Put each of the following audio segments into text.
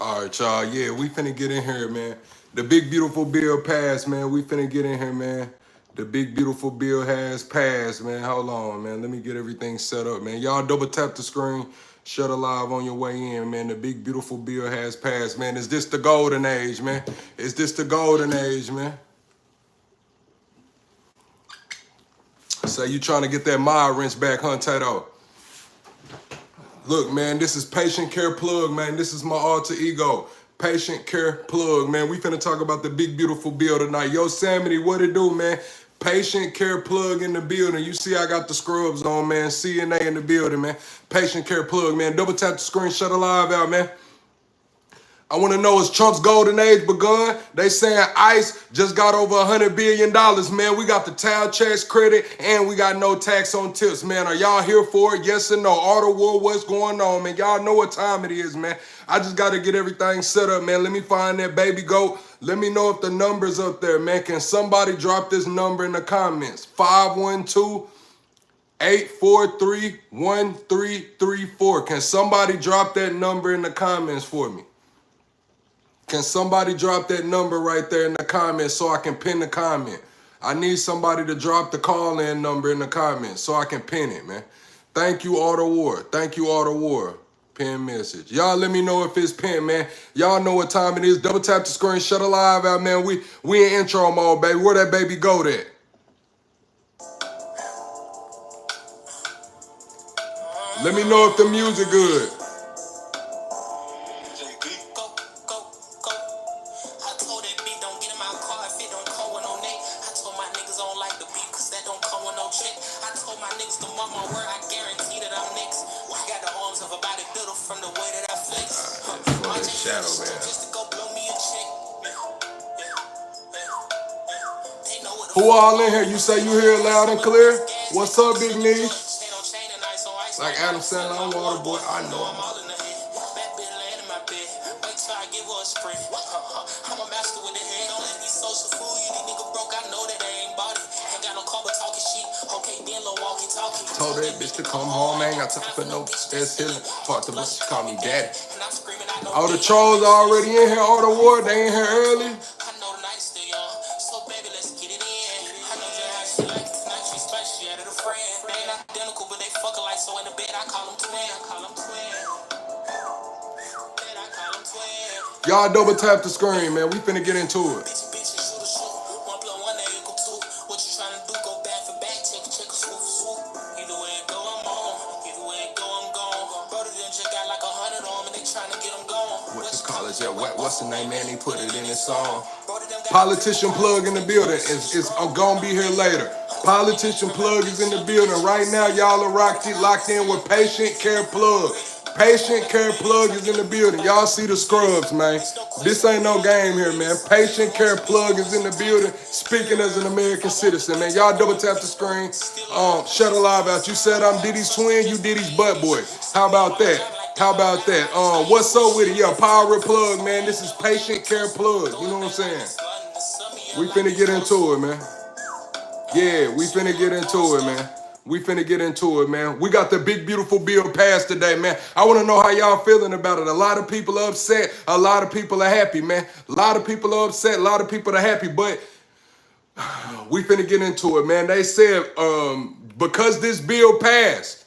All right, y'all. Yeah, we finna get in here, man. The big beautiful bill passed, man. We finna get in here, man. The big beautiful bill has passed, man. Hold on, man. Let me get everything set up, man. Y'all double tap the screen. Shut a live on your way in, man. The big beautiful bill has passed, man. Is this the golden age, man? Is this the golden age, man? Say you trying to get that mind wrench back, huh, Tato? Look, man, this is Patient Care Plug, man. This is my alter ego. Patient Care Plug, man. We finna talk about the big, beautiful bill tonight. Yosemite, what it do, man? Patient Care Plug in the building. You see I got the scrubs on, man. CNA in the building, man. Patient Care Plug, man. Double tap the screen, shut the live out, man. I want to know, is Trump's golden age begun? They saying ICE just got over $100 billion, man. We got the town checks credit and we got no tax on tips, man. Are y'all here for it? Yes or no? Auto war, what's going on, man? Y'all know what time it is, man. I just got to get everything set up, man. Let me find that baby goat. Let me know if the number's up there, man. Can somebody drop this number in the comments? 512-843-1334. Can somebody drop that number in the comments for me? Can somebody drop that number right there in the comments so I can pin the comment? I need somebody to drop the call-in number in the comments so I can pin it, man. Thank you, Auto War. Thank you, Auto War. Pin message. Y'all let me know if it's pinned, man. Y'all know what time it is. Double tap the screen. Shut a live out, man. We in intro mode, baby. Where that baby go at? Let me know if the music good. Who all in here? You say you hear it loud and clear? What's up, Big Niche? Like Adam Sandler, I'm water boy. I know I'm all in the head. Back bit land in my bed. Wait till I give her a sprint. I'm a master with the head. Don't let these social fool. You these nigga broke. I know that they ain't bought it. Ain't got no car but talking shit. Okay, then little walkie talkie. Told that bitch to come home. Ain't got time for no bitch that's healing. Part the bitch call me daddy. All the trolls already in here. All the war, they in here early. I know the night is still young. So baby, let's get it in. I know just how she like it tonight. She spicy. She added a friend. They ain't identical, but they fuck alike. So in the bed, I call them twin. Y'all double tap the screen, man. We finna get into it. What's the name, man? He put it in his song. Politician Plug in the building. I'm gonna be here later. Politician Plug is in the building. Right now, y'all are locked in with Patient Care Plug. Patient Care Plug is in the building. Y'all see the scrubs, man. This ain't no game here, man. Patient Care Plug is in the building, speaking as an American citizen, man. Y'all double tap the screen. Shut a live out. You said I'm Diddy's twin, you Diddy's butt boy. How about that? How about that? What's up with it? Yeah, Power Plug, man. This is Patient Care Plug. You know what I'm saying? We finna get into it, man. Yeah, we finna get into it, man. We finna get into it, man. We got the big, beautiful bill passed today, man. I want to know how y'all feeling about it. A lot of people are upset. A lot of people are happy, man. A lot of people are upset. A lot of people are happy, but we finna get into it, man. They said because this bill passed,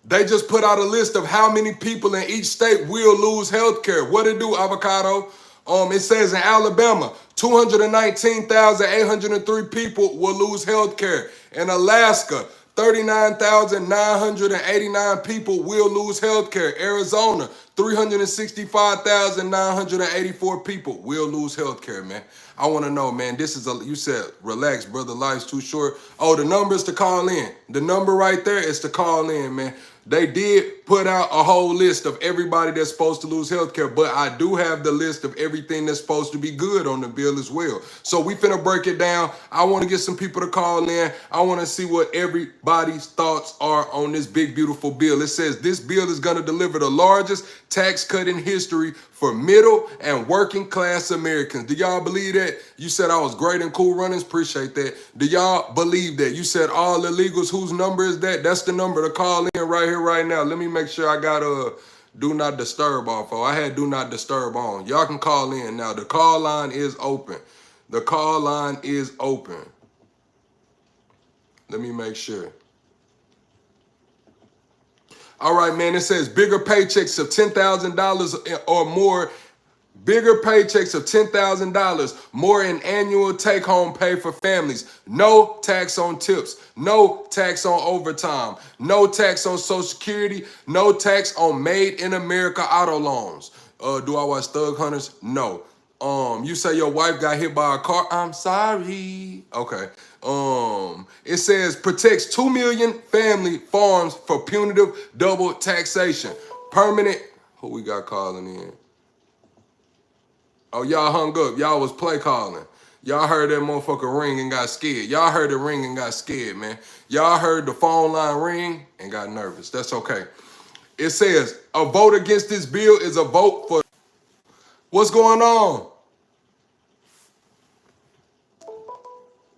they just put out a list of how many people in each state will lose health care. What it do, Avocado? It says in Alabama, 219,803 people will lose health care. In Alaska, 39,989 people will lose health care. Arizona, 365,984 people will lose health care, man. I want to know, man, you said, relax, brother, life's too short. Oh, the number's to call in. The number right there is to call in, man. They did put out a whole list of everybody that's supposed to lose health care, but I do have the list of everything that's supposed to be good on the bill as well. So we finna break it down. I want to get some people to call in. I want to see what everybody's thoughts are on this big, beautiful bill. It says this bill is going to deliver the largest tax cut in history for middle and working class Americans. Do y'all believe that? You said I was great and cool runnings. Appreciate that. Do y'all believe that? You said all illegals. Whose number is that? That's the number to call in right here, right now. Let me make sure I got do not disturb off. I had do not disturb on. Y'all can call in now. The call line is open. The call line is open. Let me make sure. All right, man. It says bigger paychecks of $10,000 or more. Bigger paychecks of $10,000 more in annual take-home pay for families. No tax on tips. No tax on overtime. No tax on Social Security. No tax on Made in America auto loans. Do I watch Thug Hunters? No. You say your wife got hit by a car. I'm sorry. Okay. It says protects 2 million family farms for punitive double taxation. Permanent. Who we got calling in? Oh, y'all hung up. Y'all was play calling. Y'all heard that motherfucker ring and got scared. Y'all heard it ring and got scared, man. Y'all heard the phone line ring and got nervous. That's okay. It says a vote against this bill is a vote for... What's going on?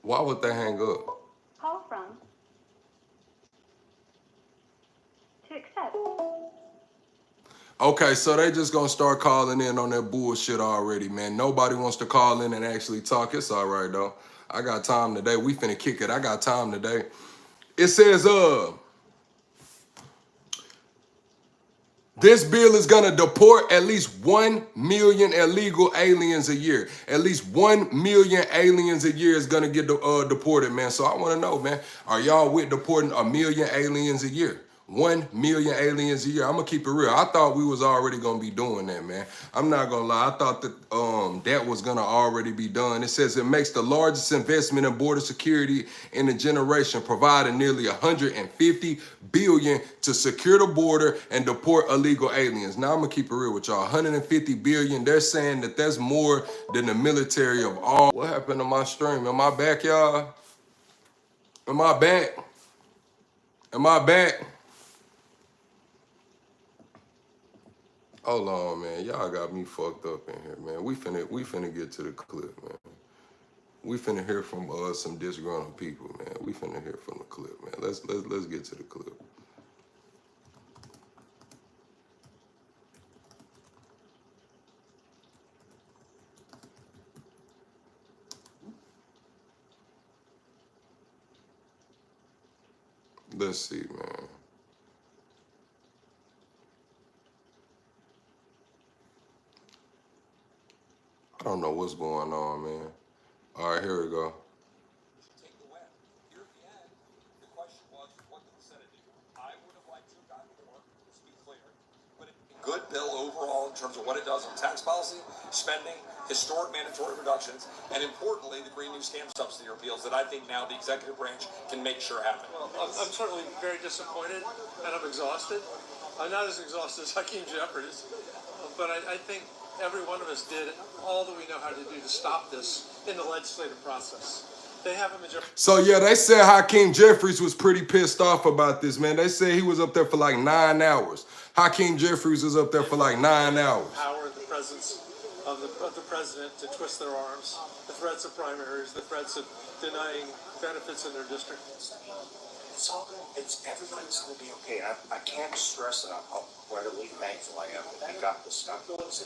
Why would they hang up? Call from to accept. Okay, so they just gonna start calling in on that bullshit already, man. Nobody wants to call in and actually talk. It's all right, though. I got time today. We finna kick it. I got time today. It says, this bill is gonna deport at least 1 million illegal aliens a year. At least 1 million aliens a year is gonna get deported, man. So I wanna know, man, are y'all with deporting 1 million aliens a year? 1 million aliens a year. I'm gonna keep it real. I thought we was already gonna be doing that, man. I'm not gonna lie. I thought that that was gonna already be done. It says it makes the largest investment in border security in a generation, providing nearly 150 billion to secure the border and deport illegal aliens. Now I'm gonna keep it real with y'all. 150 billion. They're saying that that's more than the military of all. What happened to my stream? Am I back, y'all? Am I back? Am I back? Hold on, man. Y'all got me fucked up in here, man. We finna get to the clip, man. We finna hear from some disgruntled people, man. We finna hear from the clip, man. Let's get to the clip. Let's see, man. I don't know what's going on, man. All right, here we go. Take the win. Here at the end, the question was, what did the Senate do? I would have liked to have gotten more, let's be clear. But a good bill overall in terms of what it does on tax policy, spending, historic mandatory reductions, and importantly, the green new scam subsidy repeals that I think now the executive branch can make sure happen. Well, I'm certainly very disappointed, and I'm exhausted. I'm not as exhausted as Hakeem Jeffries, but I think every one of us did all that we know how to do to stop this in the legislative process. They have a majority. So yeah, they said Hakeem Jeffries was pretty pissed off about this, man. They said he was up there for like 9 hours. Hakeem Jeffries was up there for like 9 hours. Power, the presence of the president to twist their arms, the threats of primaries, the threats of denying benefits in their district. Everything's going to be okay. I can't stress enough how incredibly thankful I am that we got this stuff. It's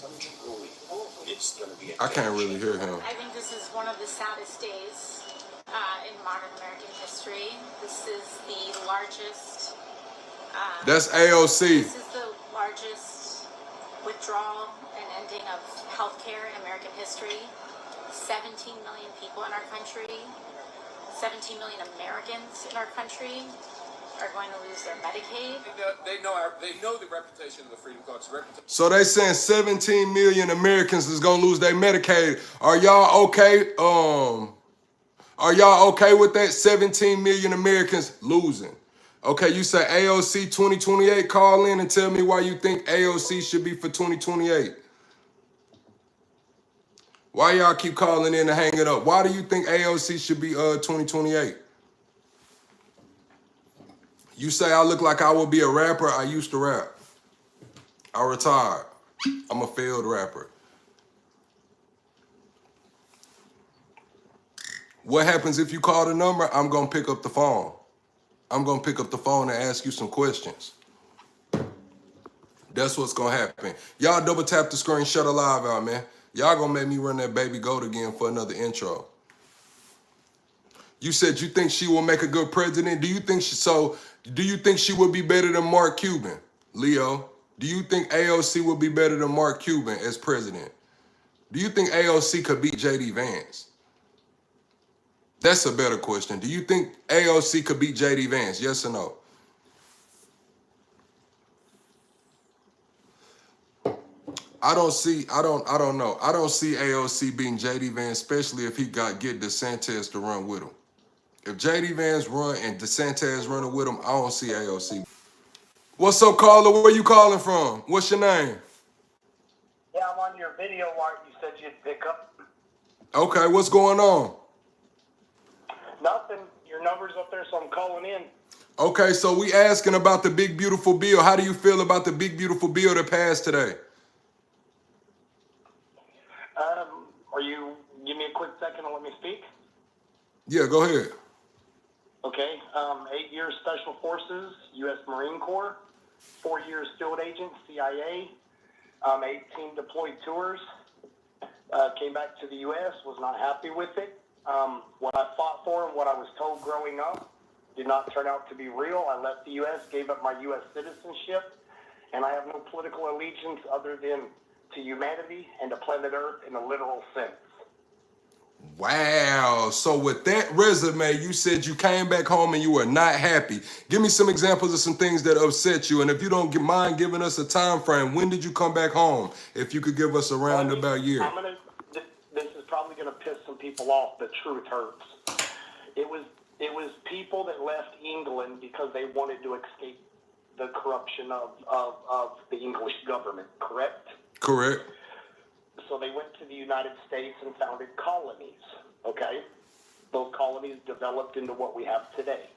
going to be. I can't really hear him. I think this is one of the saddest days in modern American history. This is the largest. That's AOC. This is the largest withdrawal and ending of healthcare in American history. 17 million people in our country, 17 million Americans in our country are going to lose their Medicaid. They know the reputation of the Freedom Caucus. So they saying 17 million Americans is gonna lose their Medicaid. Are y'all okay? Are y'all okay with that? 17 million Americans losing. Okay, you say AOC 2028. Call in and tell me why you think AOC should be for 2028. Why y'all keep calling in and hanging up? Why do you think AOC should be 2028? You say I look like I would be a rapper. I used to rap. I retired. I'm a failed rapper. What happens if you call the number? I'm going to pick up the phone. I'm going to pick up the phone and ask you some questions. That's what's gonna happen. Y'all double tap the screen, shut the live out, man. Y'all gonna make me run that baby goat again for another intro. You said you think she will make a good president. Do you think do you think she would be better than Mark Cuban? Leo, do you think AOC would be better than Mark Cuban as president? Do you think AOC could beat JD Vance? That's a better question. Do you think AOC could beat JD Vance? Yes or no? I don't know. I don't see AOC beating JD Vance, especially if he get DeSantis to run with him. If JD Vance run and DeSantis running with him, I don't see AOC. What's up, caller? Where you calling from? What's your name? Yeah, I'm on your video, Mark. You said you'd pick up. Okay, what's going on? Nothing. Your number's up there, so I'm calling in. Okay, so we asking about the big beautiful bill. How do you feel about the big beautiful bill that passed today? Are you give me a quick second and let me speak? Yeah, go ahead. Okay. 8 years Special Forces, U.S. Marine Corps, 4 years field agent, CIA, 18 deployed tours. Came back to the U.S., was not happy with it. What I fought for and what I was told growing up did not turn out to be real. I left the U.S., gave up my U.S. citizenship, and I have no political allegiance other than to humanity and to planet Earth in a literal sense. Wow. So with that resume, you said you came back home and you were not happy. Give me some examples of some things that upset you. And if you don't mind giving us a time frame, when did you come back home? If you could give us a roundabout year. This is probably going to piss some people off, but truth hurts. It was people that left England because they wanted to escape the corruption of the English government, correct? Correct. So they went to the United States and founded colonies, okay? Those colonies developed into what we have today.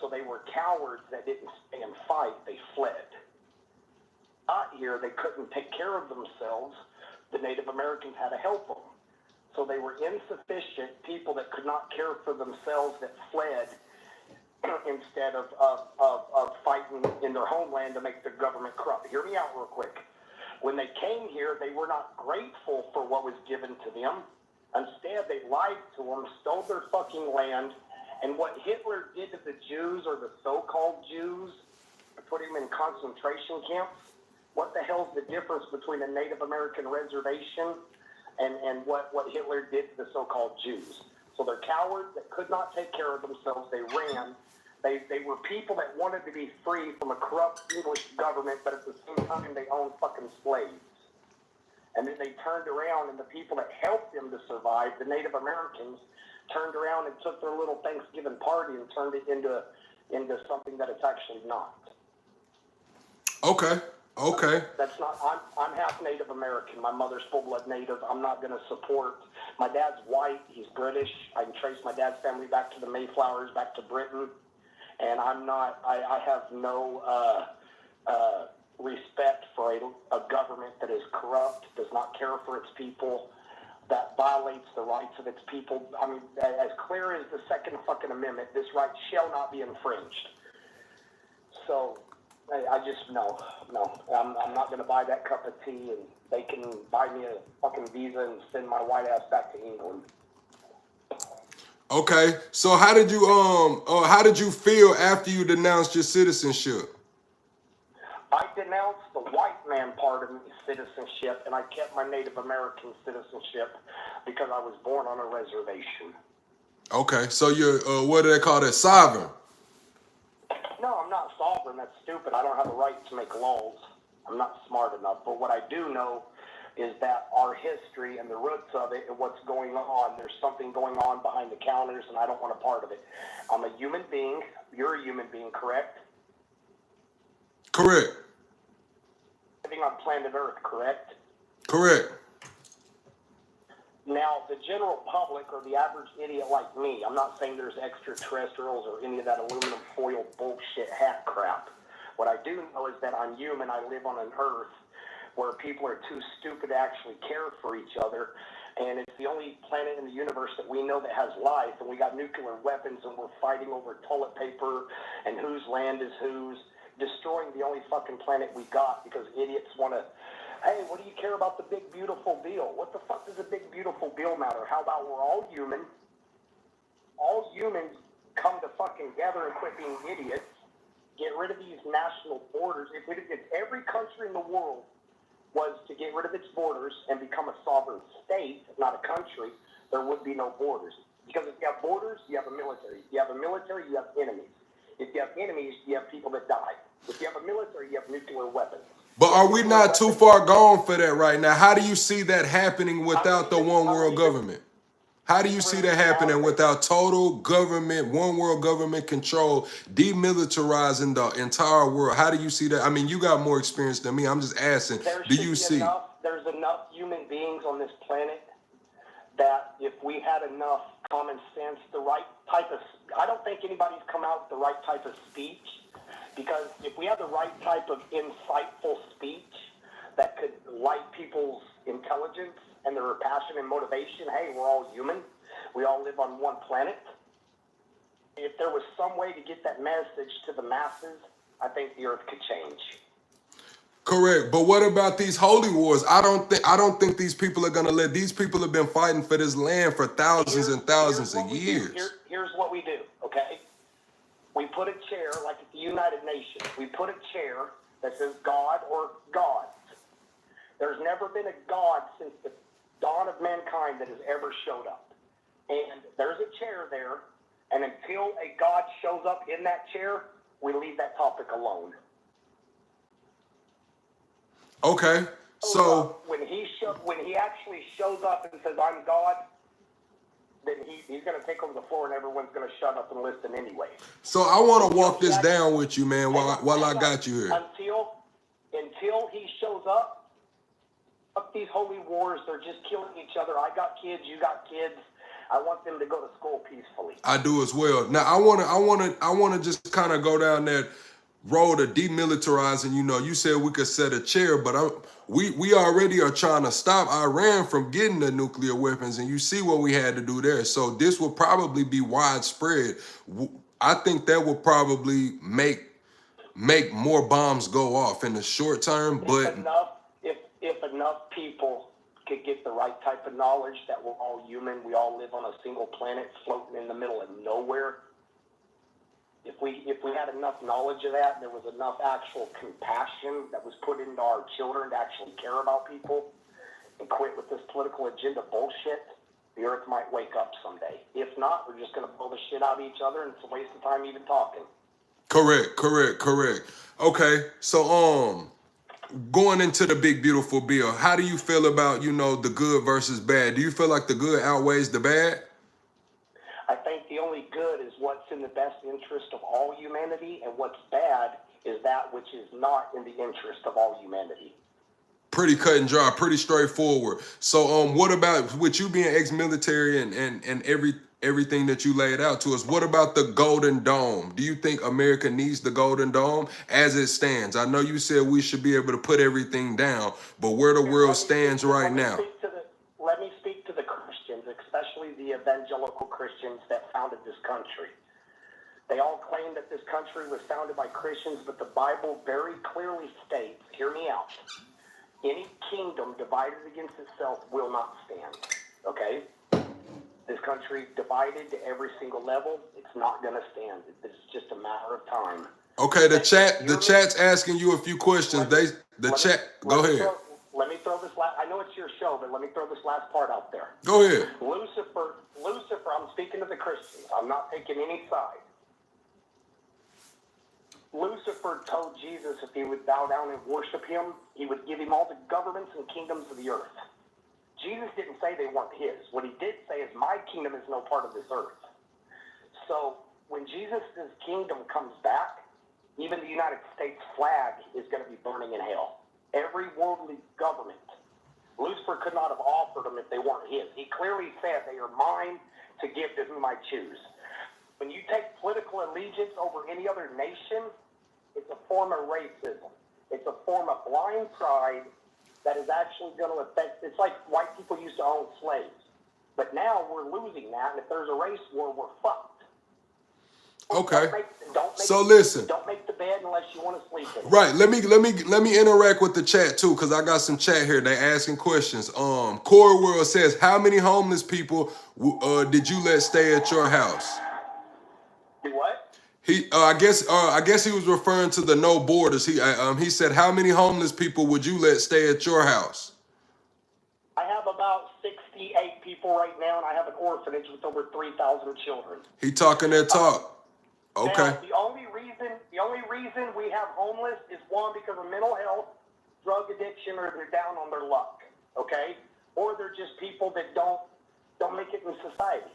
So they were cowards that didn't stay and fight, they fled. Out here, they couldn't take care of themselves. The Native Americans had to help them. So they were insufficient people that could not care for themselves that fled instead of fighting in their homeland to make their government corrupt. Hear me out real quick. When they came here, they were not grateful for what was given to them. Instead, they lied to them, stole their fucking land, and what Hitler did to the Jews, or the so-called Jews, put them in concentration camps. What the hell's the difference between a Native American reservation and what Hitler did to the so-called Jews? So they're cowards that could not take care of themselves. They ran. They were people that wanted to be free from a corrupt English government, but at the same time, they owned fucking slaves. And then they turned around, and the people that helped them to survive, the Native Americans, turned around and took their little Thanksgiving party and turned it into something that it's actually not. Okay. That's not. I'm half Native American. My mother's full-blood Native. I'm not going to support. My dad's white. He's British. I can trace my dad's family back to the Mayflowers, back to Britain. And I'm not. I have no respect for a government that is corrupt, does not care for its people, that violates the rights of its people. I mean, as clear as the Second fucking Amendment, this right shall not be infringed. So. I just, no. I'm not going to buy that cup of tea, and they can buy me a fucking visa and send my white ass back to England. Okay. So how did you feel after you denounced your citizenship? I denounced the white man part of my citizenship, and I kept my Native American citizenship because I was born on a reservation. Okay. So you're, what do they call that? Sovereign. No, I'm not sovereign. That's stupid. I don't have a right to make laws. I'm not smart enough. But what I do know is that our history and the roots of it and what's going on, there's something going on behind the counters, and I don't want a part of it. I'm a human being. You're a human being, correct? Correct. Living on planet Earth, correct? Correct. Now, the general public or the average idiot like me, I'm not saying there's extraterrestrials or any of that aluminum foil bullshit hat crap. What I do know is that I'm human. I live on an Earth where people are too stupid to actually care for each other. And it's the only planet in the universe that we know that has life. And we got nuclear weapons, and we're fighting over toilet paper and whose land is whose. destroying the only fucking planet we got because idiots want to, hey, what do you care about the big, beautiful bill? What the fuck does the big, beautiful bill matter? How about we're all human? All humans come to fucking gather and quit being idiots. Get rid of these national borders. If every country in the world was to get rid of its borders and become a sovereign state, not a country, there would be no borders. Because if you have borders, you have a military. If you have a military, you have enemies. If you have enemies, you have people that die. If you have a military, you have nuclear weapons. But are we not too far gone for that right now? How do you see that happening without the one world government? How do you see that happening without total government, one world government control, demilitarizing the entire world? How do you see that? I mean, you got more experience than me. I'm just asking, do you see? There's enough human beings on this planet that if we had enough common sense, the right type of, I don't think anybody's come out with the right type of speech, because if we had the right type of insightful speech that could light people's intelligence and their passion and motivation, hey, we're all human, we all live on one planet. If there was some way to get that message to the masses, I think the earth could change. Correct, but what about these holy wars? I don't think these people are gonna let. These people have been fighting for this land for thousands and thousands of years. Here's what we do, okay? We put a chair, like at the United Nations, we put a chair that says God or gods. There's never been a God since the dawn of mankind that has ever showed up. And there's a chair there, and until a God shows up in that chair, we leave that topic alone. Okay, so when he actually shows up and says, I'm God, then he's going to take over the floor and everyone's going to shut up and listen anyway. So I want to walk this down with you, man, while I got you here. Until he shows up, fuck these holy wars. They're just killing each other. I got kids, you got kids. I want them to go to school peacefully. I do as well. Now I want to just kind of go down that road of demilitarizing. You know, you said we could set a chair, but we already are trying to stop Iran from getting the nuclear weapons, and you see what we had to do there. So this will probably be widespread. I think that will probably make more bombs go off in the short term. But if enough people could get the right type of knowledge that we're all human, we all live on a single planet floating in the middle of nowhere. If we had enough knowledge of that, there was enough actual compassion that was put into our children to actually care about people and quit with this political agenda bullshit, the earth might wake up someday. If not, we're just going to blow the shit out of each other, and it's a waste of time even talking. Correct. Okay, so going into the big beautiful bill, how do you feel about, the good versus bad? Do you feel like the good outweighs the bad? I think the only good is what's in the best interest of all humanity, and what's bad is that which is not in the interest of all humanity. Pretty cut and dry, pretty straightforward. So what about with you being ex-military and everything that you laid out to us, what about the Golden Dome? Do you think America needs the Golden Dome as it stands? I know you said we should be able to put everything down, but where the world stands right now. Let me speak to the Christians, especially the evangelical Christians that founded this country. They all claim that this country was founded by Christians, but the Bible very clearly states, hear me out, any kingdom divided against itself will not stand, okay? This country divided to every single level, it's not going to stand. It's just a matter of time. Okay, the chat's asking you a few questions. Go ahead. Let me throw this I know it's your show, but let me throw this last part out there. Go ahead. Lucifer, I'm speaking to the Christians. I'm not taking any side. Lucifer told Jesus if he would bow down and worship him, he would give him all the governments and kingdoms of the earth. Jesus didn't say they weren't his. What he did say is, my kingdom is no part of this earth. So when Jesus' kingdom comes back, even the United States flag is going to be burning in hell. Every worldly government. Lucifer could not have offered them if they weren't his. He clearly said, they are mine to give to whom I choose. When you take political allegiance over any other nation, it's a form of racism. It's a form of blind pride that is actually going to affect, it's like white people used to own slaves. But now we're losing that, and if there's a race war, we're fucked. Okay. So Don't listen. make the bed unless you want to sleep in it. Right. Let me interact with the chat too, because I got some chat here. They asking questions. Corey World says, how many homeless people did you let stay at your house? Do what? I guess he was referring to the no borders. He said, how many homeless people would you let stay at your house? I have about 68 people right now, and I have an orphanage with over 3,000 children. He talking that talk. Okay. Now, the only reason we have homeless is one, because of mental health, drug addiction, or they're down on their luck. Okay, or they're just people that don't make it in society.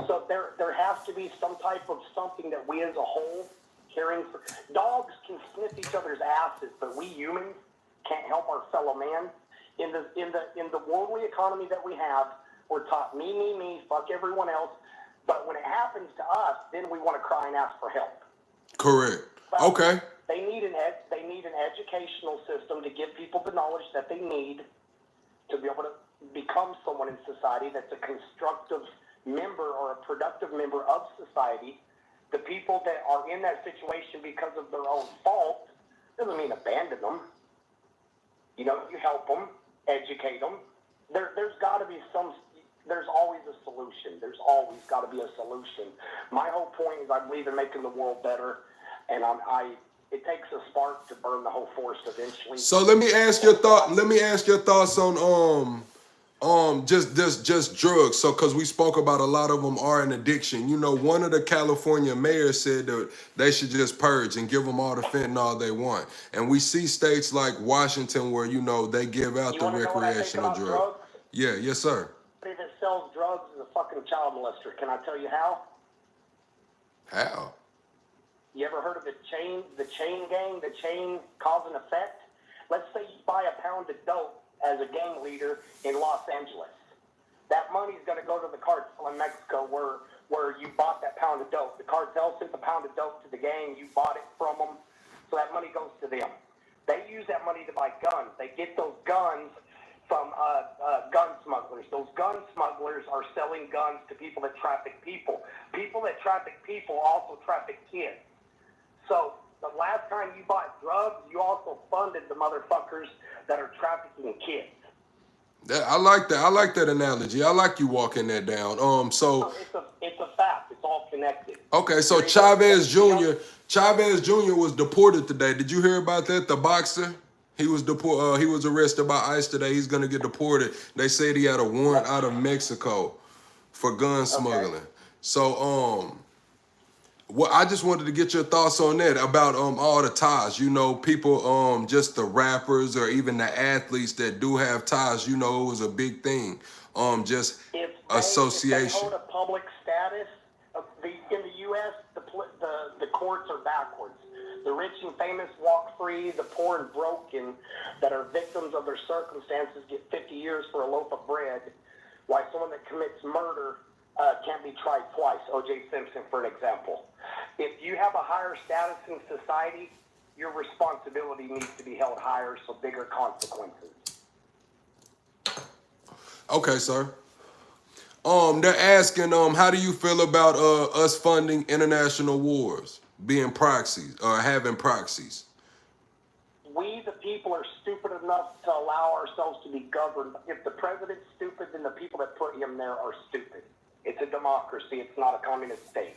So there has to be some type of something that we as a whole caring for. Dogs can sniff each other's asses, but we humans can't help our fellow man. In the worldly economy that we have, we're taught me, fuck everyone else. But when it happens to us, then we want to cry and ask for help. Correct. But Okay. They need an educational system to give people the knowledge that they need to be able to become someone in society that's a constructive member or a productive member of society. The people that are in that situation because of their own fault doesn't mean abandon them. You know, you help them, educate them. There's got to be there's always a solution. There's always got to be a solution. My whole point is I believe in making the world better, and it takes a spark to burn the whole forest eventually. So let me ask your thoughts on just drugs. So because we spoke about a lot of them are an addiction. You know, one of the California mayors said that they should just purge and give them all the fentanyl they want. And we see states like Washington where, you know, they give out You the want to know what I think recreational about drug. drugs? Yeah, yes, sir. Anybody that sells drugs is a fucking child molester. Can I tell you how? How? You ever heard of the chain gang, the chain cause and effect? Let's say you buy a pound of dope as a gang leader in Los Angeles. That money's going to go to the cartel in Mexico where you bought that pound of dope. The cartel sent the pound of dope to the gang. You bought it from them. So that money goes to them. They use that money to buy guns. They get those guns from gun smugglers. Those gun smugglers are selling guns to people that traffic people. People that traffic people also traffic kids. So the last time you bought drugs, you also funded the motherfuckers that are trafficking kids. I like that. I like that analogy. I like you walking that down. So It's a fact. It's all connected. okay, so Chavez Jr. was deported today. Did you hear about that? The boxer? He was he was arrested by ICE today. He's gonna get deported. They said he had a warrant out of Mexico for gun smuggling. Okay. So well, I just wanted to get your thoughts on that about all the ties. You know, people just the rappers or even the athletes that do have ties. You know, it was a big thing. Just association. If they hold a public status, in the U.S., the courts are backwards. The rich and famous walk free. The poor and broken that are victims of their circumstances get 50 years for a loaf of bread, while someone that commits murder can't be tried twice. O.J. Simpson, for an example. If you have a higher status in society, your responsibility needs to be held higher, so bigger consequences. Okay, sir. They're asking, how do you feel about us funding international wars, being proxies or having proxies? We, the people, are stupid enough to allow ourselves to be governed. If the president's stupid, then the people that put him there are stupid. It's a democracy. It's not a communist state.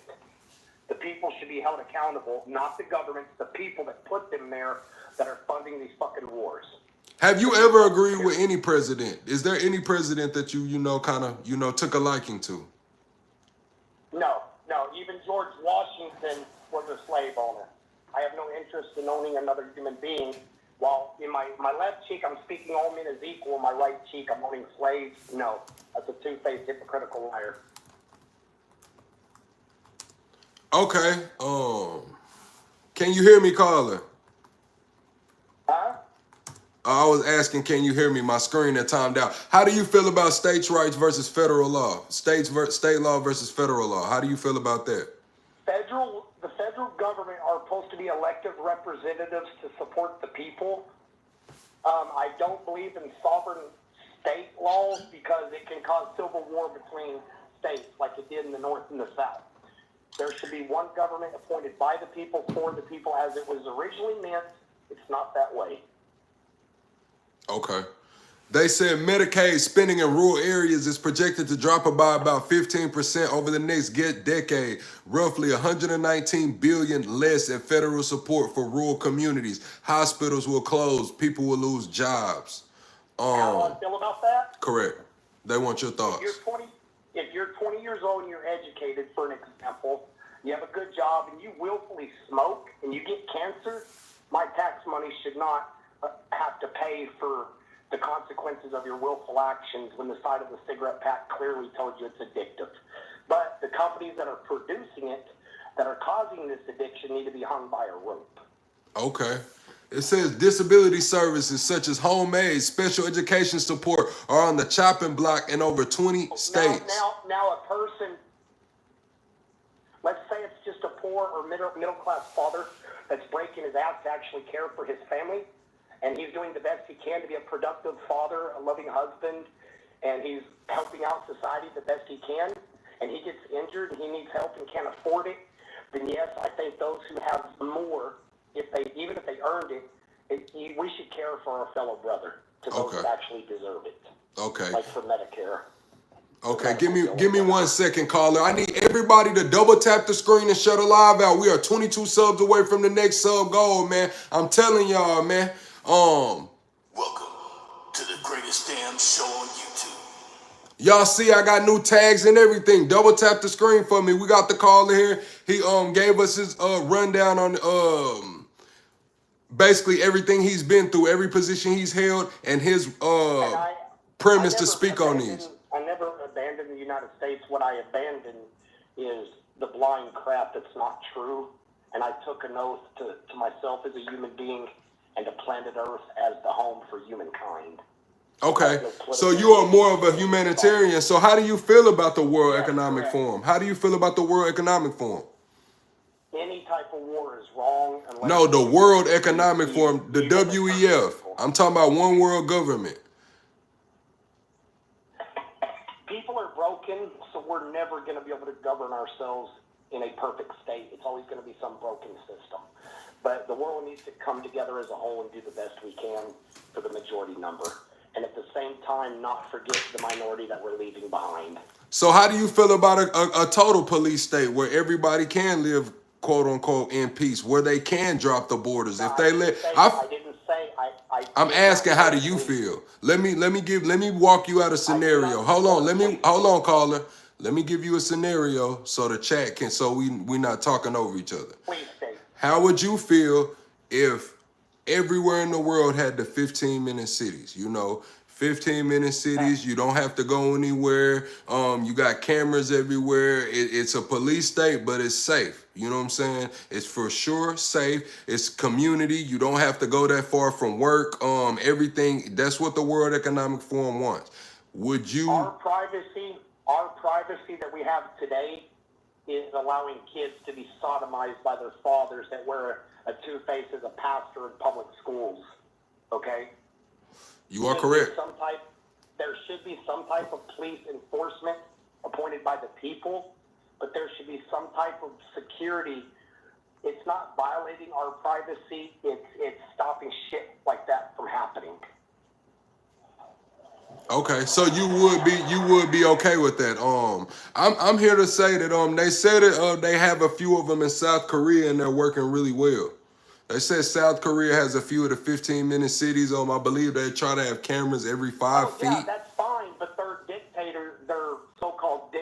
The people should be held accountable, not the governments, the people that put them there that are funding these fucking wars. Have you ever agreed with any president? Is there any president that you took a liking to? No. Even George Washington was a slave owner. I have no interest in owning another human being. While in my left cheek, I'm speaking all men as equal. In my right cheek, I'm owning slaves. No, that's a two-faced, hypocritical liar. Okay. Can you hear me, caller? Huh? I was asking, can you hear me? My screen had timed out. How do you feel about states' rights versus federal law? State law versus federal law. How do you feel about that? The federal government are supposed to be elected representatives to support the people. I don't believe in sovereign state laws because it can cause civil war between states like it did in the North and the South. There should be one government appointed by the people, for the people, as it was originally meant. It's not that way. Okay. They said Medicaid spending in rural areas is projected to drop by about 15% over the next decade, roughly 119 billion less in federal support for rural communities. Hospitals will close, people will lose jobs. How do I feel about that? Correct. They want your If thoughts. you're 20 years old and you're educated, for an example, you have a good job and you willfully smoke and you get cancer, my tax money should not have to pay for the consequences of your willful actions when the side of the cigarette pack clearly told you it's addictive. But the companies that are producing it, that are causing this addiction, need to be hung by a rope. Okay. It says disability services such as home aid, special education support are on the chopping block in over 20 states. Now a person, let's say it's just a poor or middle class father that's breaking his ass to actually care for his family, and he's doing the best he can to be a productive father, a loving husband, and he's helping out society the best he can, and he gets injured and he needs help and can't afford it, then yes, I think those who have more, even if they earned it, we should care for our fellow brother, to those that actually deserve it. Okay. Like for Medicare. Okay, give me 1 second, caller. I need everybody to double tap the screen and shut the live out. We are 22 subs away from the next sub goal, man. I'm telling y'all, man. Welcome to the greatest damn show on YouTube. Y'all see I got new tags and everything. Double tap the screen for me. We got the caller here. He gave us his rundown on basically everything he's been through, every position he's held, and his premise to speak on these. I never abandoned the United States. What I abandoned is the blind crap that's not true. And I took an oath to myself as a human being and to planet Earth as the home for humankind. Okay, so you are more of a humanitarian. So how do you feel about the World Economic Forum? How do you feel about the World Economic Forum? Any type of war is wrong. No, the World Economic Forum, the WEF. I'm talking about one world government. People are broken, so we're never going to be able to govern ourselves in a perfect state. It's always going to be some broken system. But the world needs to come together as a whole and do the best we can for the majority number. And at the same time, not forget the minority that we're leaving behind. So how do you feel about a total police state where everybody can live, quote unquote, in peace, where they can drop the borders? If they let, I'm asking, how do you feel? Let me walk you out a scenario. Hold on, caller. Let me give you a scenario so the chat can, so we're not talking over each other. Please stay. How would you feel if everywhere in the world had the 15-minute cities? 15-minute cities. You don't have to go anywhere. You got cameras everywhere. It's a police state, but it's safe. You know what I'm saying? It's for sure safe. It's community. You don't have to go that far from work. Everything. That's what the World Economic Forum wants. Would you? Our privacy that we have today is allowing kids to be sodomized by their fathers that wear a two-face as a pastor in public schools. Okay? You are correct. There should be some type of police enforcement appointed by the people, but there should be some type of security. It's not violating our privacy. It's stopping shit like that from happening. Okay, so you would be okay with that. I'm here to say that they said it. They have a few of them in South Korea and they're working really well. They said South Korea has a few of the 15-minute cities. I believe they try to have cameras every 5 feet. Yeah, that's fine, but their dictator, their so-called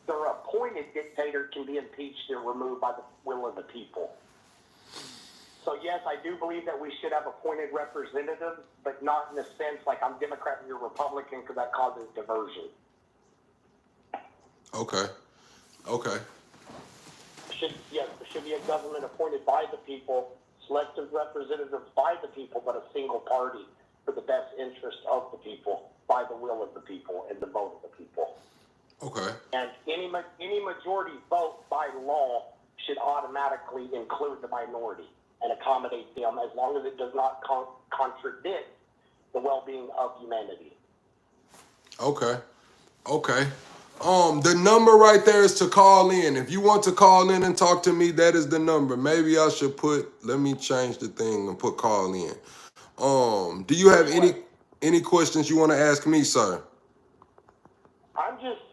their appointed dictator can be impeached and removed by the will of the people. So yes, I do believe that we should have appointed representatives, but not in the sense like I'm Democrat and you're Republican, because that causes diversion. Okay. There should be a government appointed by the people, selected representatives by the people, but a single party for the best interest of the people, by the will of the people and the vote of the people. Okay. And any majority vote by law should automatically include the minority and accommodate them, as long as it does not contradict the well-being of humanity. Okay. The number right there is to call in. If you want to call in and talk to me, that is the number. Maybe I should let me change the thing and put call in. Do you have any questions you want to ask me, sir?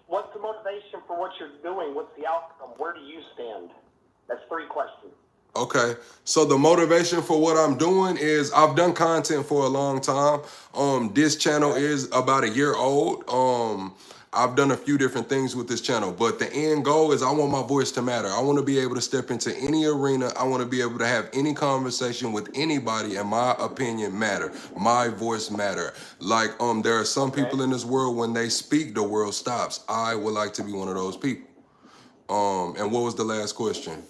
What's the motivation for what you're doing? What's the outcome? Where do you stand? That's 3 questions. Okay, so the motivation for what I'm doing is I've done content for a long time. This channel is about a year old. I've done a few different things with this channel, but the end goal is I want my voice to matter. I want to be able to step into any arena. I want to be able to have any conversation with anybody, and my opinion matter. My voice matter. Like there are some people in this world, when they speak, the world stops. I would like to be one of those people. And what was the last question?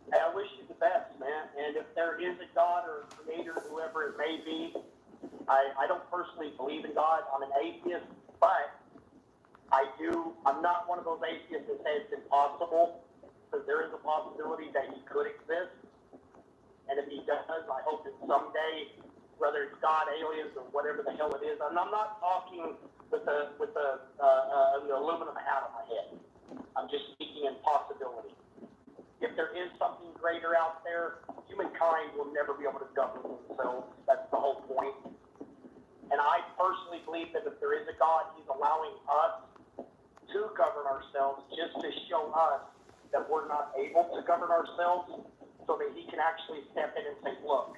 I wish you the best, man. And if there is a God or a creator, whoever it may be, I don't personally believe in God. I'm an atheist, but I'm not one of those atheists that say it's impossible, because there is a possibility that he could exist. And if he does, I hope that someday, whether it's God, aliens, or whatever the hell it is, and I'm not talking with the aluminum hat on my head. I'm just speaking in possibility. If there is something greater out there, humankind will never be able to govern themselves. That's the whole point. And I personally believe that if there is a God, he's allowing us to govern ourselves just to show us that we're not able to govern ourselves, so that he can actually step in and say, look,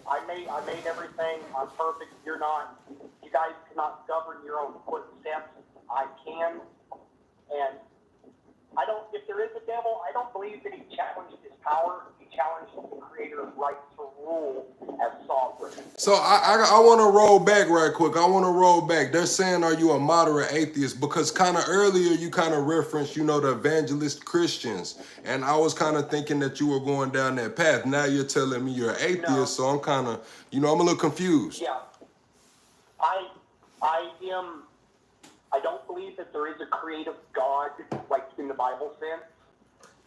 I made everything. I'm perfect. You're not. You guys cannot govern your own footsteps. I can. And if there is a devil, I don't believe that he challenged his power. He challenged the creator's right to rule as sovereign. So I want to roll back right quick. I want to roll back. They're saying, are you a moderate atheist? Because kind of earlier you kind of referenced, the evangelist Christians. And I was kind of thinking that you were going down that path. Now you're telling me you're an atheist. No. So I'm kind of, I'm a little confused. Yeah. I don't believe that there is a creative God, like in the Bible sense,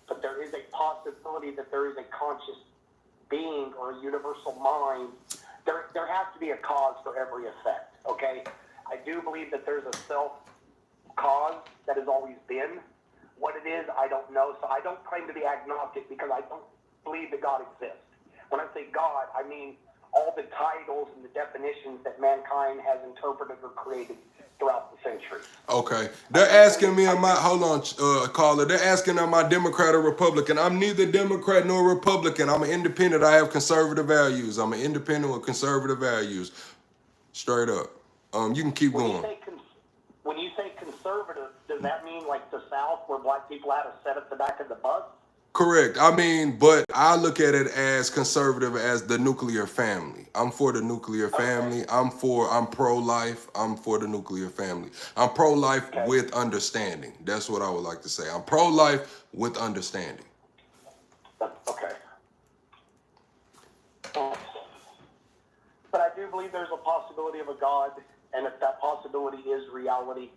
but there is a possibility that there is a conscious being or a universal mind. There has to be a cause for every effect, okay? I do believe that there's a self-cause that has always been. What it is, I don't know, so I don't claim to be agnostic because I don't believe that God exists. When I say God, I mean all the titles and the definitions that mankind has interpreted or created throughout the centuries. Okay. They're asking me, hold on, caller. They're asking, am I Democrat or Republican? I'm neither Democrat nor Republican. I'm an independent. I have conservative values. I'm an independent with conservative values. Straight up. You can keep going. When you say conservative, does that mean like the South where black people had to sit at the back of the bus? Correct. But I look at it as conservative as the nuclear family. I'm for the nuclear family. I'm pro-life. I'm for the nuclear family. I'm pro-life with understanding. That's what I would like to say. I'm pro-life with understanding. Okay. But I do believe there's a possibility of a God, and if that possibility is reality,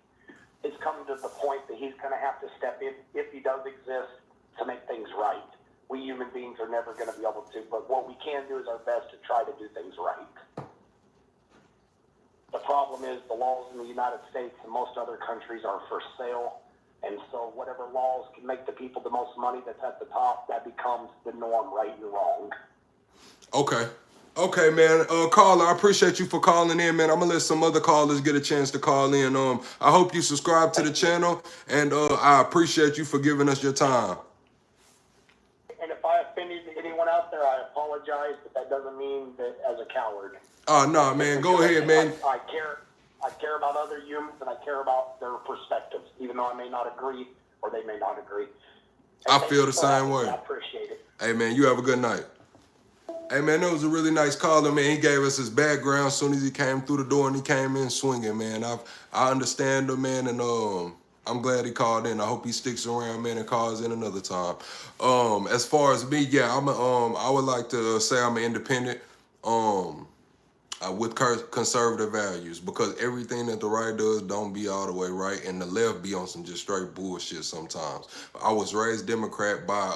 it's coming to the point that he's going to have to step in, if he does exist, to make things right. We human beings are never going to be able to, but what we can do is our best to try to do things right. The problem is the laws in the United States and most other countries are for sale, and so whatever laws can make the people the most money that's at the top, that becomes the norm, right and wrong. Okay, man. Caller, I appreciate you for calling in, man. I'm gonna let some other callers get a chance to call in. I hope you subscribe to the channel, and I appreciate you for giving us your time. And if I offended anyone out there, I apologize, but that doesn't mean that as a coward. Oh, no, man. Go ahead, man. I care about other humans, and I care about their perspectives, even though I may not agree or they may not agree. I feel the same way. I appreciate it. Hey, man, you have a good night. Hey, man, that was a really nice caller, man. He gave us his background as soon as he came through the door, and he came in swinging, man. I understand him, man, and I'm glad he called in. I hope he sticks around, man, and calls in another time. As far as me, yeah, I would like to say I'm an independent. with conservative values, because everything that the right does don't be all the way right, and the left be on some just straight bullshit sometimes. I was raised Democrat by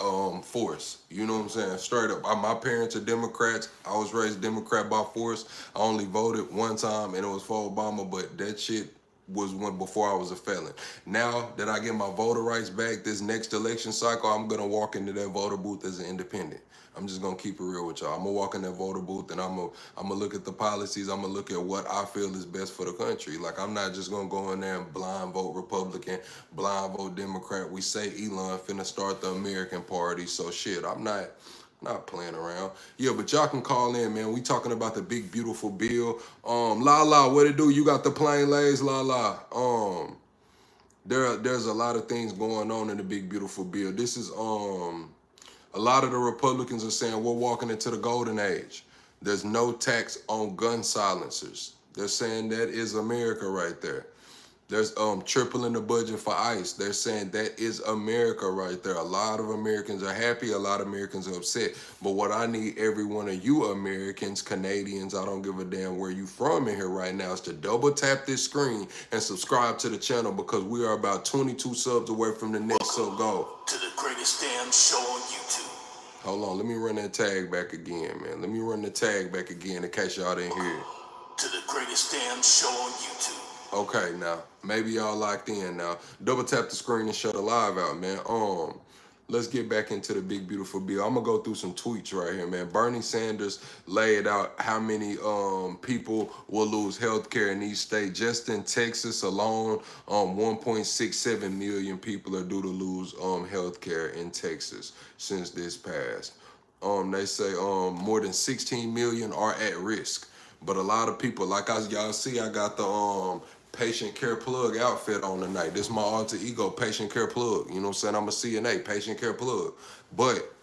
force. You know what I'm saying? Straight up. My parents are Democrats. I was raised Democrat by force. I only voted one time, and it was for Obama, but that shit was when before I was a felon. Now that I get my voter rights back this next election cycle, I'm gonna walk into that voter booth as an independent. I'm just gonna keep it real with y'all. I'm gonna walk in that voter booth and I'm gonna look at the policies. I'm gonna look at what I feel is best for the country. Like, I'm not just gonna go in there and blind vote Republican, blind vote Democrat. We say Elon finna start the American Party, so shit, I'm not playing around. Yeah, but y'all can call in, man. We talking about the big beautiful bill. La, what it do? You got the plain lays, la. There's a lot of things going on in the big beautiful bill. This is a lot of the Republicans are saying we're walking into the golden age. There's no tax on gun silencers. They're saying that is America right there. There's tripling the budget for ICE. They're saying that is America right there. A lot of Americans are happy. A lot of Americans are upset. But what I need every one of you Americans, Canadians, I don't give a damn where you from in here right now, is to double tap this screen and subscribe to the channel, because we are about 22 subs away from the next sub goal. To the greatest damn show on YouTube. Hold on, let me run that tag back again, man. Let me run the tag back again in case y'all didn't hear it. To the greatest damn show on YouTube. Okay, now, maybe y'all locked in now. Double tap the screen and shut the live out, man. Let's get back into the big, beautiful bill. I'm gonna go through some tweets right here, man. Bernie Sanders laid out how many people will lose health care in each state. Just in Texas alone, 1.67 million people are due to lose health care in Texas since this passed. They say more than 16 million are at risk. But a lot of people, like y'all see, I got the patient care plug outfit on tonight. This is my alter ego, patient care plug. You know what I'm saying? I'm a CNA, patient care plug. But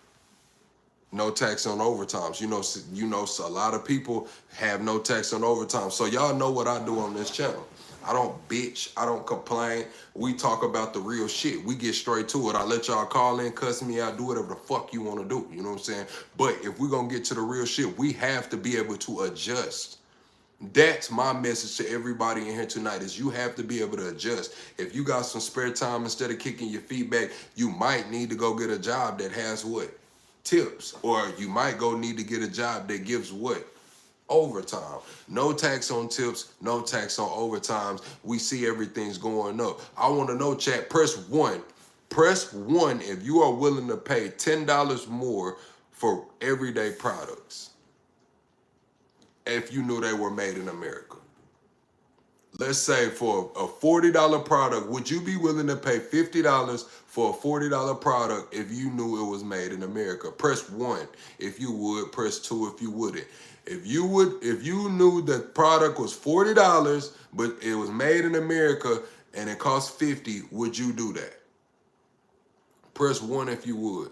no tax on overtimes. You know, so a lot of people have no tax on overtime. So y'all know what I do on this channel. I don't bitch. I don't complain. We talk about the real shit. We get straight to it. I let y'all call in, cuss me out, do whatever the fuck you want to do. You know what I'm saying? But if we're going to get to the real shit, we have to be able to adjust. That's my message to everybody in here tonight, is you have to be able to adjust. If you got some spare time, instead of kicking your feet back, you might need to go get a job that has what? Tips. Or you might go need to get a job that gives what? Overtime. No tax on tips, no tax on overtimes. We see everything's going up. I want to know, chat, press 1. Press 1 if you are willing to pay $10 more for everyday products, if you knew they were made in America. Let's say for a $40 product, would you be willing to pay $50 for a $40 product if you knew it was made in America? Press 1 if you would, press 2 if you wouldn't. If you knew the product was $40, but it was made in America and it cost $50, would you do that? Press 1 if you would.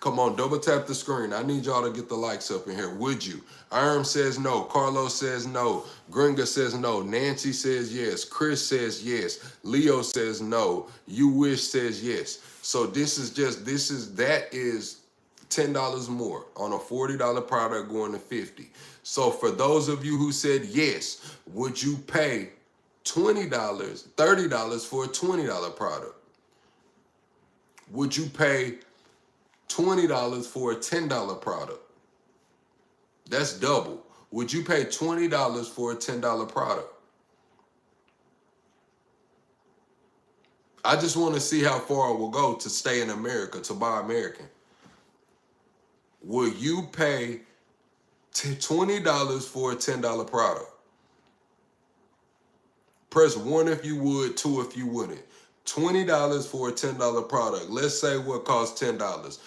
Come on, double tap the screen. I need y'all to get the likes up in here. Would you? Irm says no. Carlos says no. Gringa says no. Nancy says yes. Chris says yes. Leo says no. You Wish says yes. So that is $10 more on a $40 product going to $50. So for those of you who said yes, would you pay $20, $30 for a $20 product? Would you pay $20 for a $10 product? That's double. Would you pay $20 for a $10 product? I just want to see how far it will go to stay in America, to buy American. Will you pay $20 for a $10 product? Press 1 if you would, 2 if you wouldn't. $20 for a $10 product. Let's say what costs $10.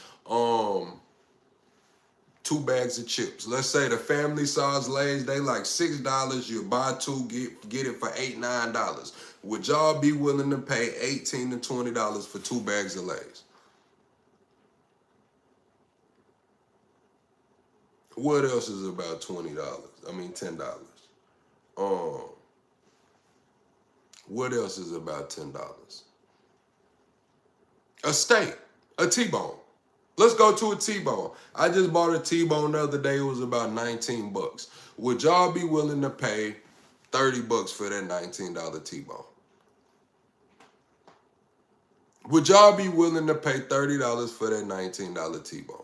2 bags of chips. Let's say the family size Lay's, they like $6. You buy 2, get it for $8, $9. Would y'all be willing to pay $18 to $20 for 2 bags of Lay's? What else is about $20? I mean $10. What else is about $10? A steak, a T-bone. Let's go to a T-bone. I just bought a T-bone the other day. It was about $19. Would y'all be willing to pay $30 for that $19 T-bone? Would y'all be willing to pay $30 for that $19 T-bone?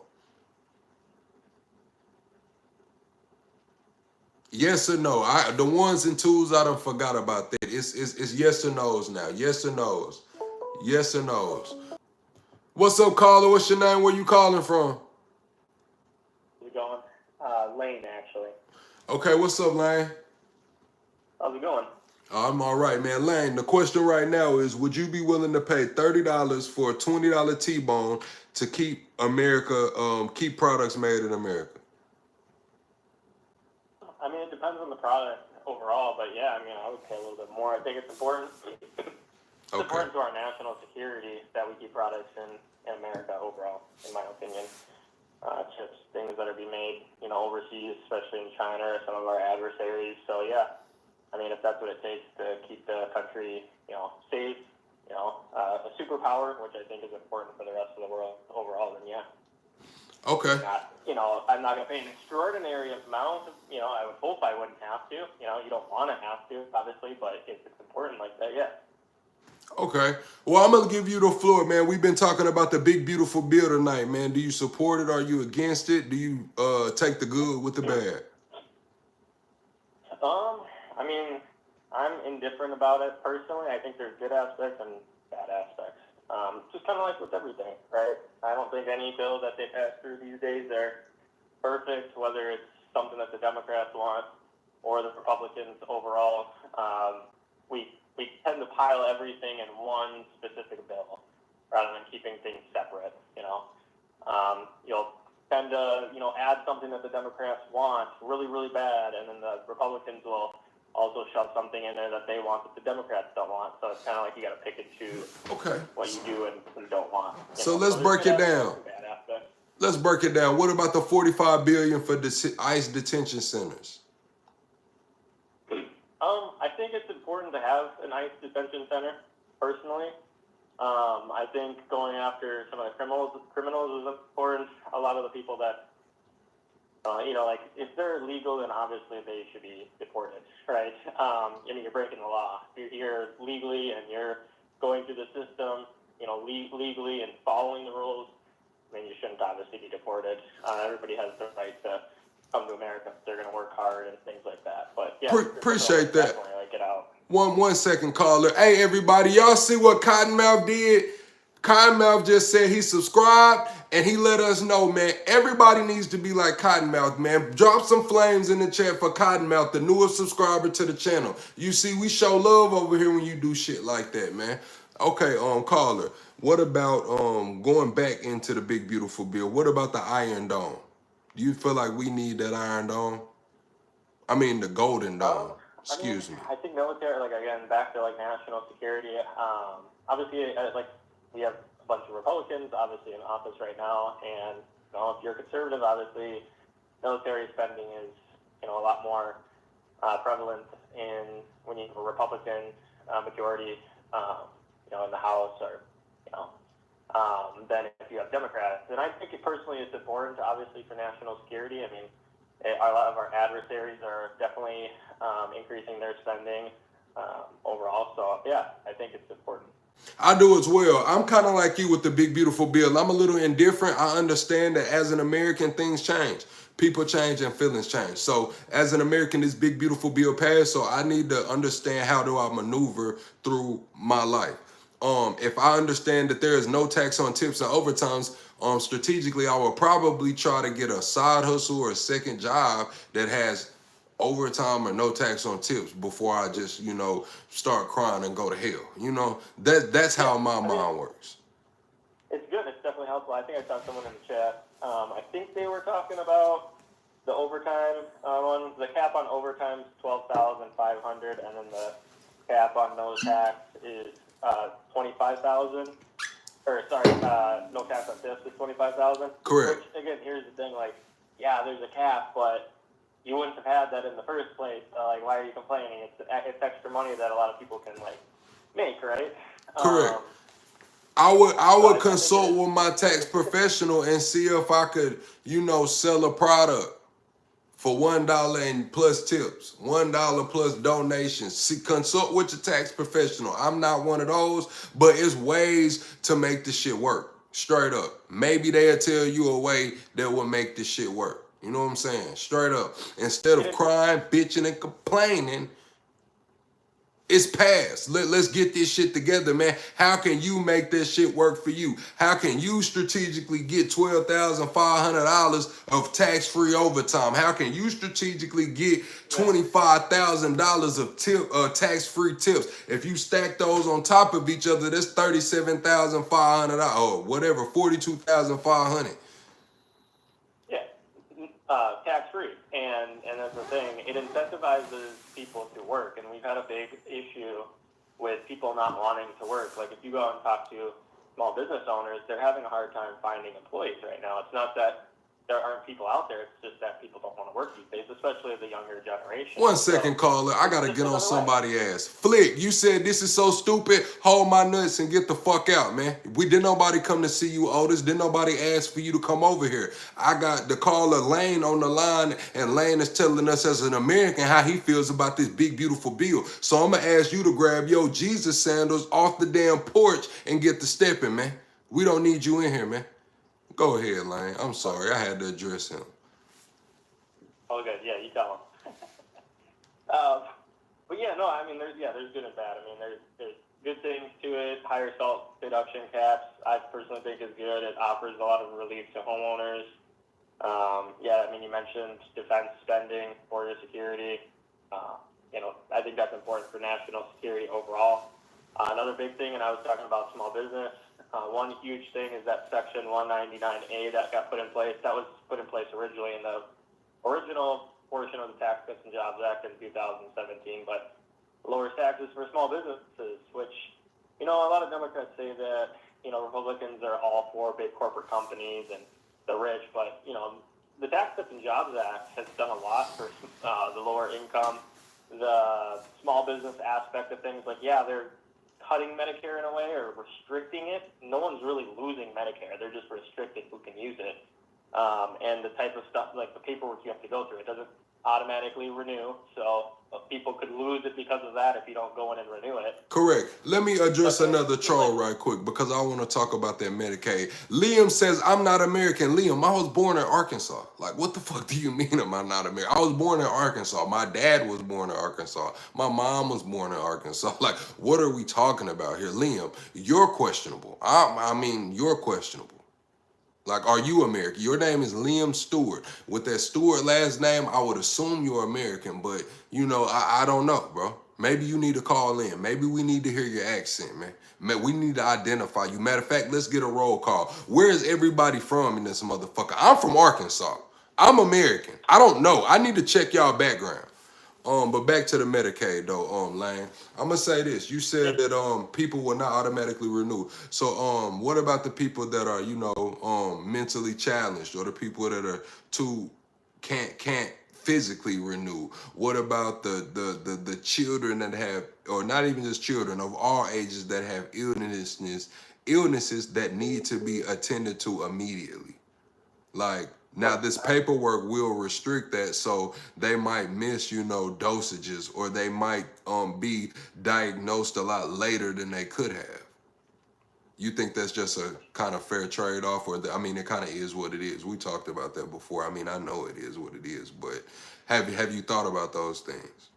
Yes or no? The ones and twos, I done forgot about that. It's yes or no's now. Yes or no's. Yes or no's. What's up, caller? What's your name? Where you calling from? How's it going? Lane, actually. Okay, what's up, Lane? How's it going? I'm all right, man. Lane, the question right now is, would you be willing to pay $30 for a $20 T-bone to keep America, keep products made in America? I mean, it depends on the product overall, but yeah, I mean, I would pay a little bit more. I think it's important. It's important to our national security that we keep products in America overall, in my opinion. Chips, things that are being made, overseas, especially in China or some of our adversaries. So yeah, I mean, if that's what it takes to keep the country, safe, a superpower, which I think is important for the rest of the world overall, then yeah. Okay. I'm not going to pay an extraordinary amount. I would hope I wouldn't have to. You don't want to have to, obviously, but if it's important like that, yeah. Okay. Well, I'm going to give you the floor, man. We've been talking about the big, beautiful bill tonight, man. Do you support it? Are you against it? Do you take the good with the bad? I mean, I'm indifferent about it personally. I think there's good aspects and bad aspects. Just kind of like with everything, right? I don't think any bill that they pass through these days are perfect, whether it's something that the Democrats want or the Republicans overall. We tend to pile everything in one specific bill rather than keeping things separate, You'll tend to, add something that the Democrats want really, really bad, and then the Republicans will also shove something in there that they want that the Democrats don't want. So it's kind of like you got to pick and choose what you do and don't want. So let's break it down. Let's break it down. What about the $45 billion for ICE detention centers? I think it's important to have an ICE detention center, personally. I think going after some of the criminals is important. A lot of the people that, like if they're illegal, then obviously they should be deported, right? You're breaking the law. You're here legally and you're going through the system, legally and following the rules. I mean, you shouldn't obviously be deported. Everybody has the right to come to America if they're going to work hard and things like that. But yeah, appreciate that. Definitely, like, get out. One second, caller. Hey, everybody, y'all see what Cottonmouth did? Cottonmouth just said he subscribed and he let us know, man. Everybody needs to be like Cottonmouth, man. Drop some flames in the chat for Cottonmouth, the newest subscriber to the channel. You see, we show love over here when you do shit like that, man. Okay, caller. What about going back into the big beautiful bill? What about the Iron Dome? Do you feel like we need that Iron Dome? I mean the Golden Dome. Excuse me. I think military, like again, back to like national security. Obviously, we have a bunch of Republicans obviously in office right now, and if you're conservative, obviously, military spending is a lot more prevalent in when you have a Republican majority, in the House or than if you have Democrats. And I think it personally is important, obviously, for national security. I mean, a lot of our adversaries are definitely increasing their spending overall. So, yeah, I think it's important. I do as well. I'm kind of like you with the big, beautiful bill. I'm a little indifferent. I understand that as an American, things change. People change and feelings change. So as an American, this big, beautiful bill passed. So I need to understand how do I maneuver through my life. If I understand that there is no tax on tips and overtimes, strategically, I will probably try to get a side hustle or a second job that has overtime or no tax on tips before I just, start crying and go to hell. That's how my mind works. It's good. It's definitely helpful. I think I saw someone in the chat. I think they were talking about the overtime one. The cap on overtime is $12,500, and then the cap on no tax is $25,000. Or sorry, no tax on tips is $25,000. Correct. Which again, here's the thing: like, yeah, there's a cap, but you wouldn't have had that in the first place. Like, why are you complaining? It's extra money that a lot of people can make, right? Correct. I would consult with my tax professional and see if I could, sell a product for $1 and plus tips, $1 plus donations. See, consult with your tax professional. I'm not one of those, but it's ways to make this shit work. Straight up. Maybe they'll tell you a way that will make this shit work. You know what I'm saying? Straight up. Instead of crying, bitching, and complaining, it's past. Let's get this shit together, man. How can you make this shit work for you? How can you strategically get $12,500 of tax-free overtime? How can you strategically get $25,000 of tax-free tips? If you stack those on top of each other, that's $37,500 or whatever, $42,500. Yeah, tax-free. And that's the thing. It incentivizes people to work. And we've had a big issue with people not wanting to work. Like if you go out and talk to small business owners, they're having a hard time finding employees right now. It's not that there aren't people out there. It's just that people don't want to work these days, especially the younger generation. One second, caller. I gotta get on somebody's ass. Flick, you said this is so stupid. Hold my nuts and get the fuck out, man. Didn't nobody come to see you, Otis. Didn't nobody ask for you to come over here. I got the caller Lane on the line, and Lane is telling us as an American how he feels about this big, beautiful bill. So I'm gonna ask you to grab your Jesus sandals off the damn porch and get to stepping, man. We don't need you in here, man. Go ahead, Lane. I'm sorry. I had to address him. Oh, good. Yeah, you tell them. But yeah, no, I mean, there's good and bad. I mean, there's good things to it. Higher salt deduction caps, I personally think is good. It offers a lot of relief to homeowners. Yeah, I mean, you mentioned defense spending, border security. I think that's important for national security overall. Another big thing, and I was talking about small business. One huge thing is that Section 199A that got put in place. That was put in place originally in the original portion of the Tax Cuts and Jobs Act in 2017, but lowers taxes for small businesses, which, a lot of Democrats say that, Republicans are all for big corporate companies and the rich, but, the Tax Cuts and Jobs Act has done a lot for the lower income, the small business aspect of things. Like, yeah, they're cutting Medicare in a way or restricting it. No one's really losing Medicare. They're just restricting who can use it. And the type of stuff, like the paperwork you have to go through, it doesn't automatically renew. So people could lose it because of that if you don't go in and renew it. Correct. Let me address another troll right quick because I want to talk about that Medicaid. Liam says, I'm not American. Liam, I was born in Arkansas. Like, what the fuck do you mean am I not American? I was born in Arkansas. My dad was born in Arkansas. My mom was born in Arkansas. Like, what are we talking about here? Liam, you're questionable. I mean, you're questionable. Like, are you American? Your name is Liam Stewart. With that Stewart last name, I would assume you're American, but, I don't know, bro. Maybe you need to call in. Maybe we need to hear your accent, man. We need to identify you. Matter of fact, let's get a roll call. Where is everybody from in this motherfucker? I'm from Arkansas. I'm American. I don't know. I need to check y'all background. But back to the Medicaid though, Lane. I'm gonna say this. You said that people will not automatically renew. So what about the people that are, mentally challenged or the people that are can't physically renew? What about the children that have, or not even just children of all ages that have illnesses that need to be attended to immediately? Like, now this paperwork will restrict that, so they might miss, dosages, or they might be diagnosed a lot later than they could have. You think that's just a kind of fair trade-off, or it kind of is what it is? We talked about that before. I mean, I know it is what it is, but have you thought about those things?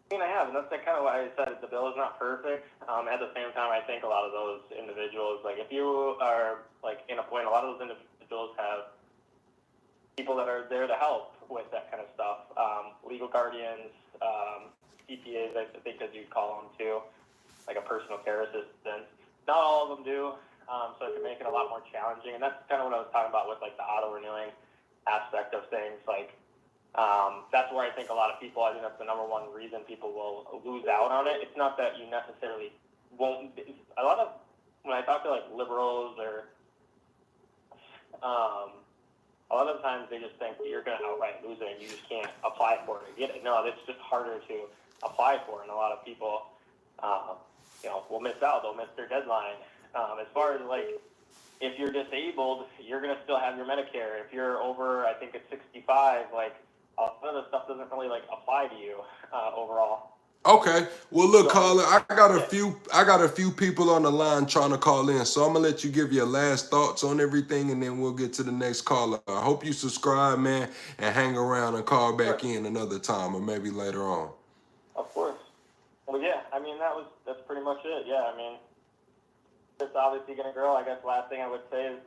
I mean, I have, and that's kind of why I said the bill is not perfect. At the same time, I think a lot of those individuals, like if you are like in a point, a lot of those individuals have people that are there to help with that kind of stuff. Legal guardians, CPAs, I think as you'd call them too, like a personal care assistant. Not all of them do, so it can make it a lot more challenging. And that's kind of what I was talking about with like the auto-renewing aspect of things. Like that's where I think a lot of people, I think that's the number one reason people will lose out on it. It's not that you necessarily won't. A lot of, when I talk to like liberals or a lot of times they just think that you're going to outright lose it and you just can't apply for it or get it. No, it's just harder to apply for, and a lot of people, will miss out. They'll miss their deadline. As far as like, if you're disabled, you're gonna still have your Medicare. If you're over, I think it's 65, like a lot of the stuff doesn't really like apply to you overall. Okay. Well, look, So, caller, I got a few people on the line trying to call in, so I'm gonna let you give your last thoughts on everything, and then we'll get to the next caller. I hope you subscribe, man, and hang around and call back in another time, or maybe later on. Of course. Well, yeah. I mean, that's pretty much it. Yeah. I mean, it's obviously going to grow. I guess last thing I would say is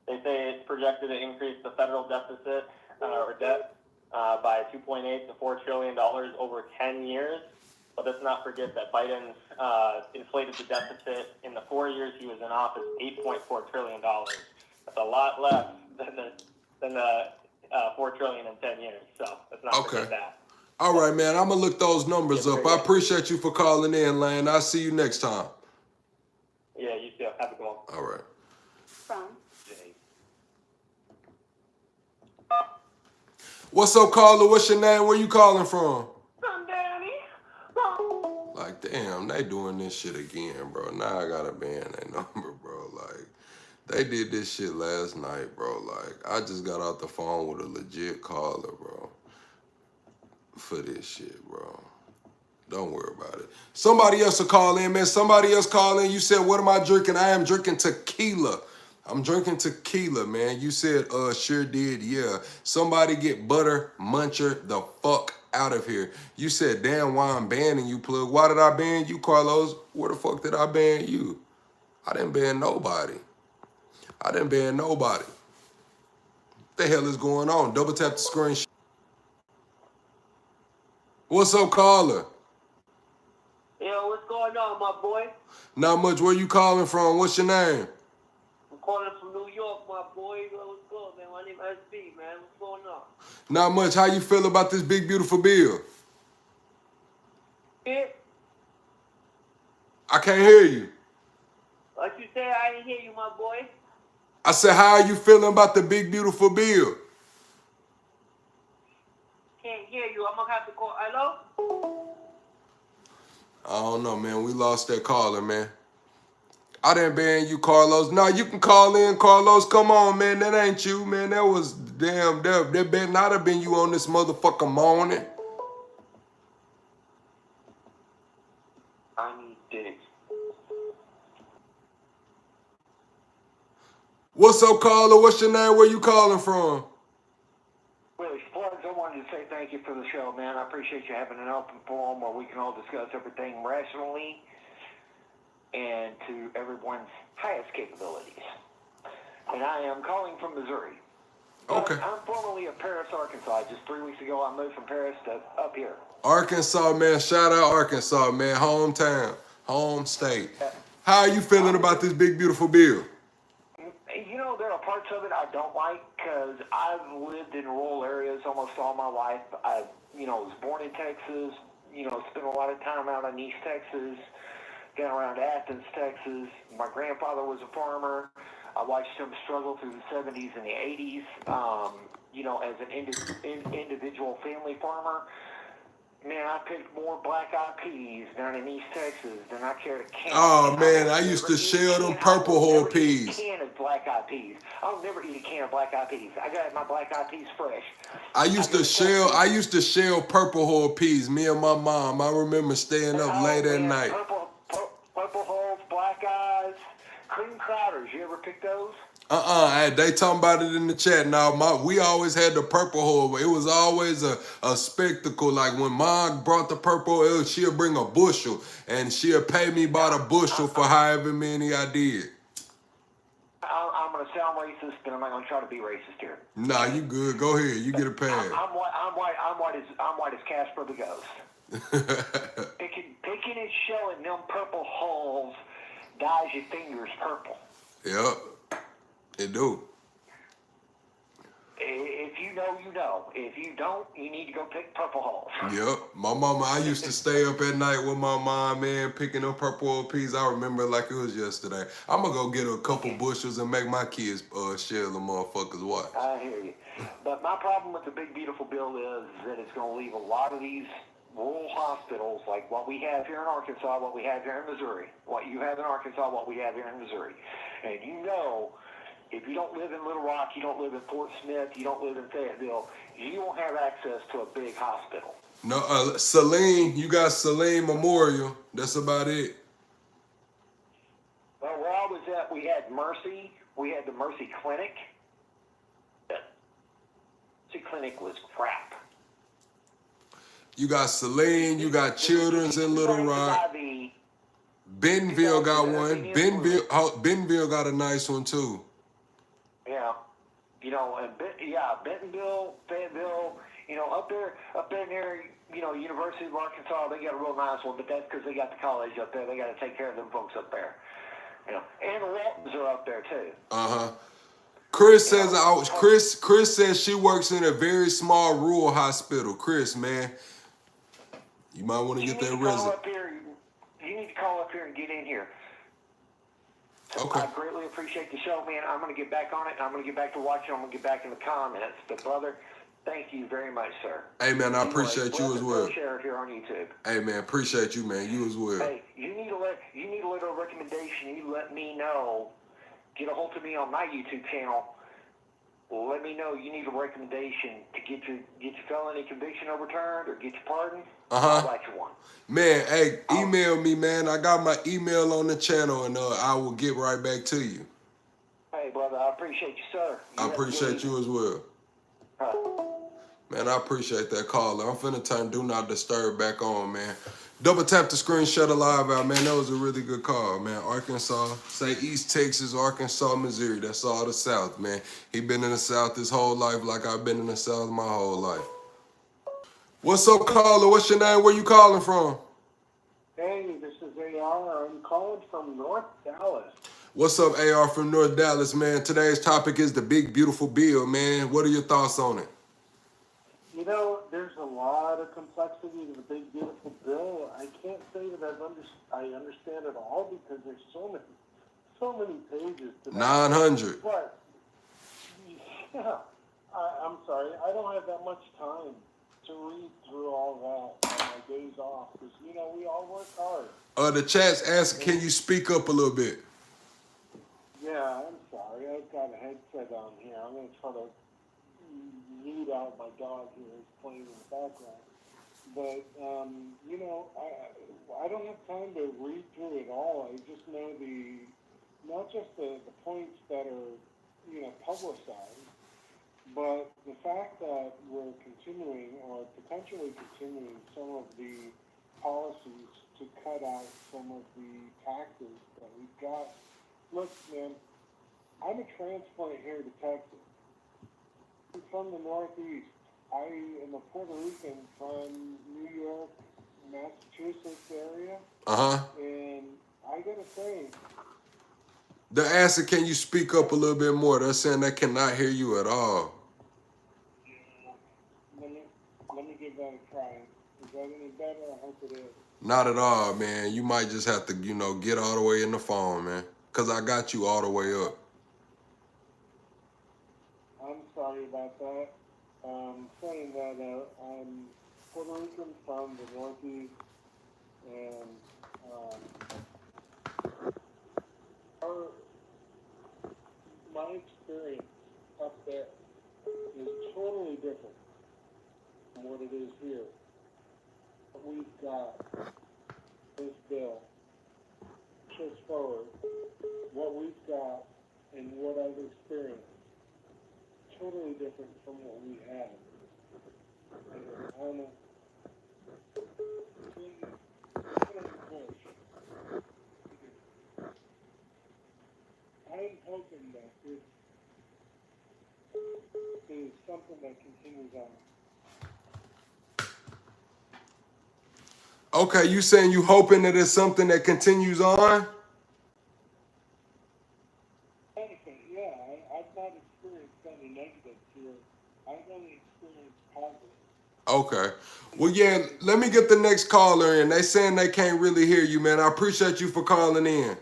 they say it's projected to increase the federal deficit or debt by $2.8 to $4 trillion over 10 years. But let's not forget that Biden inflated the deficit in the 4 years he was in office, $8.4 trillion. That's a lot less than the $4 trillion in 10 years. So let's not forget that. All right, man. I'm gonna look those numbers up. I appreciate you for calling in, Lane. I'll see you next time. Yeah, you too. Have a good one. All right. From What's up, caller? What's your name? Where you calling from? From Danny. Like, damn, they doing this shit again, bro. Now I gotta ban that number, bro. Like, they did this shit last night, bro. Like, I just got off the phone with a legit caller, bro, for this shit, bro. Don't worry about it. Somebody else will call in, man. Somebody else call in. You said, what am I drinking? I am drinking tequila. I'm drinking tequila, man. You said, sure did, yeah. Somebody get Butter Muncher the fuck out of here. You said, damn, why I'm banning you, plug. Why did I ban you, Carlos? Where the fuck did I ban you? I didn't ban nobody. I didn't ban nobody. What the hell is going on? Double tap the screen. What's up, caller? Yo, what's going on, my boy? Not much. Where you calling from? What's your name? I'm calling from New York, my boy. What's good, man? My name is SB, man. What's going on? Not much. How you feel about this big, beautiful bill? Yeah? I can't hear you. What you say? I didn't hear you, my boy. I said, how are you feeling about the big, beautiful bill? Can't hear you. I'm gonna have to call. Hello? I don't know, man. We lost that caller, man. I didn't ban you, Carlos. No, you can call in, Carlos. Come on, man. That ain't you, man. That was damn. That better not have been you on this motherfucking morning. I need this. What's up, caller? What's your name? Where you calling from? Willie Spluggs, I wanted to say thank you for the show, man. I appreciate you having an open forum where we can all discuss everything rationally and to everyone's highest capabilities. And I am calling from Missouri. Okay. But I'm formerly of Paris, Arkansas. Just 3 weeks ago, I moved from Paris to up here. Arkansas, man. Shout out Arkansas, man. Hometown, home state. How are you feeling about this big, beautiful bill? You know, there are parts of it I don't like because I've lived in rural areas almost all my life. I, was born in Texas, spent a lot of time out in East Texas, down around Athens, Texas. My grandfather was a farmer. I watched him struggle through the 70s and the 80s, as an individual family farmer. Man, I picked more black-eyed peas down in East Texas than I care to count. Oh, man, I used to shell them purple whole peas. A can of black-eyed peas. I'll never eat a can of black-eyed peas. I got my black-eyed peas fresh. I used to shell purple whole peas. Me and my mom. I remember staying up late at night. Purple hulls, black eyes, cream crowders. You ever pick those? They talking about it in the chat now. We always had the purple hull. It was always a spectacle. Like when Mom brought the purple, she'll bring a bushel, and she'll pay me by the bushel for however many I did. I'm gonna sound racist, and I'm not gonna try to be racist here. Nah, you good. Go ahead. You get a pass. I'm white as Casper the Ghost. Picking and shelling them purple hulls dyes your fingers purple. Yep. It do. If you know, you know. If you don't, you need to go pick purple hulls. Yep. My mama, I used to stay up at night with my mom, man, picking up purple peas. I remember like it was yesterday. I'm going to go get a couple bushels and make my kids share the motherfuckers watch. I hear you. But my problem with the big, beautiful bill is that it's going to leave a lot of these rural hospitals like what we have here in Arkansas, what we have here in Missouri, what you have in Arkansas, what we have here in Missouri. And you know, if you don't live in Little Rock, you don't live in Fort Smith, you don't live in Fayetteville, you won't have access to a big hospital. No, Saline, you got Saline Memorial. That's about it. Well, where I was at, we had Mercy. We had the Mercy Clinic. The Mercy Clinic was crap. You got Saline, you got Children's in Little Rock. Bentonville got one. Bentonville got a nice one too. Yeah, you know, and Bentonville, Fayetteville, you know, up there near, you know, University of Arkansas, they got a real nice one, but that's because they got the college up there. They got to take care of them folks up there. You know, and the Waltons are up there too. Chris says Chris says she works in a very small rural hospital. Chris, man, you might want to get that resume. You need to call up here and get in here. Okay. I greatly appreciate the show, man. I'm going to get back on it. I'm going to get back to watching. I'm going to get back in the comments. But brother, thank you very much, sir. Hey man, I appreciate you as well. Share here on YouTube. Hey man, appreciate you, man. You as well. Hey, you need a little recommendation. You let me know. Get a hold of me on my YouTube channel. Let me know you need a recommendation to get your felony conviction overturned or get your pardon. I'll write you one. Man, hey, email me, man. I got my email on the channel, and I will get right back to you. Hey, brother, I appreciate you, sir. I appreciate you as well. Man, I appreciate that caller. I'm finna turn Do Not Disturb back on, man. Double tap the screen, shut the live out, man. That was a really good call, man. Arkansas, say East Texas, Arkansas, Missouri. That's all the South, man. He been in the South his whole life like I've been in the South my whole life. What's up, caller? What's your name? Where you calling from? Hey, this is AR. I'm calling from North Dallas. What's up, AR from North Dallas, man? Today's topic is the big, beautiful bill, man. What are your thoughts on it? You know, there's a lot of complexity to the big, beautiful bill. I can't say that I understand it all because there's so many pages to that. 900. But, yeah, I'm sorry. I don't have that much time to read through all that on my days off because, you know, we all work hard. The chat's asking, can you speak up a little bit? Yeah, I'm sorry. I've got a headset on here. I'm going to try to mute out my dog here who's playing in the background. But, you know, I don't have time to read through it all. I just know not just the points that are, you know, publicized, but the fact that we're continuing or potentially continuing some of the policies to cut out some of the taxes that we've got. Look, man, I'm a transplant here to Texas. I'm from the Northeast. I am a Puerto Rican from New York, Massachusetts area. And I gotta say, They're asking, can you speak up a little bit more? They're saying they cannot hear you at all. let me give that a try. Is that any better? I hope it is. Not at all, man. You might just have to, you know, get all the way in the phone, man. Because I got you all the way up. I'm sorry about that. Saying that I'm Puerto Rican from the Northeast, and my experience up there is totally different from what it is here. What we've got, this bill, pushes forward, what we've got and what I've experienced, totally different from what we had. And I'm hoping that this is something that continues on. Okay, you saying you hoping that it's something that continues on? Yeah, I've not experienced any negatives here. I've only experienced positive. Okay. Well, yeah, let me get the next caller in. They saying they can't really hear you, man. I appreciate you for calling in.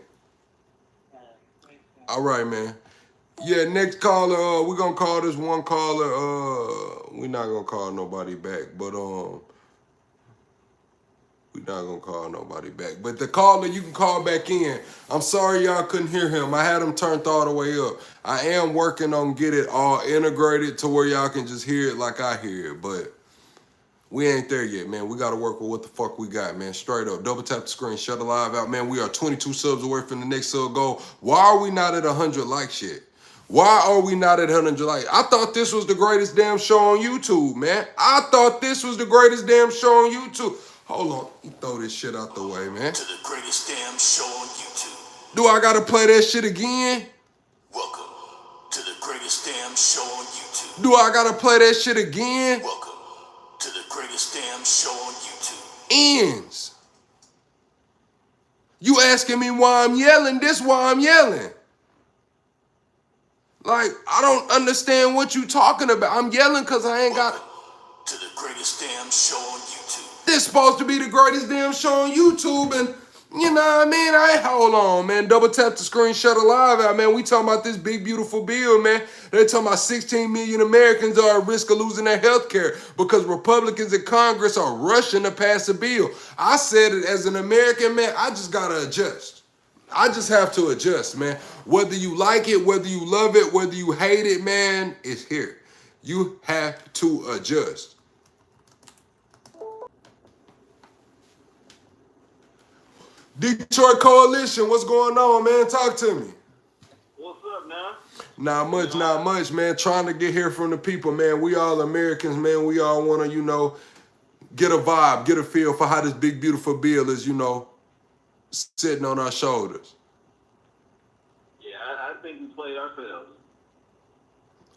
All right, man. Yeah, next caller, we're going to call this one caller. We're not going to call nobody back, but We not gonna call nobody back. But the caller, you can call back in. I'm sorry y'all couldn't hear him. I had him turned all the way up. I am working on get it all integrated to where y'all can just hear it like I hear it. But we ain't there yet, man. We got to work with what the fuck we got, man. Straight up. Double tap the screen. Shut the live out, man. We are 22 subs away from the next sub goal. Why are we not at 100 likes yet? Why are we not at 100 likes? I thought this was the greatest damn show on YouTube, man. I thought this was the greatest damn show on YouTube. Hold on. Let me throw this shit out the way, man. To the greatest damn show on YouTube. Do I got to play that shit again? Welcome to the greatest damn show on YouTube. Do I got to play that shit again? Welcome to the greatest damn show on YouTube. Ends. You asking me why I'm yelling? This why I'm yelling. Like, I don't understand what you talking about. I'm yelling because I ain't got... To the greatest damn show on YouTube. This supposed to be the greatest damn show on YouTube, and you know what I mean? Hold on, man. Double tap the screen, shut a live out, man. We talking about this big, beautiful bill, man. They talking about 16 million Americans are at risk of losing their health care because Republicans in Congress are rushing to pass a bill. I said it as an American, man, I just gotta adjust. I just have to adjust, man. Whether you like it, whether you love it, whether you hate it, man, it's here. You have to adjust. Detroit Coalition, what's going on, man? Talk to me. What's up, man? Not much, man. Trying to get here from the people, man. We all Americans, man. We all want to, get a vibe, get a feel for how this big, beautiful bill is, sitting on our shoulders. Yeah, I think we played ourselves.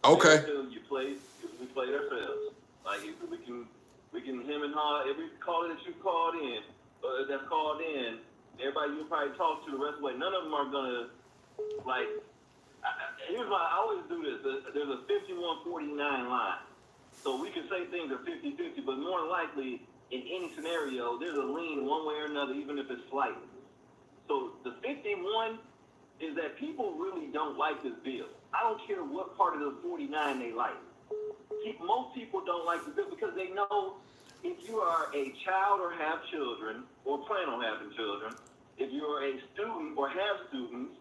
Okay. We played ourselves. Like, we can him and haw every caller that you called in, that's called in, everybody you probably talk to the rest of the way, none of them are gonna, like, here's why I always do this. There's a 51-49 line. So we can say things are 50-50, but more than likely, in any scenario, there's a lean one way or another, even if it's slight. So the 51 is that people really don't like this bill. I don't care what part of the 49 they like. Most people don't like the bill because they know if you are a child or have children, or plan on having children, if you're a student or have students,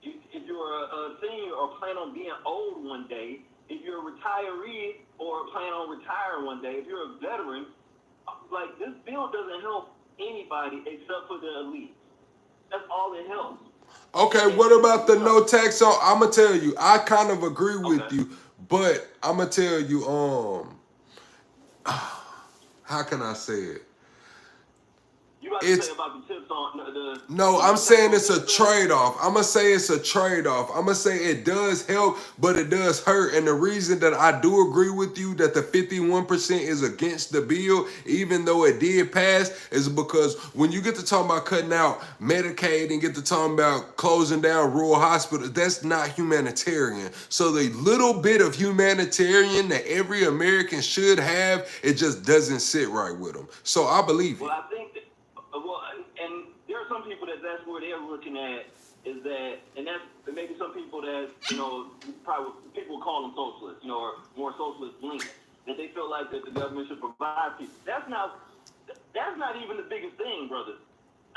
if you're a senior or plan on being old one day, if you're a retiree or plan on retiring one day, if you're a veteran, like, this bill doesn't help anybody except for the elite. That's all it helps. Okay, what about the no tax? So I'm gonna tell you, I kind of agree with you, but I'm gonna tell you, how can I say it? You about to say about the tips on the... No, I'm saying it's a trade-off. I'm going to say it's a trade-off. I'm going to say it does help, but it does hurt. And the reason that I do agree with you that the 51% is against the bill, even though it did pass, is because when you get to talking about cutting out Medicaid and get to talking about closing down rural hospitals, that's not humanitarian. So the little bit of humanitarian that every American should have, it just doesn't sit right with them. So I believe it. Well, I think that, and there are some people that's where they're looking at is that, and that's maybe some people that, probably people call them socialists, or more socialist leaning, that they feel like that the government should provide people. That's not even the biggest thing, brother.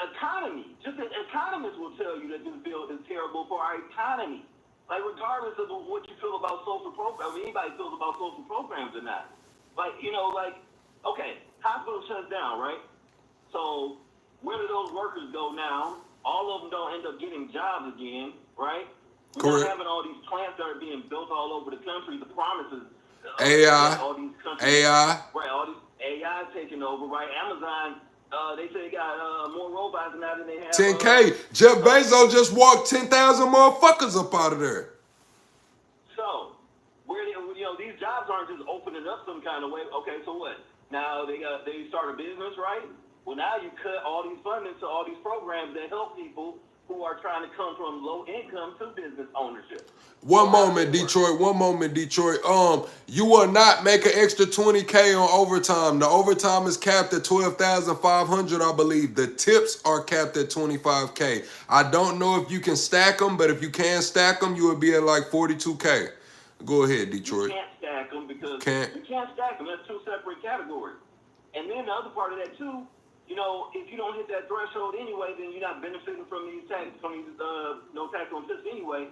Economy, just as economists will tell you that this bill is terrible for our economy. Like, regardless of what you feel about social programs, anybody feels about social programs or not. Like, okay, hospital shuts down, right? So where do those workers go now? All of them don't end up getting jobs again, right? We're not having all these plants that are being built all over the country. The promises, AI, all these countries, AI, right? All these AI taking over, right? Amazon, they say they got more robots now than they have. 10K. Jeff Bezos just walked 10,000 motherfuckers up out of there. So where these jobs aren't just opening up some kind of way. Okay, so what? Now they start a business, right? Well, now you cut all these funding to all these programs that help people who are trying to come from low income to business ownership. One moment, Detroit. You will not make an extra 20K on overtime. The overtime is capped at 12,500, I believe. The tips are capped at 25K. I don't know if you can stack them, but if you can stack them, you would be at like 42K. Go ahead, Detroit. You can't stack them because you can't stack them. That's two separate categories. And then the other part of that too if you don't hit that threshold anyway, then you're not benefiting from these no tax on tips anyway.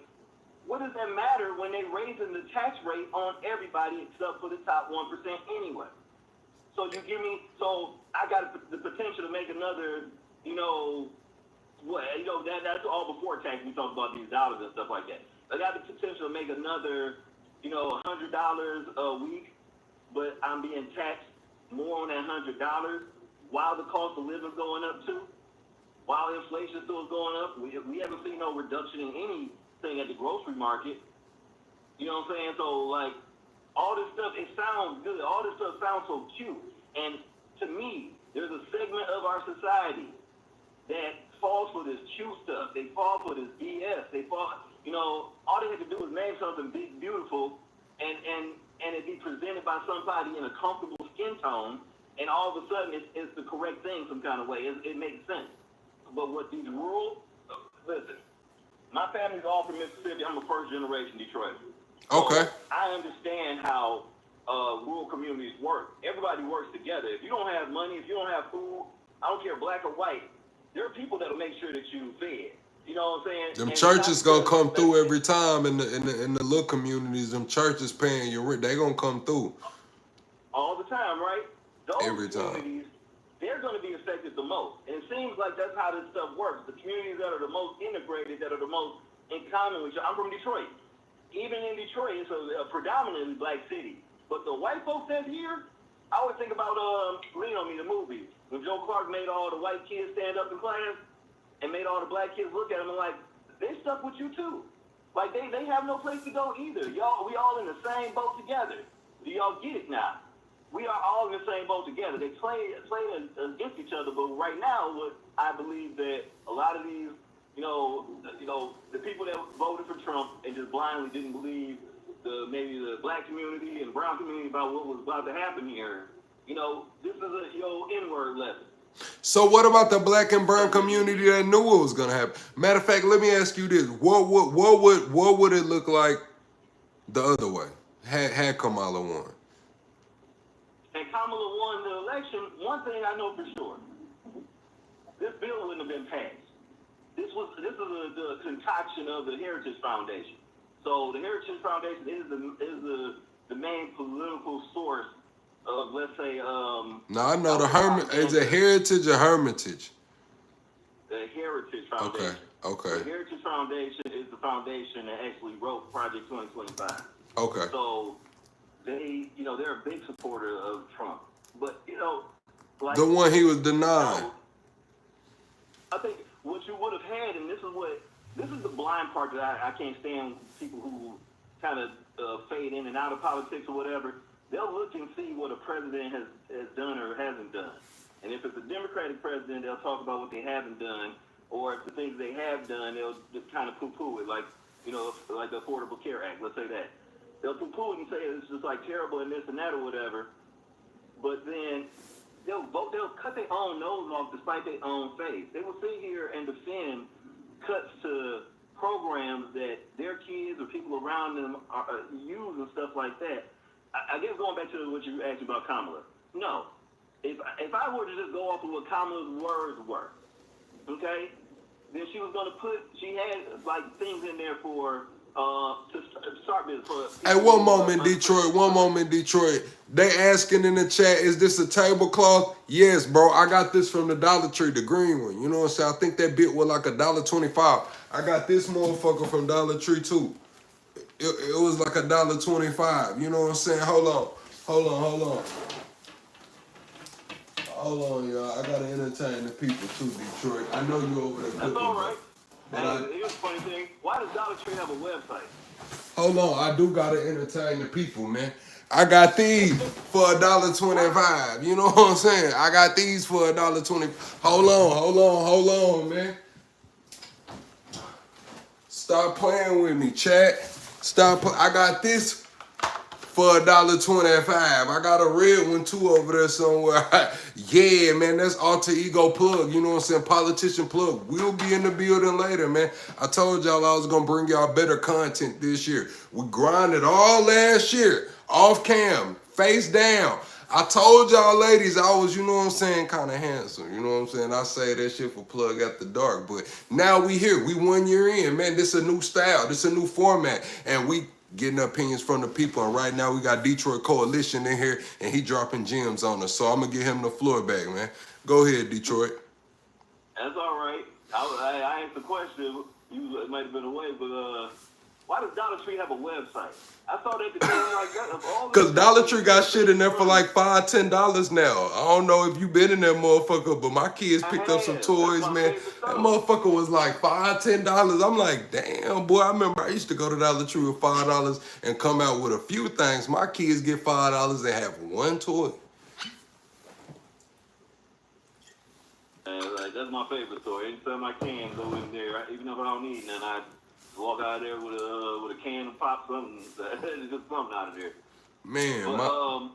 What does that matter when they raising the tax rate on everybody except for the top 1% anyway? So so I got the potential to make another, that's all before tax. We talk about these dollars and stuff like that. I got the potential to make another, $100 a week, but I'm being taxed more on that $100 while the cost of living is going up too, while inflation still is going up. We haven't seen no reduction in anything at the grocery market. You know what I'm saying? So like all this stuff, it sounds good. All this stuff sounds so cute. And to me, there's a segment of our society that falls for this cute stuff. They fall for this BS. They fall, all they have to do is name something big, beautiful, and it be presented by somebody in a comfortable skin tone, and all of a sudden it's the correct thing some kind of way. It makes sense. But what these listen, my family's all from Mississippi. I'm a first generation Detroit. So Okay. I understand how rural communities work. Everybody works together. If you don't have money, if you don't have food, I don't care black or white, there are people that'll make sure that you fed. You know what I'm saying? Them And churches gonna come through every time in the little communities. Them churches paying your rent. They gonna come through all the time, right? Those every time. communities, they're going to be affected the most. And it seems like that's how this stuff works. The communities that are the most integrated, that are the most in common with each other. I'm from Detroit. Even in Detroit, it's a predominantly black city. But the white folks that's here, I always think about Lean on Me, the movie. When Joe Clark made all the white kids stand up in class and made all the black kids look at him and like, they stuck with you too. Like they have no place to go either. We all in the same boat together. Do y'all get it now? We are all in the same boat together. They play against each other, but right now, what I believe that a lot of these, the people that voted for Trump and just blindly didn't believe maybe the black community and the brown community about what was about to happen here. This is a N-word lesson. So what about the black and brown community that knew what was gonna happen? Matter of fact, let me ask you this: what would it look like the other way? Had Kamala won? And Kamala won the election. One thing I know for sure: this bill wouldn't have been passed. This is the concoction of the Heritage Foundation. So the Heritage Foundation is the main political source of, let's say, No, I know is it Heritage or Hermitage? The Heritage Foundation. Okay. The Heritage Foundation is the foundation that actually wrote Project 2025. Okay. So they're a big supporter of Trump. But, like the one he was denying. I think what you would have had, and this is the blind part that I can't stand people who kind of fade in and out of politics or whatever. They'll look and see what a president has done or hasn't done. And if it's a Democratic president, they'll talk about what they haven't done, or if the things they have done, they'll just kind of poo-poo it, like the Affordable Care Act, let's say that. They'll poo-poo it and say it's just like terrible and this and that or whatever, but then they'll cut their own nose off despite their own face. They will sit here and defend cuts to programs that their kids or people around them use and stuff like that. I guess going back to what you asked about Kamala. No. If I were to just go off of what Kamala's words were, okay, then she was going to she had like things in there for to start business. Hey, one moment, Detroit. They asking in the chat, is this a tablecloth? Yes, bro. I got this from the Dollar Tree, the green one. You know what I'm saying? I think that bit was like $1.25. I got this motherfucker from Dollar Tree too. It was like $1.25. You know what I'm saying? Hold on. Hold on, y'all. I gotta entertain the people too, Detroit. I know you over there cooking. That's all right. But here's a funny thing. Why does Dollar Tree have a website? Hold on, I do gotta entertain the people, man. I got these for $1.25. You know what I'm saying? I got these for $1.20. Hold on, man. Stop playing with me, chat. I got this for $1.25. I got a red one too over there somewhere. Yeah, man, that's alter ego plug. You know what I'm saying? Politician plug. We'll be in the building later, man. I told y'all I was gonna bring y'all better content this year. We grinded all last year, off cam, face down. I told y'all ladies I was, you know what I'm saying, kind of handsome. You know what I'm saying? I say that shit for plug after dark. But now we here. We 1 year in, man. This a new style. This a new format. And we getting opinions from the people. And right now we got Detroit Coalition in here, and he dropping gems on us. So I'm going to give him the floor back, man. Go ahead, Detroit. That's all right. I asked the question. You might have been away, but why does Dollar Tree have a website? I thought they could tell like that of all Cause the Dollar Tree got shit in there for like $5-10 now. I don't know if you been in there, motherfucker, but my kids picked up some That's toys, my man. favorite That stuff. motherfucker was like $5-10. I'm like, damn, boy. I remember I used to go to Dollar Tree with $5 and come out with a few things. My kids get $5 and have one toy. And like that's my favorite store. Anytime I can go in there, even if I don't need none, I walk out of there with a can of pop something. It's just something out of there. Man, But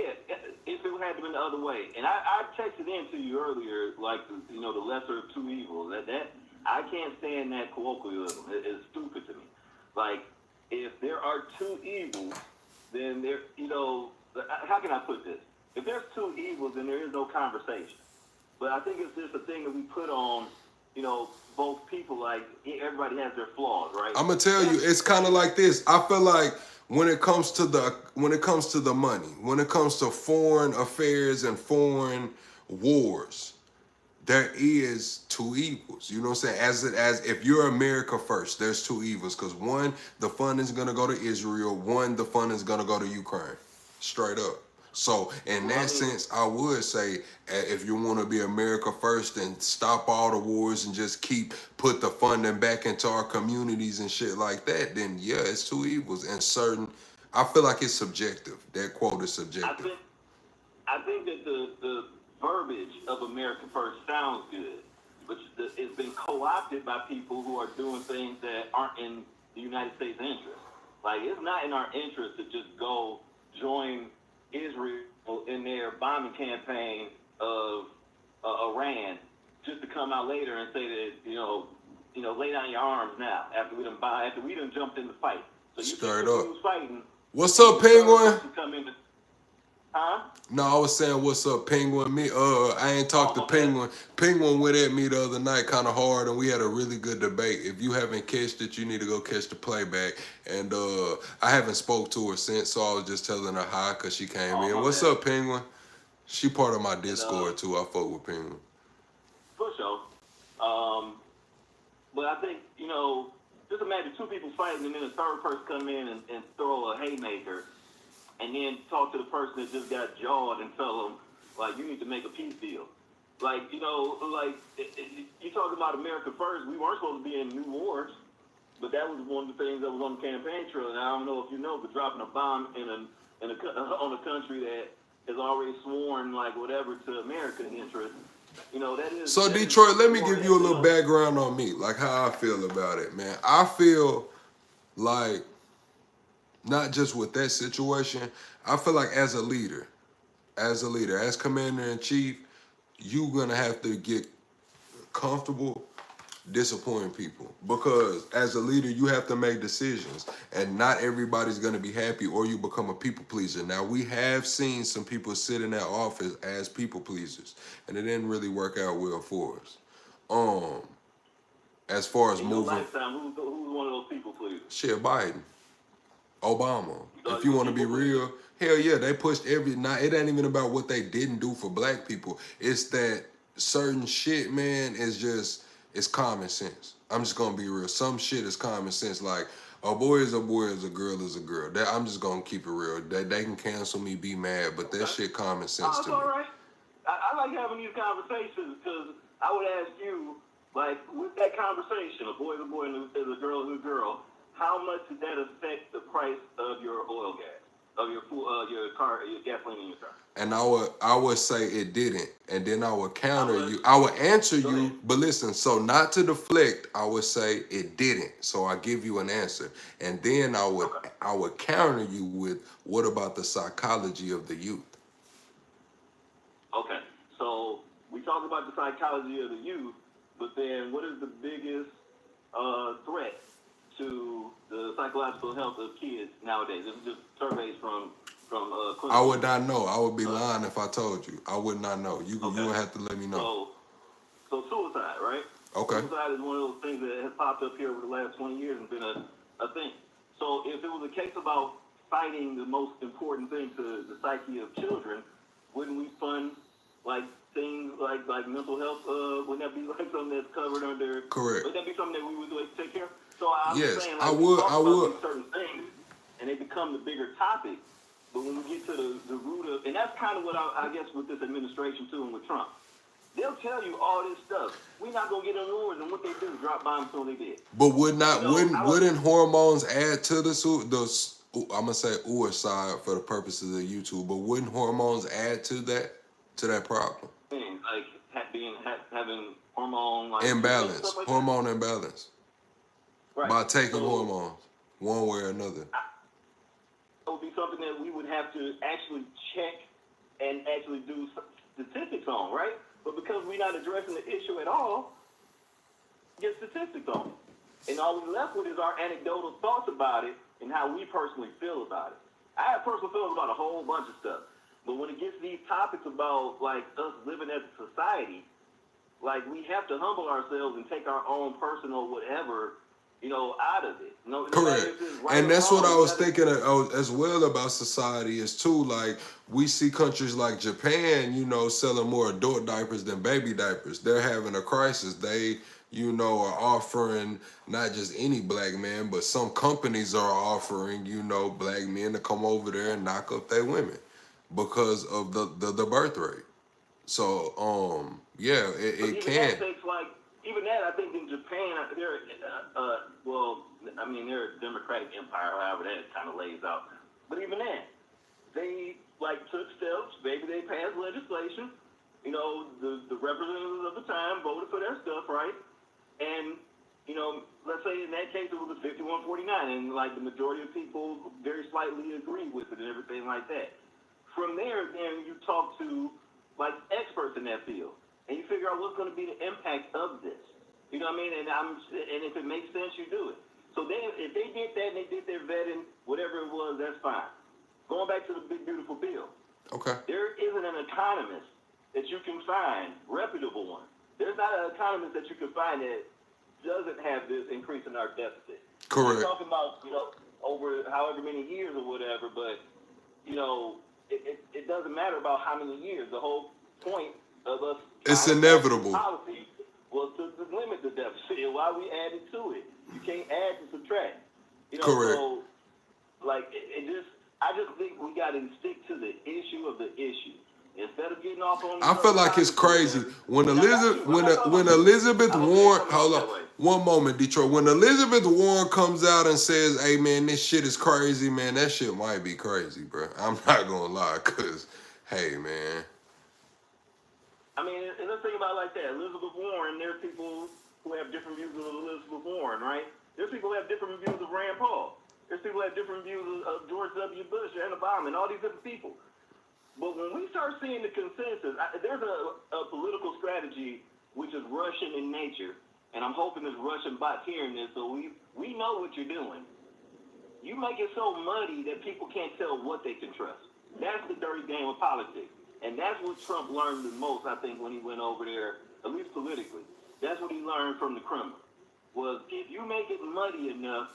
yeah, if it had been the other way, and I texted in to you earlier, like the lesser of two evils. That I can't stand that colloquialism. It's stupid to me. Like if there are two evils, then there, how can I put this? If there's two evils, then there is no conversation. But I think it's just a thing that we put on, both people. Like everybody has their flaws, right? I'm gonna tell you, it's kind of like this. I feel like when it comes to the money, when it comes to foreign affairs and foreign wars, there is two evils. You know what I'm saying? As if you're America first, there's two evils. Because one, the fund is gonna go to Israel. One, the fund is gonna go to Ukraine. Straight up. So in that sense, I would say if you want to be America first and stop all the wars and just put the funding back into our communities and shit like that, then yeah, it's two evils. And I feel like it's subjective. That quote is subjective. I think that the verbiage of America First sounds good, but it's been co-opted by people who are doing things that aren't in the United States' interest. Like, it's not in our interest to just go join Israel in their bombing campaign of Iran just to come out later and say that, lay down your arms now after we done jumped in the fight. So you Straight think up. who's fighting? What's up, Penguin? Huh? No, I was saying, what's up, Penguin? I ain't talked to Penguin. Penguin went at me the other night kind of hard, and we had a really good debate. If you haven't catched it, you need to go catch the playback. And I haven't spoke to her since, so I was just telling her hi because she came in. What's up, Penguin? She part of my Discord, too. I fuck with Penguin. For sure. But I think, just imagine two people fighting and then a third person come in and throw a haymaker and then talk to the person that just got jawed and tell them, like, you need to make a peace deal. Like, you talking about America First. We weren't supposed to be in new wars, but that was one of the things that was on the campaign trail. And I don't know if you know, but dropping a bomb on a country that has already sworn, like, whatever to American interests, that is... So, Detroit, let me give you a little background on me, like how I feel about it, man. I feel like, not just with that situation, I feel like as a leader, as commander-in-chief, you're going to have to get comfortable disappointing people. Because as a leader, you have to make decisions. And not everybody's going to be happy, or you become a people pleaser. Now, we have seen some people sit in that office as people pleasers, and it didn't really work out well for us. As far as in moving... your lifetime, who's one of those people pleasers? Shit, Biden. Obama. If you want to be real, hell yeah, they pushed it ain't even about what they didn't do for black people. It's that certain shit, man, it's common sense. I'm just gonna be real. Some shit is common sense. Like, a boy is a boy, a girl is a girl. I'm just gonna keep it real. They can cancel me, be mad, but that shit common sense to me. All right. I like having these conversations because I would ask you, like, with that conversation, a boy is a boy and a girl is a girl, how much did that affect the price of your oil gas, of your car, your gasoline in your car? And I would say it didn't. And then I would counter you. I would answer you, but listen, so not to deflect, I would say it didn't. So I give you an answer. And then I would counter you with, what about the psychology of the youth? Okay. So we talked about the psychology of the youth, but then what is the biggest threat to the psychological health of kids nowadays? This is just surveys from from I would not know. I would be lying if I told you. I would not know. You would have to let me know. So suicide, right? Okay. Suicide is one of those things that has popped up here over the last 20 years and been a thing. So if it was a case about fighting the most important thing to the psyche of children, wouldn't we fund like things like mental health? Wouldn't that be like something that's covered under? Correct. Would that be something that we would like to take care of? So I'm Yes, saying, I like, we would. talk I about would. these certain things, and they become the bigger topic. But when we get to the root of, and that's kind of what I guess with this administration too, and with Trump, they'll tell you all this stuff. We're not gonna get on wars, and what they do is drop bombs until they did. But wouldn't hormones add to I'm gonna say side for the purposes of YouTube, but wouldn't hormones add to that problem? Things like having hormone like Imbalance, stuff like hormone imbalance, that. Right. by taking So, hormones one way or another. It would be something that we would have to actually check and actually do statistics on, right? But because we're not addressing the issue at all, get statistics on it. And all we're left with is our anecdotal thoughts about it and how we personally feel about it. I have personal feelings about a whole bunch of stuff. But when it gets to these topics about, like, us living as a society, like, we have to humble ourselves and take our own personal whatever, out of it. Correct. And that's what I was thinking as well about society is too, like, we see countries like Japan, selling more adult diapers than baby diapers. They're having a crisis. They, are offering not just any black man, but some companies are offering, black men to come over there and knock up their women because of the birth rate. So, yeah, it can. Even that, I think in Japan, they're they're a democratic empire, however that kind of lays out. But even that, they took steps. Maybe they passed legislation. The representatives of the time voted for their stuff, right? And let's say in that case it was a 51-49, and the majority of people very slightly agreed with it and everything like that. From there, then you talk to experts in that field, and you figure out what's going to be the impact of this. You know what I mean? And if it makes sense, you do it. So then, if they did that and they did their vetting, whatever it was, that's fine. Going back to the big beautiful bill. Okay. There isn't an economist that you can find, reputable one. There's not an economist that you can find that doesn't have this increase in our deficit. Correct. We're talking about over however many years or whatever, but it doesn't matter about how many years. The whole point of us it's inevitable. Policy was to limit the deficit. Why we added to it? You can't add to subtract. Correct. So I just think we got to stick to the issue of the issue instead of getting off on. I feel like it's crazy when Elizabeth Warren. Hold on, one moment, Detroit. When Elizabeth Warren comes out and says, "Hey man, this shit is crazy, man," that shit might be crazy, bro. I'm not gonna lie, cause hey man. I mean, and let's think about it like that. Elizabeth Warren, there's people who have different views of Elizabeth Warren, right? There's people who have different views of Rand Paul. There's people who have different views of George W. Bush and Obama and all these different people. But when we start seeing the consensus, there's a political strategy which is Russian in nature, and I'm hoping this Russian bot's hearing this, so we know what you're doing. You make it so muddy that people can't tell what they can trust. That's the dirty game of politics. And that's what Trump learned the most, I think, when he went over there, at least politically. That's what he learned from the Kremlin, was if you make it muddy enough,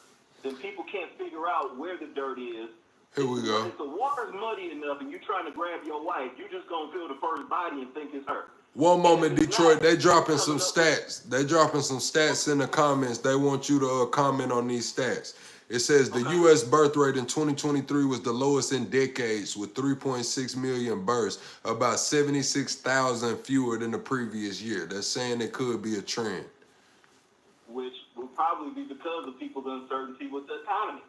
then people can't figure out where the dirt is. Here we go. If the water's muddy enough and you're trying to grab your wife, you're just going to feel the first body and think it's her. One moment, Detroit, they dropping some stats. They dropping some stats in the comments. They want you to comment on these stats. It says the U.S. birth rate in 2023 was the lowest in decades with 3.6 million births, about 76,000 fewer than the previous year. They're saying it could be a trend. Which will probably be because of people's uncertainty with the economy.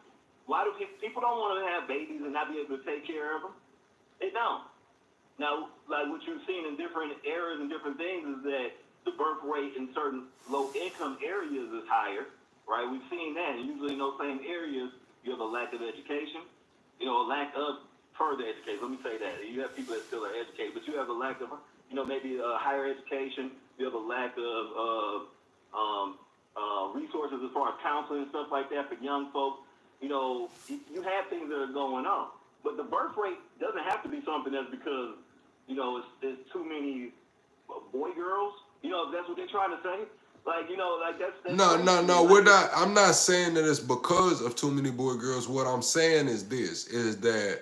Why do people don't want to have babies and not be able to take care of them? They don't. Now, like what you've seen in different areas and different things is that the birth rate in certain low-income areas is higher, right? We've seen that. And usually in those same areas, you have a lack of education, a lack of further education. Let me say that. You have people that still are educated, but you have a lack of, maybe higher education. You have a lack of resources as far as counseling and stuff like that for young folks. You have things that are going on. But the birth rate doesn't have to be something that's because, you know, it's too many boy girls. You know, if that's what they're trying to say. Like, you know, like that's No, crazy no, to me. no. Like, We're not. I'm not saying that it's because of too many boy girls. What I'm saying is this: is that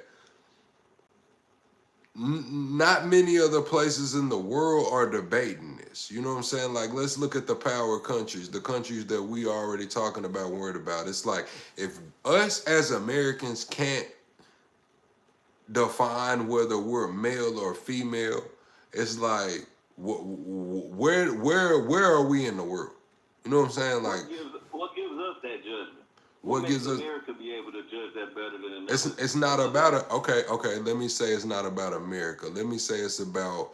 not many other places in the world are debating this. You know what I'm saying? Like, let's look at the power countries, the countries that we already talking about, worried about. It's like if us as Americans can't define whether we're male or female, it's like where are we in the world? You know what I'm saying? Like, what gives us that judgment? what What gives makes us? America be able to judge that better than It's not about it. Okay. Let me say it's not about America. Let me say it's about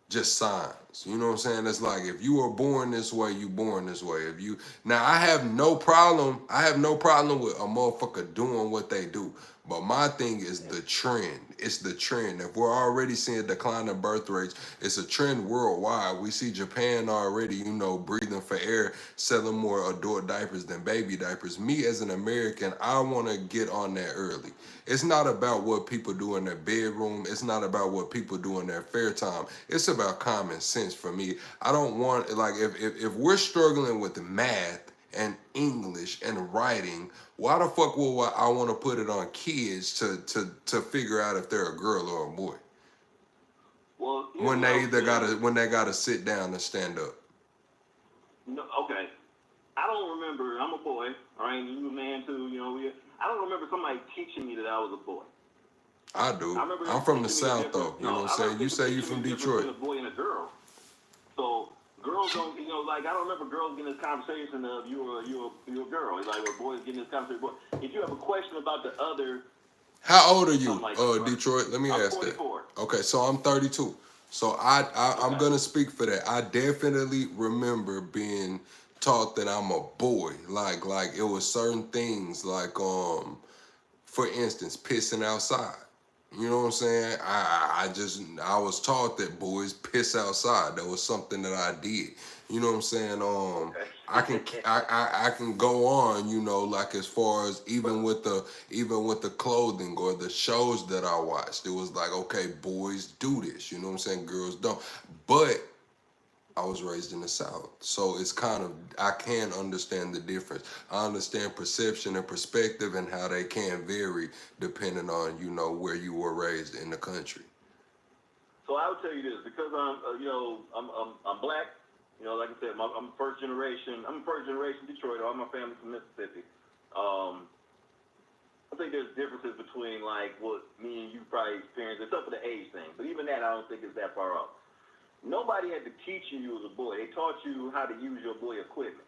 just signs. You know what I'm saying? It's like if you were born this way, you born this way. If you now, I have no problem. I have no problem with a motherfucker doing what they do. But my thing is the trend. It's the trend. If we're already seeing decline in birth rates, it's a trend worldwide. We see Japan already, you know, breathing for air, selling more adult diapers than baby diapers. Me as an American, I want to get on that early. It's not about what people do in their bedroom. It's not about what people do in their fair time. It's about common sense for me. I don't want, like, if we're struggling with math and English and writing, why the fuck will I want to put it on kids to figure out if they're a girl or a boy? Well, When they gotta sit down and stand up. No, okay. I don't remember. I'm a boy. All right, you a man too. You know, I don't remember somebody teaching me that I was a boy. I do. I remember I'm from the teaching me the South though. difference. You know what I'm saying? You say you from Detroit. Between a boy and a girl. So girls don't, you know, like I don't remember girls getting this conversation of you're a girl. It's like, or boys getting this conversation. But if you have a question about the other, How old are you, like Detroit? Let me I'm ask 44. that. Okay, so I'm 32. So I'm gonna speak for that. I definitely remember being taught that I'm a boy. Like it was certain things like for instance, pissing outside. You know what I'm saying? I was taught that boys piss outside. That was something that I did. You know what I'm saying? I can go on, you know, like as far as even with the clothing or the shows that I watched. It was like, okay, boys do this, you know what I'm saying? Girls don't. But I was raised in the South. So it's kind of, I can understand the difference. I understand perception and perspective and how they can vary depending on, you know, where you were raised in the country. So I would tell you this, because I'm black. You know, like I said, I'm first generation. I'm first generation Detroit. All my family's from Mississippi. I think there's differences between like what me and you probably experienced, except for the age thing. But even that, I don't think is that far off. Nobody had to teach you as a boy. They taught you how to use your boy equipment.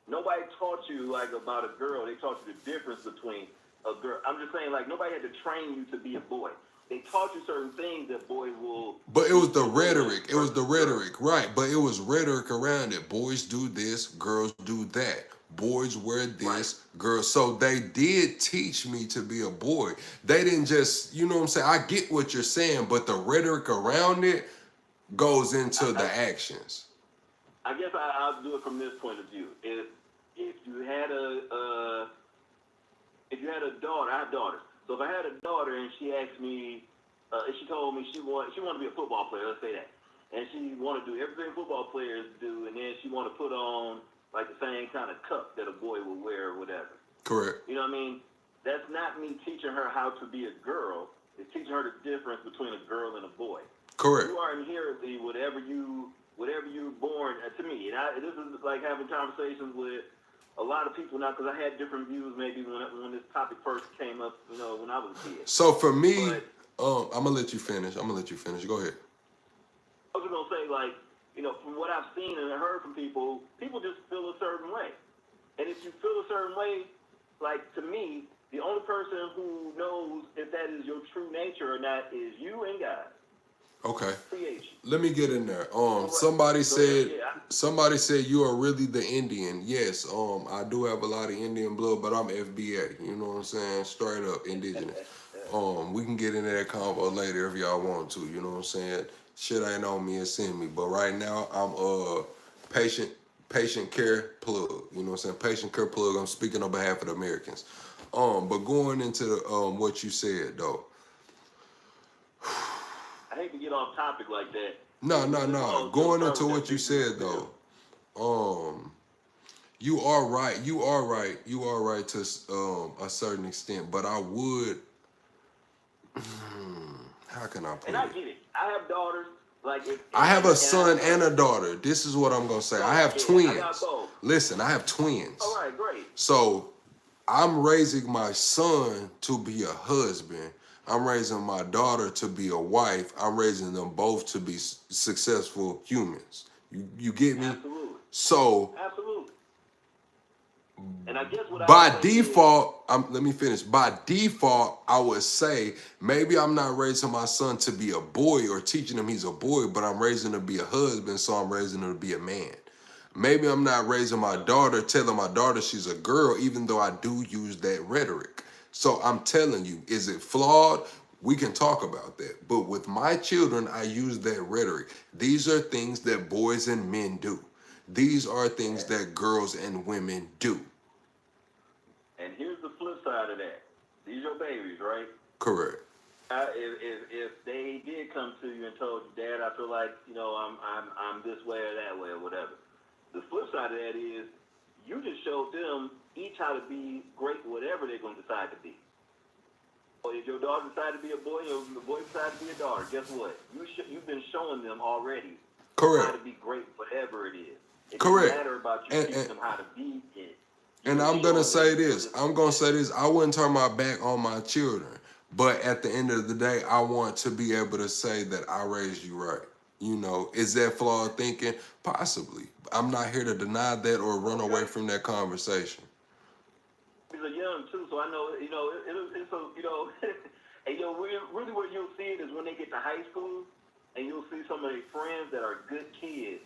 Nobody taught you like about a girl. They taught you the difference between a girl. I'm just saying, like, nobody had to train you to be a boy. They taught you certain things that boys will. But it was the rhetoric. It was the rhetoric, right? But it was rhetoric around it. Boys do this, girls do that. Boys wear this, girls. So they did teach me to be a boy. They didn't just, you know what I'm saying? I get what you're saying, but the rhetoric around it goes into the actions. I guess I'll do it from this point of view. If you had a daughter, I have daughters. So if I had a daughter and she asked me, she told me she wanted to be a football player, let's say that, and she wanted to do everything football players do, and then she wanted to put on like the same kind of cup that a boy would wear or whatever. Correct. You know what I mean? That's not me teaching her how to be a girl. It's teaching her the difference between a girl and a boy. Correct. You are inherently whatever you're born to me. And this is like having conversations with a lot of people now because I had different views maybe when this topic first came up, you know, when I was a kid. So for me, I'm gonna let you finish. Go ahead. I was gonna say, like, you know, from what I've seen and heard from people just feel a certain way. And if you feel a certain way, like to me, the only person who knows if that is your true nature or not is you and God. Okay. Creation. Let me get in there. Somebody said you are really the Indian. Yes. I do have a lot of Indian blood, but I'm FBA. You know what I'm saying? Straight up indigenous. We can get into that convo later if y'all want to. You know what I'm saying? Shit ain't on me, it's in me. But right now I'm patient care plug. You know what I'm saying? Patient care plug. I'm speaking on behalf of the Americans. But going into the what you said though. hate to get off topic like that. No. Oh, Going so into what you said though, you are right. You are right. You are right to a certain extent. But I would. How can I put And I it? get it. I have daughters. I have a son and a daughter. This is what I'm gonna say. I have I got twins. both. Listen, I have twins. All right, great. So I'm raising my son to be a husband. I'm raising my daughter to be a wife. I'm raising them both to be successful humans. You get me? Absolutely. So Absolutely. And I guess what by default, let me finish. By default, I would say maybe I'm not raising my son to be a boy or teaching him he's a boy, but I'm raising him to be a husband, so I'm raising him to be a man. Maybe I'm not raising my daughter, telling my daughter she's a girl, even though I do use that rhetoric. So I'm telling you, is it flawed? We can talk about that. But with my children, I use that rhetoric. These are things that boys and men do. These are things that girls and women do. And here's the flip side of that. These are your babies, right? Correct. If they did come to you and told you, Dad, I feel like I'm this way or that way or whatever. The flip side of that is you just showed them each how to be great, whatever they're going to decide to be. Or if your daughter decided to be a boy, or the boy decided to be a daughter, guess what? You've been showing them already how to be great, whatever it is. It doesn't matter about you teaching them how to be it. And I'm going to say this. I wouldn't turn my back on my children. But at the end of the day, I want to be able to say that I raised you right. You know, is that flawed thinking? Possibly. I'm not here to deny that or run away from that conversation. These are young too, so I know, it's and really what you'll see it is when they get to high school, and you'll see some of their friends that are good kids,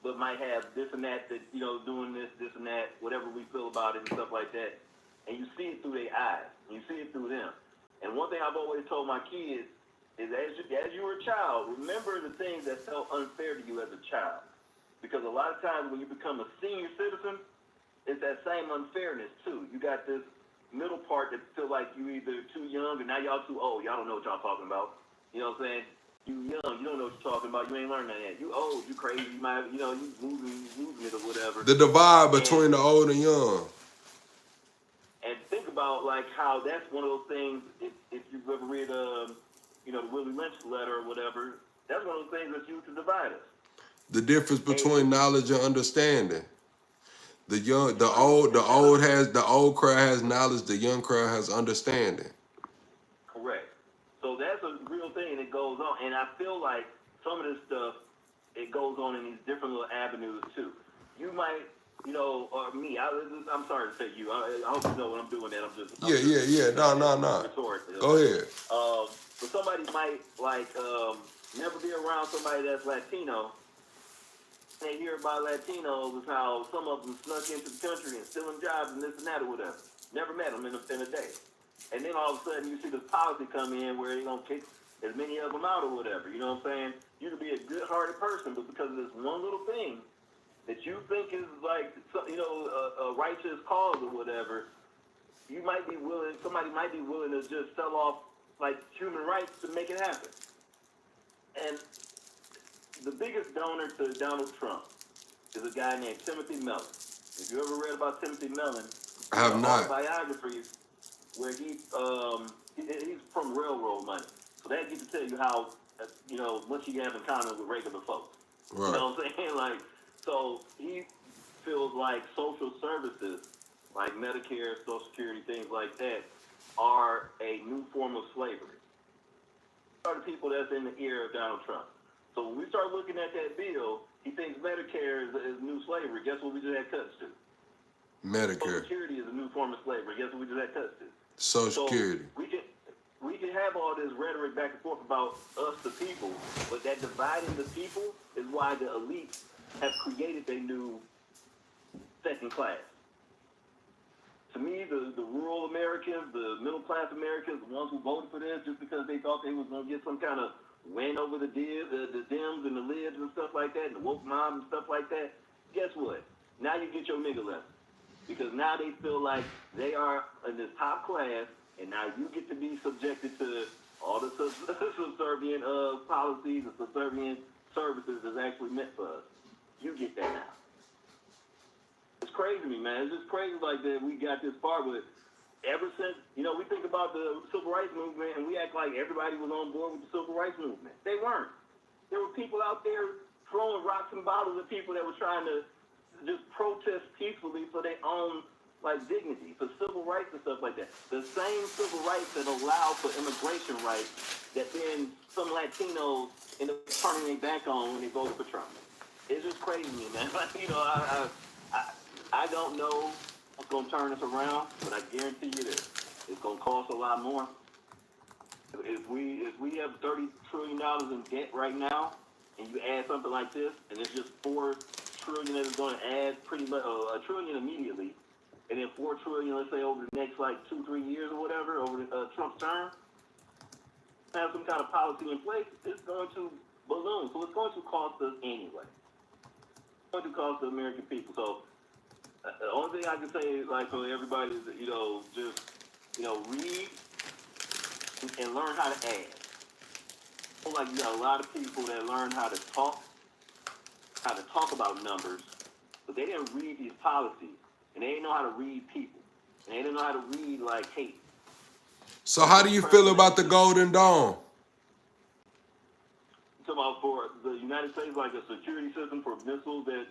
but might have this and that, doing this and that, whatever we feel about it and stuff like that. And you see it through their eyes. And you see it through them. And one thing I've always told my kids is as you were a child, remember the things that felt unfair to you as a child. Because a lot of times when you become a senior citizen, it's that same unfairness too. You got this middle part that feel like you either too young or now y'all too old. Y'all don't know what y'all talking about. You know what I'm saying? You young, you don't know what you're talking about. You ain't learned that yet. You old, you crazy, you might, you moving it or whatever. The divide between the old and young. And think about how that's one of those things. If you've ever read, the Willie Lynch letter or whatever, that's one of those things that's used to divide us. The difference between knowledge and understanding. The old crowd has knowledge. The young crowd has understanding. Correct. So that's a real thing that goes on, and I feel like some of this stuff it goes on in these different little avenues too. You might, or me. I'm sorry to say you. I hope you know what I'm doing. That I'm just. Yeah. No. Go ahead. But somebody might never be around somebody that's Latino. They hear about Latinos is how some of them snuck into the country and stealing jobs and this and that or whatever. Never met them in a day. And then all of a sudden you see this policy come in where they're going to kick as many of them out or whatever. You know what I'm saying? You could be a good-hearted person, but because of this one little thing that you think is a righteous cause or whatever, somebody might be willing to just sell off human rights to make it happen. And the biggest donor to Donald Trump is a guy named Timothy Mellon. If you ever read about Timothy Mellon, I have not. Biography where he's from railroad money, so that gets to tell you how much he has in common with regular folks. Right. You know what I'm saying? So he feels like social services, like Medicare, Social Security, things like that, are a new form of slavery. Are the people that's in the ear of Donald Trump. So when we start looking at that bill, he thinks Medicare is new slavery. Guess what we just had cuts to? Medicare. Social Security is a new form of slavery. Guess what we just had cuts to? Social Security. We can have all this rhetoric back and forth about us, the people, but that dividing the people is why the elites have created their new second class. To me, the rural Americans, the middle-class Americans, the ones who voted for this just because they thought they was going to get some kind of win over the Dems and the Libs and stuff like that, and the woke mob and stuff like that, guess what? Now you get your nigga lesson. Because now they feel like they are in this top class, and now you get to be subjected to all the subservience subservient policies and subservient services that's actually meant for us. You get that now. It's crazy to me, man. It's just crazy like that we got this far, but ever since, we think about the civil rights movement and we act like everybody was on board with the civil rights movement. They weren't. There were people out there throwing rocks and bottles at people that were trying to just protest peacefully for their own, dignity, for civil rights and stuff like that. The same civil rights that allow for immigration rights that then some Latinos end up turning their back on when they voted for Trump. It's just crazy to me, man. I don't know what's going to turn us around, but I guarantee you this. It's going to cost a lot more. If we have $30 trillion in debt right now, and you add something like this, and it's just $4 trillion that is going to add pretty much $1 trillion immediately, and then $4 trillion, let's say, over the next 2-3 years or whatever, over Trump's term, have some kind of policy in place, it's going to balloon. So it's going to cost us anyway. It's going to cost the American people. So the only thing I can say, for everybody is, just, read and learn how to add. You got a lot of people that learn how to talk about numbers, but they didn't read these policies, and they didn't know how to read people, and they didn't know how to read hate. So how do you feel about the Golden Dawn? Talking about for the United States, a security system for missiles that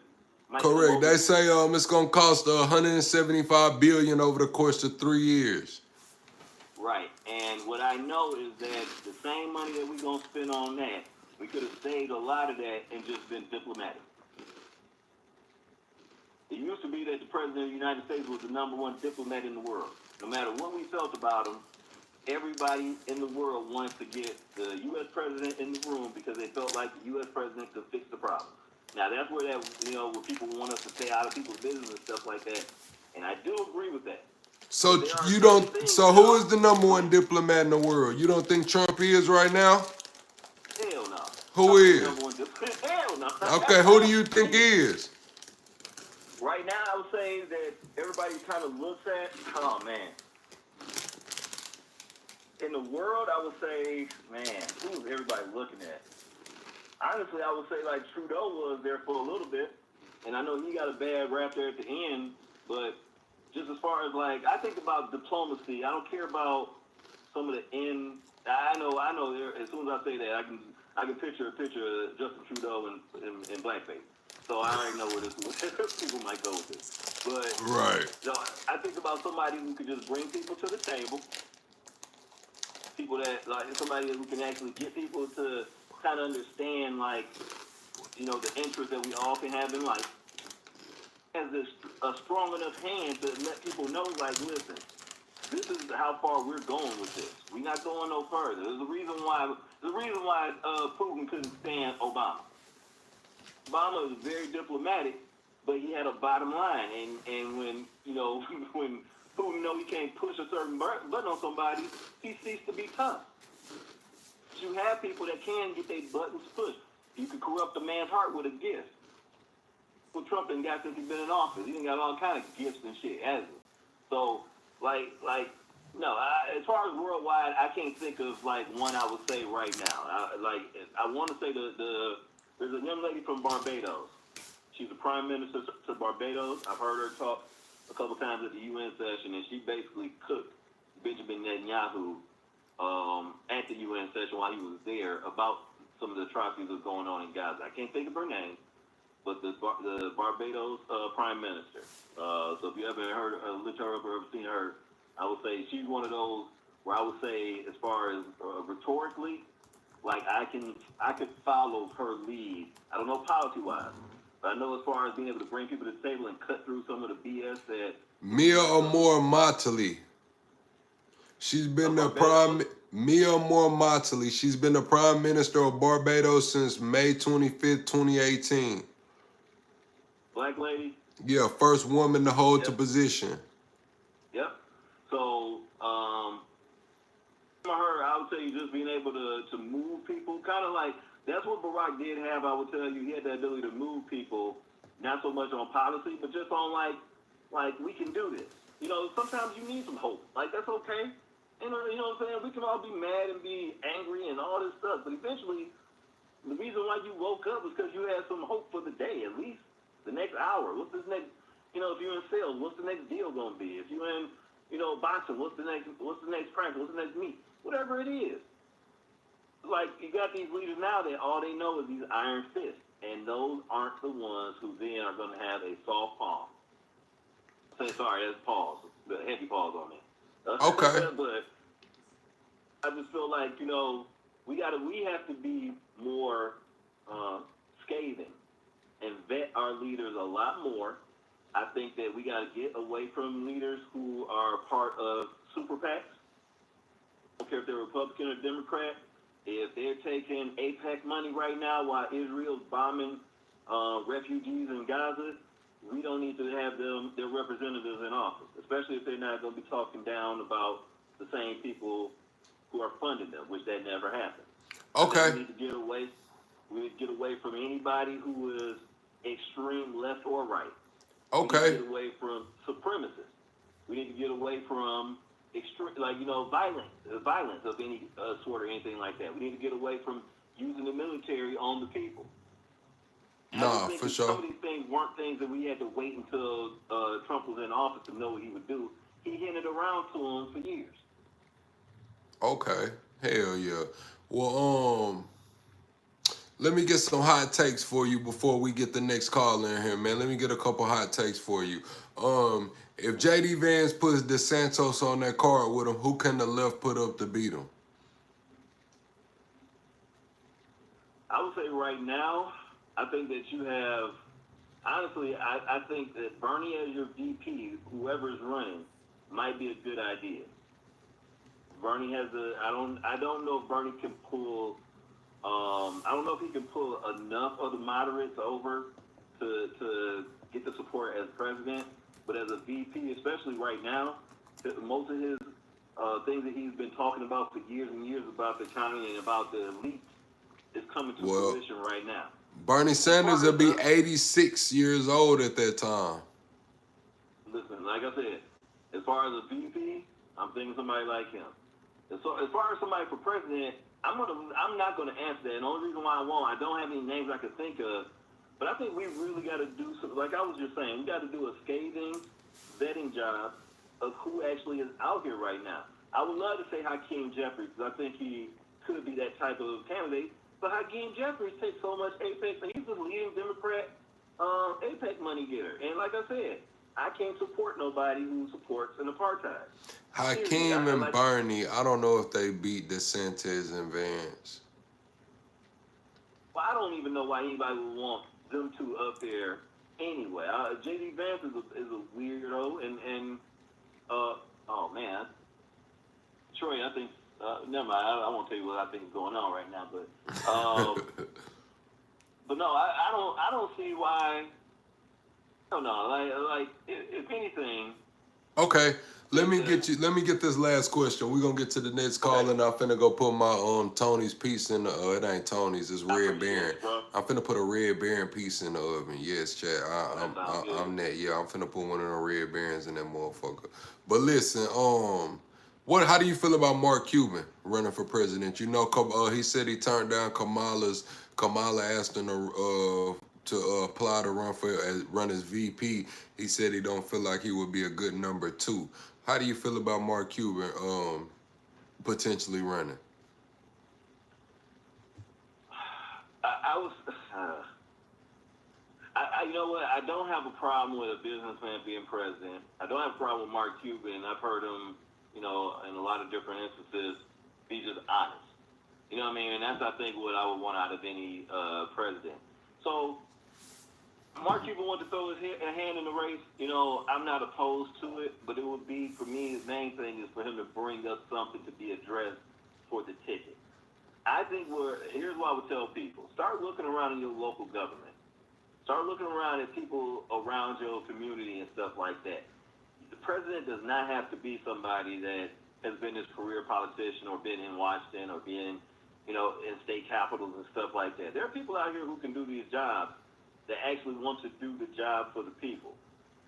might Correct. They say it's gonna cost $175 billion over the course of 3 years. Right, and what I know is that the same money that we're going to spend on that, we could have saved a lot of that and just been diplomatic. It used to be that the President of the United States was the #1 diplomat in the world. No matter what we felt about him, everybody in the world wanted to get the U.S. President in the room because they felt like the U.S. President could fix the problem. Now, that's where where people want us to stay out of people's business and stuff like that, and I do agree with that. So you don't. So who is the #1 diplomat in the world? You don't think Trump is right now? Hell no. Who is? Hell no. Okay, who do you think is? Right now, I would say that everybody kind of looks at. Oh man. In the world, I would say, man, who is everybody looking at? Honestly, I would say Trudeau was there for a little bit, and I know he got a bad rap there at the end, but. Just as far as I think about diplomacy, I don't care about some of the end. I know. As soon as I say that, I can picture a picture of Justin Trudeau in blackface. So I already know where this people might go with this. But right. I think about somebody who could just bring people to the table. People that somebody who can actually get people to kind of understand the interest that we all can have in life. Has a strong enough hand to let people know, listen, this is how far we're going with this. We're not going no further. There's a reason why Putin couldn't stand Obama. Obama was very diplomatic, but he had a bottom line. And when when Putin know he can't push a certain button on somebody, he ceased to be tough. But you have people that can get their buttons pushed. You can corrupt a man's heart with a gift. What Trump done got since he's been in office. He done got all kind of gifts and shit, hasn't he? So, no, as far as worldwide, I can't think of, one I would say right now. I want to say there's a young lady from Barbados. She's the prime minister to Barbados. I've heard her talk a couple times at the UN session, and she basically cooked Benjamin Netanyahu at the UN session while he was there about some of the atrocities that's going on in Gaza. I can't think of her name. But the Barbados Prime Minister. So if you haven't heard, looked her up or ever seen her, I would say she's one of those where I would say, as far as rhetorically, I could follow her lead. I don't know policy-wise, but I know as far as being able to bring people to the table and cut through some of the BS that. Mia Moore-Motley. She's been Mia Moore-Motley. She's been the Prime Minister of Barbados since May 25th, 2018. Black lady? Yeah, first woman to hold the position. Yep. So, for her, I would say just being able to move people, kind of that's what Barack did have, I would tell you. He had the ability to move people, not so much on policy, but just on we can do this. Sometimes you need some hope. That's okay. And you know what I'm saying? We can all be mad and be angry and all this stuff, but eventually, the reason why you woke up is because you had some hope for the day, at least the next hour. What's this next? You know, if you're in sales, what's the next deal gonna be? If you're in, you know, boxing, what's the next prank? What's the next meet? Whatever it is. Like, you got these leaders now that all they know is these iron fists, and those aren't the ones who then are gonna have a soft palm. Say sorry, that's pause. The heavy pause on me. Okay. But I just feel like, you know, we have to be more scathing and vet our leaders a lot more. I think that we got to get away from leaders who are part of super PACs. I don't care if they're Republican or Democrat. If they're taking APEC money right now while Israel's bombing refugees in Gaza, we don't need to have their representatives in office, especially if they're not going to be talking down about the same people who are funding them, which that never happened. Okay. We need to get away from anybody who is extreme left or right. Okay. We need to get away from supremacists. We need to get away from extreme, like, you know, violence of any sort or anything like that. We need to get away from using the military on the people. Nah, for sure. Some of these things weren't things that we had to wait until Trump was in office to know what he would do. He hinted around to them for years. Okay. Hell yeah. Well, let me get some hot takes for you before we get the next call in here, man. Let me get a couple hot takes for you. If JD Vance puts DeSantis on that card with him, who can the left put up to beat him? I would say right now, I think that you have, honestly, I think that Bernie as your VP, whoever's running, might be a good idea. Bernie has I don't know if Bernie can pull, I don't know if he can pull enough of the moderates over to get the support as president, but as a VP, especially right now, most of his things that he's been talking about for years and years about the economy and about the elite is coming to fruition right now. Bernie Sanders will be 86 years old at that time. Listen, like I said, as far as a VP, I'm thinking somebody like him. As far as somebody for president, I'm not gonna answer that. And the only reason why I don't have any names I can think of, but I think we really got to do something. Like I was just saying, we got to do a scathing vetting job of who actually is out here right now. I would love to say Hakeem Jeffries, because I think he could be that type of candidate. But Hakeem Jeffries takes so much APEC, and he's the leading Democrat APEC money getter. And like I said, I can't support nobody who supports an apartheid. Hakeem and Bernie, I don't know if they beat DeSantis and Vance. Well, I don't even know why anybody would want them two up there anyway. J.D. Vance is a weirdo, and oh man, Troy, I think never mind. I won't tell you what I think is going on right now, but no, I don't see why. I don't know. Like if anything. Okay, let me get this last question. We're gonna get to the next call, and I'm finna go put my Tony's piece in the it ain't Tony's, it's Red Baron. I'm finna put a Red Baron piece in the oven. Yes, chat. I'm that. Yeah, I'm finna put one of the Red Barons in that motherfucker. But listen, how do you feel about Mark Cuban running for president? You know, he said he turned down Kamala asked him to apply to run as VP. He said he don't feel like he would be a good number 2. How do you feel about Mark Cuban potentially running? You know what? I don't have a problem with a businessman being president. I don't have a problem with Mark Cuban. I've heard him, you know, in a lot of different instances, be just honest. You know what I mean? And that's, I think, what I would want out of any president. So Mark Cuban wanted to throw his hand in the race. You know, I'm not opposed to it, but it would be, for me, his main thing is for him to bring up something to be addressed for the ticket. I think here's what I would tell people. Start looking around in your local government. Start looking around at people around your community and stuff like that. The president does not have to be somebody that has been his career politician or been in Washington or been, you know, in state capitals and stuff like that. There are people out here who can do these jobs that actually want to do the job for the people.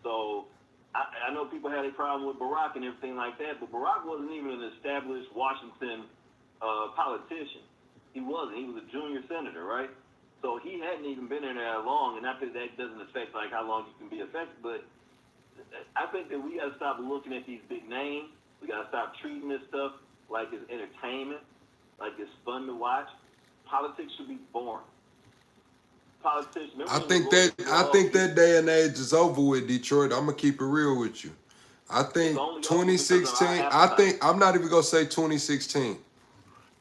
So I know people had a problem with Barack and everything like that, but Barack wasn't even an established Washington politician. He wasn't. He was a junior senator, right? So he hadn't even been in there that long, and not that that doesn't affect like how long you can be affected, but I think that we got to stop looking at these big names. We got to stop treating this stuff like it's entertainment, like it's fun to watch. Politics should be boring. Politicians. I think that day and age is over with, Detroit. I'm gonna keep it real with you. I think 2016. I'm not even gonna say 2016.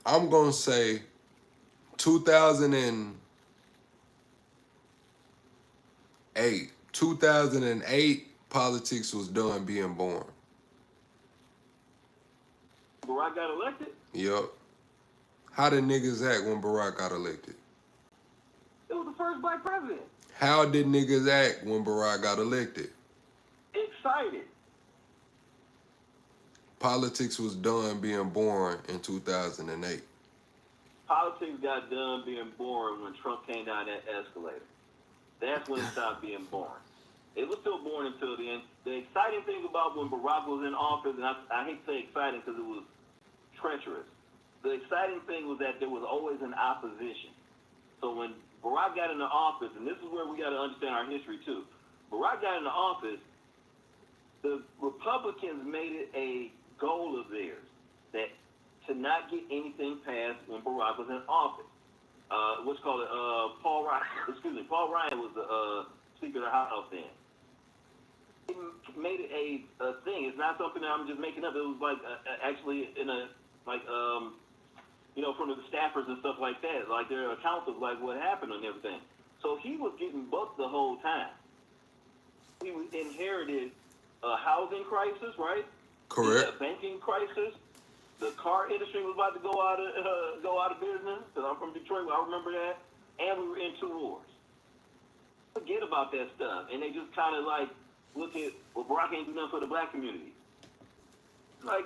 I'm gonna say 2008. 2008, politics was done being born. Barack got elected? Yup. How did niggas act when Barack got elected? It was the first black president. How did niggas act when Barack got elected? Excited. Politics was done being born in 2008. Politics got done being boring when Trump came down that escalator. That's when it stopped being boring. It was still boring until the end. The exciting thing about when Barack was in office, and I hate to say exciting because it was treacherous. The exciting thing was that there was always an opposition. So when Barack got into office, and this is where we got to understand our history too. Barack got into office, the Republicans made it a goal of theirs that to not get anything passed when Barack was in office. What's called it? Paul Ryan was the Speaker of the House then. He made it a thing. It's not something that I'm just making up. It was like actually in a like from the staffers and stuff like that. Like their accounts of like what happened and everything. So he was getting bucked the whole time. He inherited a housing crisis, right? Correct. A banking crisis. The car industry was about to go out of business. Because I'm from Detroit, I remember that. And we were in 2 wars. Forget about that stuff, and they just kind of like look at Barack ain't do nothing for the black community. Like,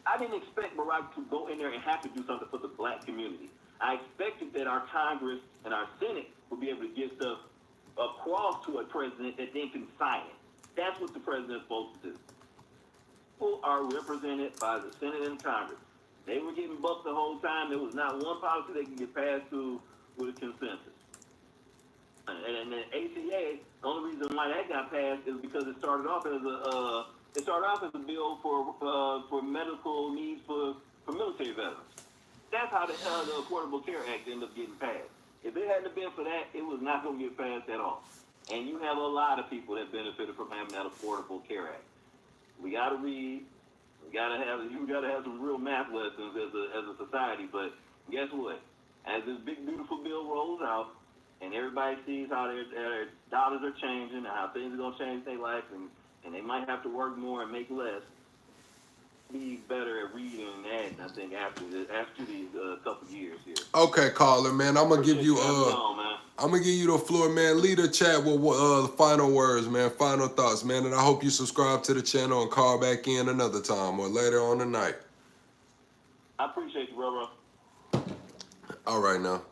I didn't expect Barack to go in there and have to do something for the black community. I expected that our Congress and our Senate would be able to get stuff across to a president that then can sign it. That's what the president's supposed to do. People are represented by the Senate and Congress. They were getting bucked the whole time. There was not one policy they could get passed through with a consensus. And the ACA, the only reason why that got passed is because it started off as a bill for medical needs for military veterans. That's how the Affordable Care Act ended up getting passed. If it hadn't been for that, it was not going to get passed at all. And you have a lot of people that benefited from having that Affordable Care Act. We got to read. You got to have some real math lessons as a society. But guess what? As this big beautiful bill rolls out, and everybody sees how their dollars are changing and how things are going to change their life, and they might have to work more and make less, be better at reading and adding, I think, after these couple years here. Okay, caller, man. I'm gonna give you the floor, man. Lead the chat with the final words, man. Final thoughts, man. And I hope you subscribe to the channel and call back in another time or later on tonight. I appreciate you, bro. All right, now.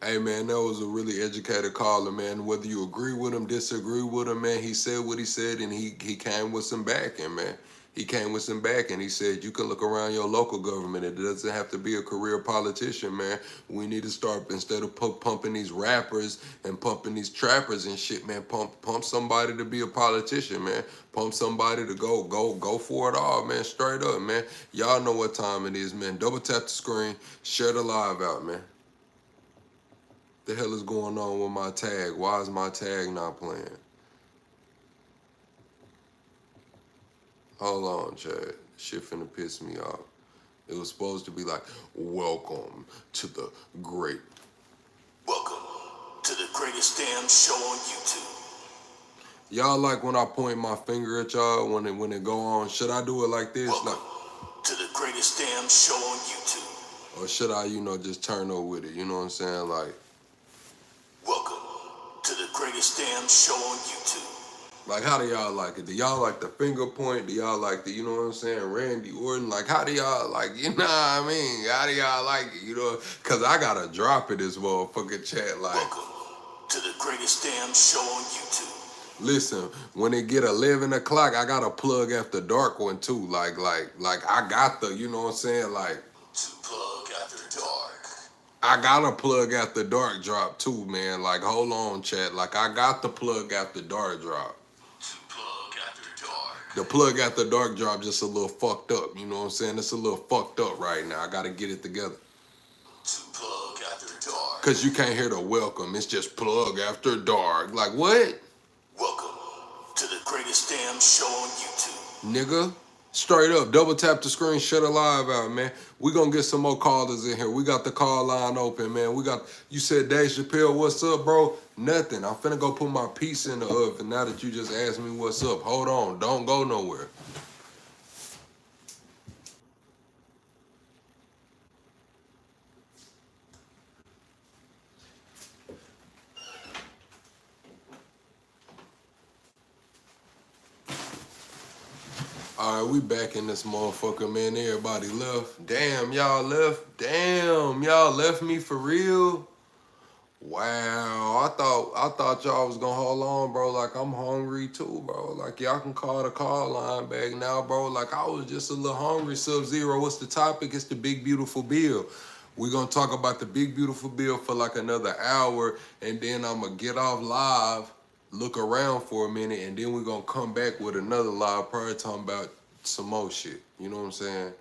Hey, man, that was a really educated caller, man. Whether you agree with him, disagree with him, man, he said what he said, and he came with some backing, man. He came with some backing. He said, you can look around your local government. It doesn't have to be a career politician, man. We need to start, instead of pumping these rappers and pumping these trappers and shit, man, pump somebody to be a politician, man. Pump somebody to go for it all, man. Straight up, man. Y'all know what time it is, man. Double tap the screen. Share the live out, man. The hell is going on with my tag? Why is my tag not playing? Hold on, Chad. Shit finna piss me off. It was supposed to be like, welcome to the great. Welcome to the greatest damn show on YouTube. Y'all like when I point my finger at y'all when it go on? Should I do it like this? Welcome to the greatest damn show on YouTube. Or should I, just turn over with it? You know what I'm saying? Like, welcome to the greatest damn show on YouTube. Like, how do y'all like it? Do y'all like the finger point? Do y'all like the, you know what I'm saying, Randy Orton? Like, how do y'all like, you know what I mean? How do y'all like it, Because I got to drop it this motherfucking chat, like. Welcome to the greatest damn show on YouTube. Listen, when it get 11 o'clock, I got a plug after dark one too. Like I got the, you know what I'm saying? Like, To plug after dark. I got a plug after dark drop too, man. Like, hold on, chat. Like, I got the plug after dark drop. To plug after dark. The plug after dark drop just a little fucked up. You know what I'm saying? It's a little fucked up right now. I got to get it together. To plug after dark. Because you can't hear the welcome. It's just plug after dark. Like, what? Welcome to the greatest damn show on YouTube. Nigga, straight up, double tap the screen, shut a live out, man. We gonna get some more callers in here. We got the call line open, man. You said Dave Chappelle, what's up, bro? Nothing. I'm finna go put my piece in the oven now that you just asked me what's up. Hold on, don't go nowhere. All right, we back in this motherfucker, man. Everybody left. Damn, y'all left. Damn, y'all left me for real. Wow, I thought y'all was gonna hold on, bro. Like, I'm hungry too, bro. Like, y'all can call the call line back now, bro. Like, I was just a little hungry. Sub-Zero, what's the topic? It's the big beautiful bill. We're gonna talk about the big beautiful bill for like another hour, and then I'm gonna get off live, look around for a minute, and then we're gonna come back with another live probably talking about some more shit. You know what I'm saying?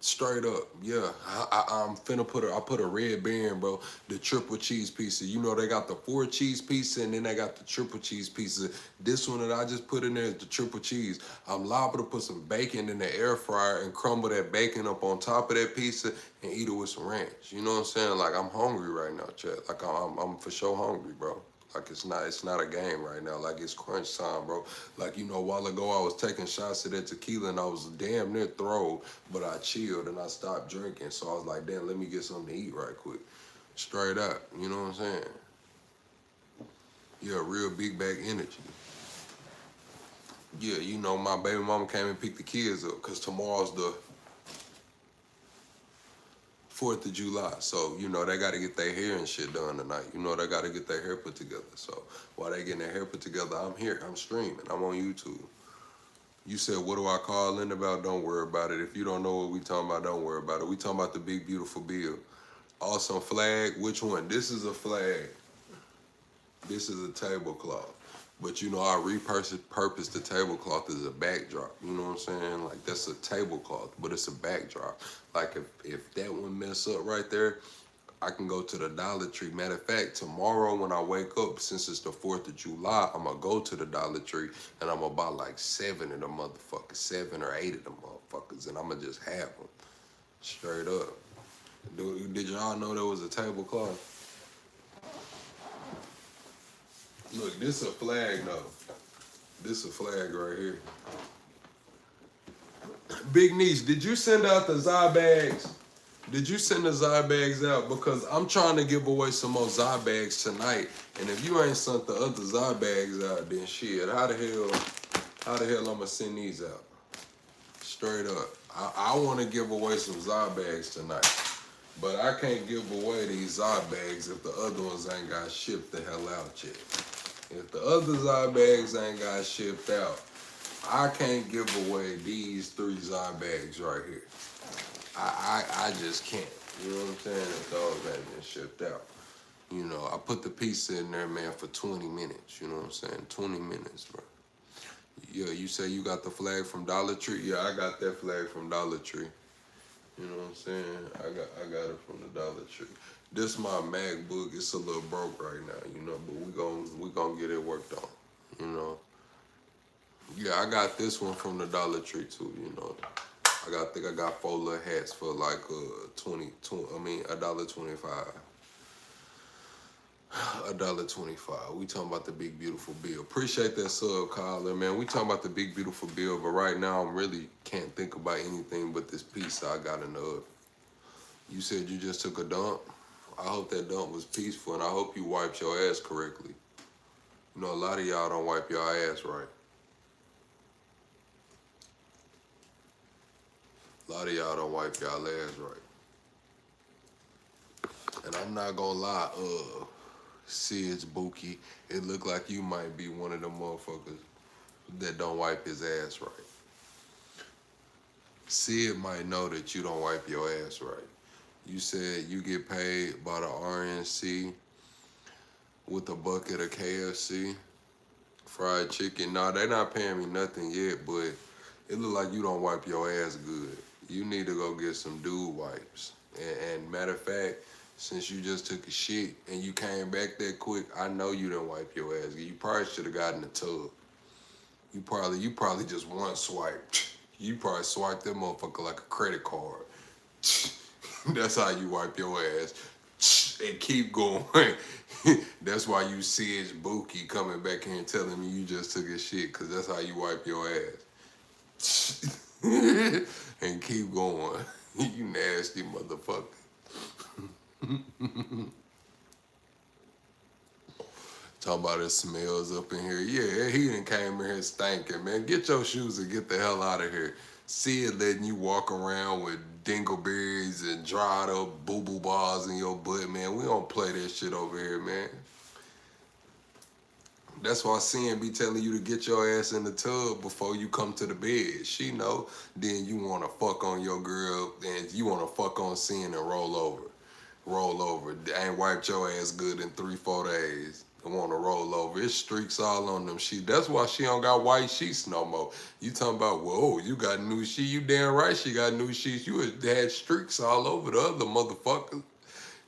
Straight up, yeah. I'm finna I put a red band, bro. The triple cheese pizza. You know they got the 4 cheese pizza and then they got the triple cheese pizza. This one that I just put in there is the triple cheese. I'm liable to put some bacon in the air fryer and crumble that bacon up on top of that pizza and eat it with some ranch. You know what I'm saying? Like, I'm hungry right now, chat. Like, I'm for sure hungry, bro. Like, it's not a game right now. Like, it's crunch time, bro. Like, you know, a while ago I was taking shots of that tequila and I was damn near thrown, but I chilled and I stopped drinking. So I was like, damn, let me get something to eat right quick. Straight up, you know what I'm saying? Yeah, real big bag energy. Yeah, you know, my baby mama came and picked the kids up because tomorrow's the 4th of July. So, you know, they got to get their hair and shit done tonight. You know, they got to get their hair put together. So while they getting their hair put together, I'm here. I'm streaming. I'm on YouTube. You said, what do I call in about? Don't worry about it. If you don't know what we talking about, don't worry about it. We talking about the big, beautiful bill. Awesome flag. Which one? This is a flag. This is a tablecloth. But, you know, I repurposed the tablecloth as a backdrop. You know what I'm saying? Like, that's a tablecloth, but it's a backdrop. Like, if that one mess up right there, I can go to the Dollar Tree. Matter of fact, tomorrow when I wake up, since it's the 4th of July, I'm going to go to the Dollar Tree and I'm going to buy like 7 of them motherfuckers, 7 or 8 of them motherfuckers, and I'm going to just have them. Straight up. Did y'all know there was a tablecloth? Look, this a flag though. This a flag right here. Big Niche, did you send out the Zybags? Did you send the Zybags out? Because I'm trying to give away some more Zybags tonight. And if you ain't sent the other Zybags out, then shit, how the hell I'm gonna send these out? Straight up. I want to give away some Zybags tonight. But I can't give away these Zybags if the other ones ain't got shipped the hell out yet. If the other Zybags ain't got shipped out, I can't give away these 3 Zybags right here. I just can't. You know what I'm saying? If those ain't been shipped out. You know, I put the pizza in there, man, for 20 minutes. You know what I'm saying? 20 minutes, bro. Yeah, you say you got the flag from Dollar Tree? Yeah, I got that flag from Dollar Tree. You know what I'm saying? I got it from the Dollar Tree. This my MacBook. It's a little broke right now, you know, but we gonna get it worked on, you know. Yeah, I got this one from the Dollar Tree too, you know. I think I got 4 little hats for like $1.25. $1.25. We talking about the big beautiful bill. Appreciate that sub, caller, man. We talking about the big beautiful bill, but right now I'm really can't think about anything but this pizza I got in the oven. You said you just took a dump. I hope that dump was peaceful, and I hope you wiped your ass correctly. You know, a lot of y'all don't wipe your ass right. A lot of y'all don't wipe y'all ass right. And I'm not gonna lie, See, it's Bookie. It look like you might be one of them motherfuckers that don't wipe his ass right. Sid might know that you don't wipe your ass right. You said you get paid by the RNC with a bucket of KFC, fried chicken. Nah, they not paying me nothing yet, but it look like you don't wipe your ass good. You need to go get some dude wipes. And matter of fact, since you just took a shit and you came back that quick, I know you didn't wipe your ass. You probably should have gotten a tub. You probably just one swipe. You probably swiped that motherfucker like a credit card. That's how you wipe your ass. And keep going. That's why you see it's Bookie coming back here and telling me you just took a shit, because that's how you wipe your ass. And keep going. You nasty motherfucker. Talking about it smells up in here. Yeah, he done came in here stinking, man. Get your shoes and get the hell out of here. See it letting you walk around with dingleberries and dried up boo-boo balls in your butt, man. We don't play that shit over here, man. That's why Sin be telling you to get your ass in the tub before you come to the bed. She know. Then you want to fuck on your girl and you want to fuck on Sin and roll over. Roll over. Ain't wiped your ass good in 3-4 days. Want to roll over. It's streaks all on them sheets. That's why she don't got white sheets no more. You talking about, whoa, you got new sheets. You damn right she got new sheets. You had streaks all over the other motherfuckers.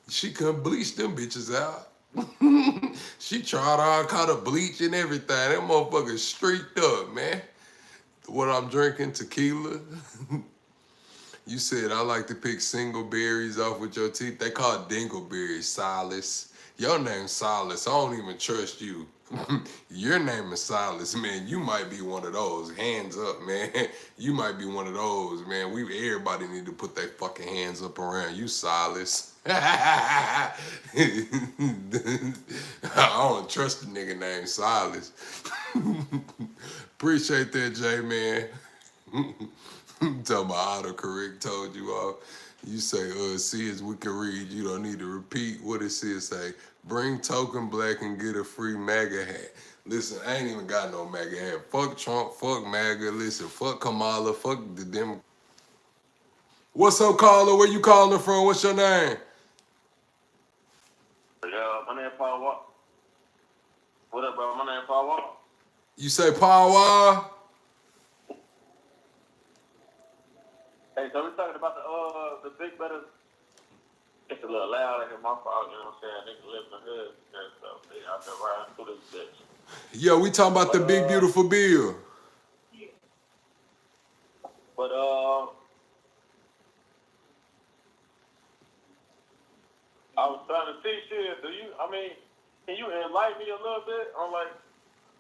She couldn't bleach them bitches out. She tried all kind of bleach and everything. That motherfucker streaked up, man. What I'm drinking, tequila. You said I like to pick single berries off with your teeth. They call it dingleberries, Silas. Your name's Silas. I don't even trust you. Your name is Silas, man. You might be one of those. Hands up, man. You might be one of those, man. Everybody need to put their fucking hands up around you, Silas. I don't trust the nigga named Silas. Appreciate that, J, man. Talking about autocorrect told you off. You say, see as we can read, you don't need to repeat what it says. Say, bring token black and get a free MAGA hat. Listen, I ain't even got no MAGA hat. Fuck Trump, fuck MAGA. Listen, fuck Kamala, fuck the Dem. What's up, caller? Where you calling from? What's your name? My name is Paul Wall. What up, bro? My name is Paul Wall. You say Paul Wall? Hey, so we're talking about the big better. It's a little loud in here, my fault, you know what I'm saying? Niggas live in the hood and stuff. They out there riding through this bitch. Yeah, we talking about the big beautiful bill. But I was trying to see shit. Can you enlighten me a little bit on like?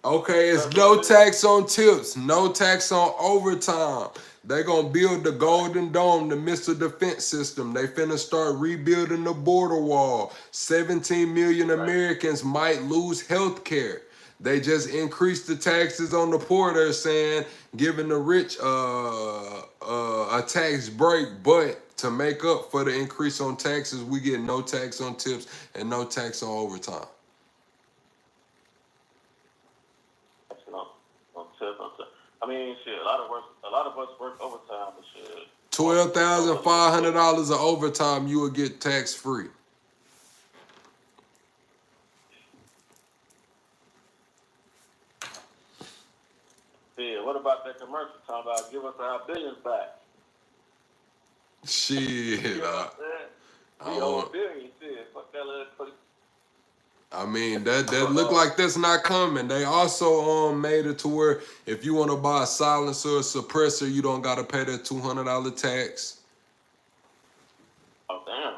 Okay, it's no tax on tips, no tax on overtime. They gonna build the Golden Dome, the missile defense system. They finna start rebuilding the border wall. 17 million Americans might lose health care. They just increased the taxes on the poor, they're saying, giving the rich a tax break. But to make up for the increase on taxes, we get no tax on tips and no tax on overtime. I mean, shit. A lot of us work overtime and shit. $12,500 of overtime, you will get tax free. Yeah. What about that commercial talking about give us our billions back? Shit, You know what I'm saying? We owe a billion. Shit. Fuck that little. I mean, that look like that's not coming. They also made it to where if you want to buy a silencer or a suppressor, you don't got to pay that $200 tax. Oh, damn.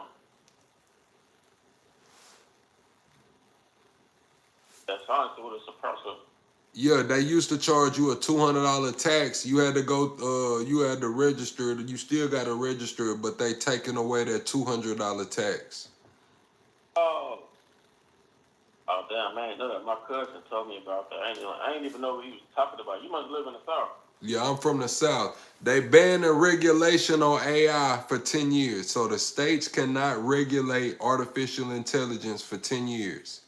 That's silencer with a suppressor. Yeah, they used to charge you a $200 tax. You had to go, you had to register it. You still got to register it, but they taking away that $200 tax. Oh, damn, I ain't know that. My cousin told me about that. I ain't even know what he was talking about. You must live in the South. Yeah, I'm from the South. They banned the regulation on AI for 10 years. So the states cannot regulate artificial intelligence for 10 years.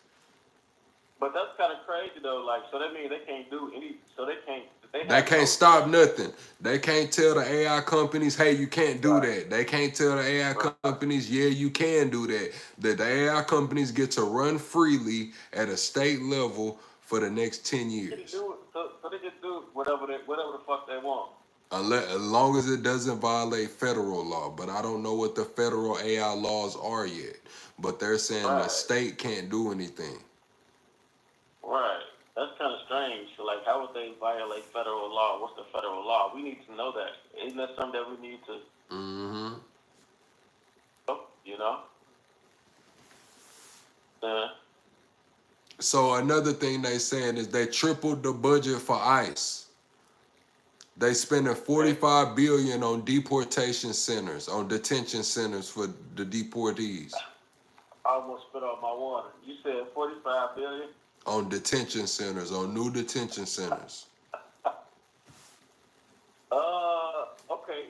But that's kind of crazy though. Like, so that means they can't do any. So they can't. They They have no can't stop choice. nothing. They can't tell the AI companies, hey, you can't do Right. that. They can't tell the AI Right. companies, yeah, you can do that. The AI companies get to run freely at a state level for the next 10 They can years. do it. So they just do whatever the fuck they want. Unless, as long as it doesn't violate federal law. But I don't know what the federal AI laws are yet. But they're saying the Right. state can't do anything. Right. That's kind of strange. So, like, how would they violate federal law? What's the federal law? We need to know that. Isn't that something that we need to, Mm-hmm. you know? So another thing they saying is they tripled the budget for ICE. They spending $45 billion on deportation centers, on detention centers for the deportees. I almost spit out my water. You said 45 billion? On detention centers, on new detention centers. Okay.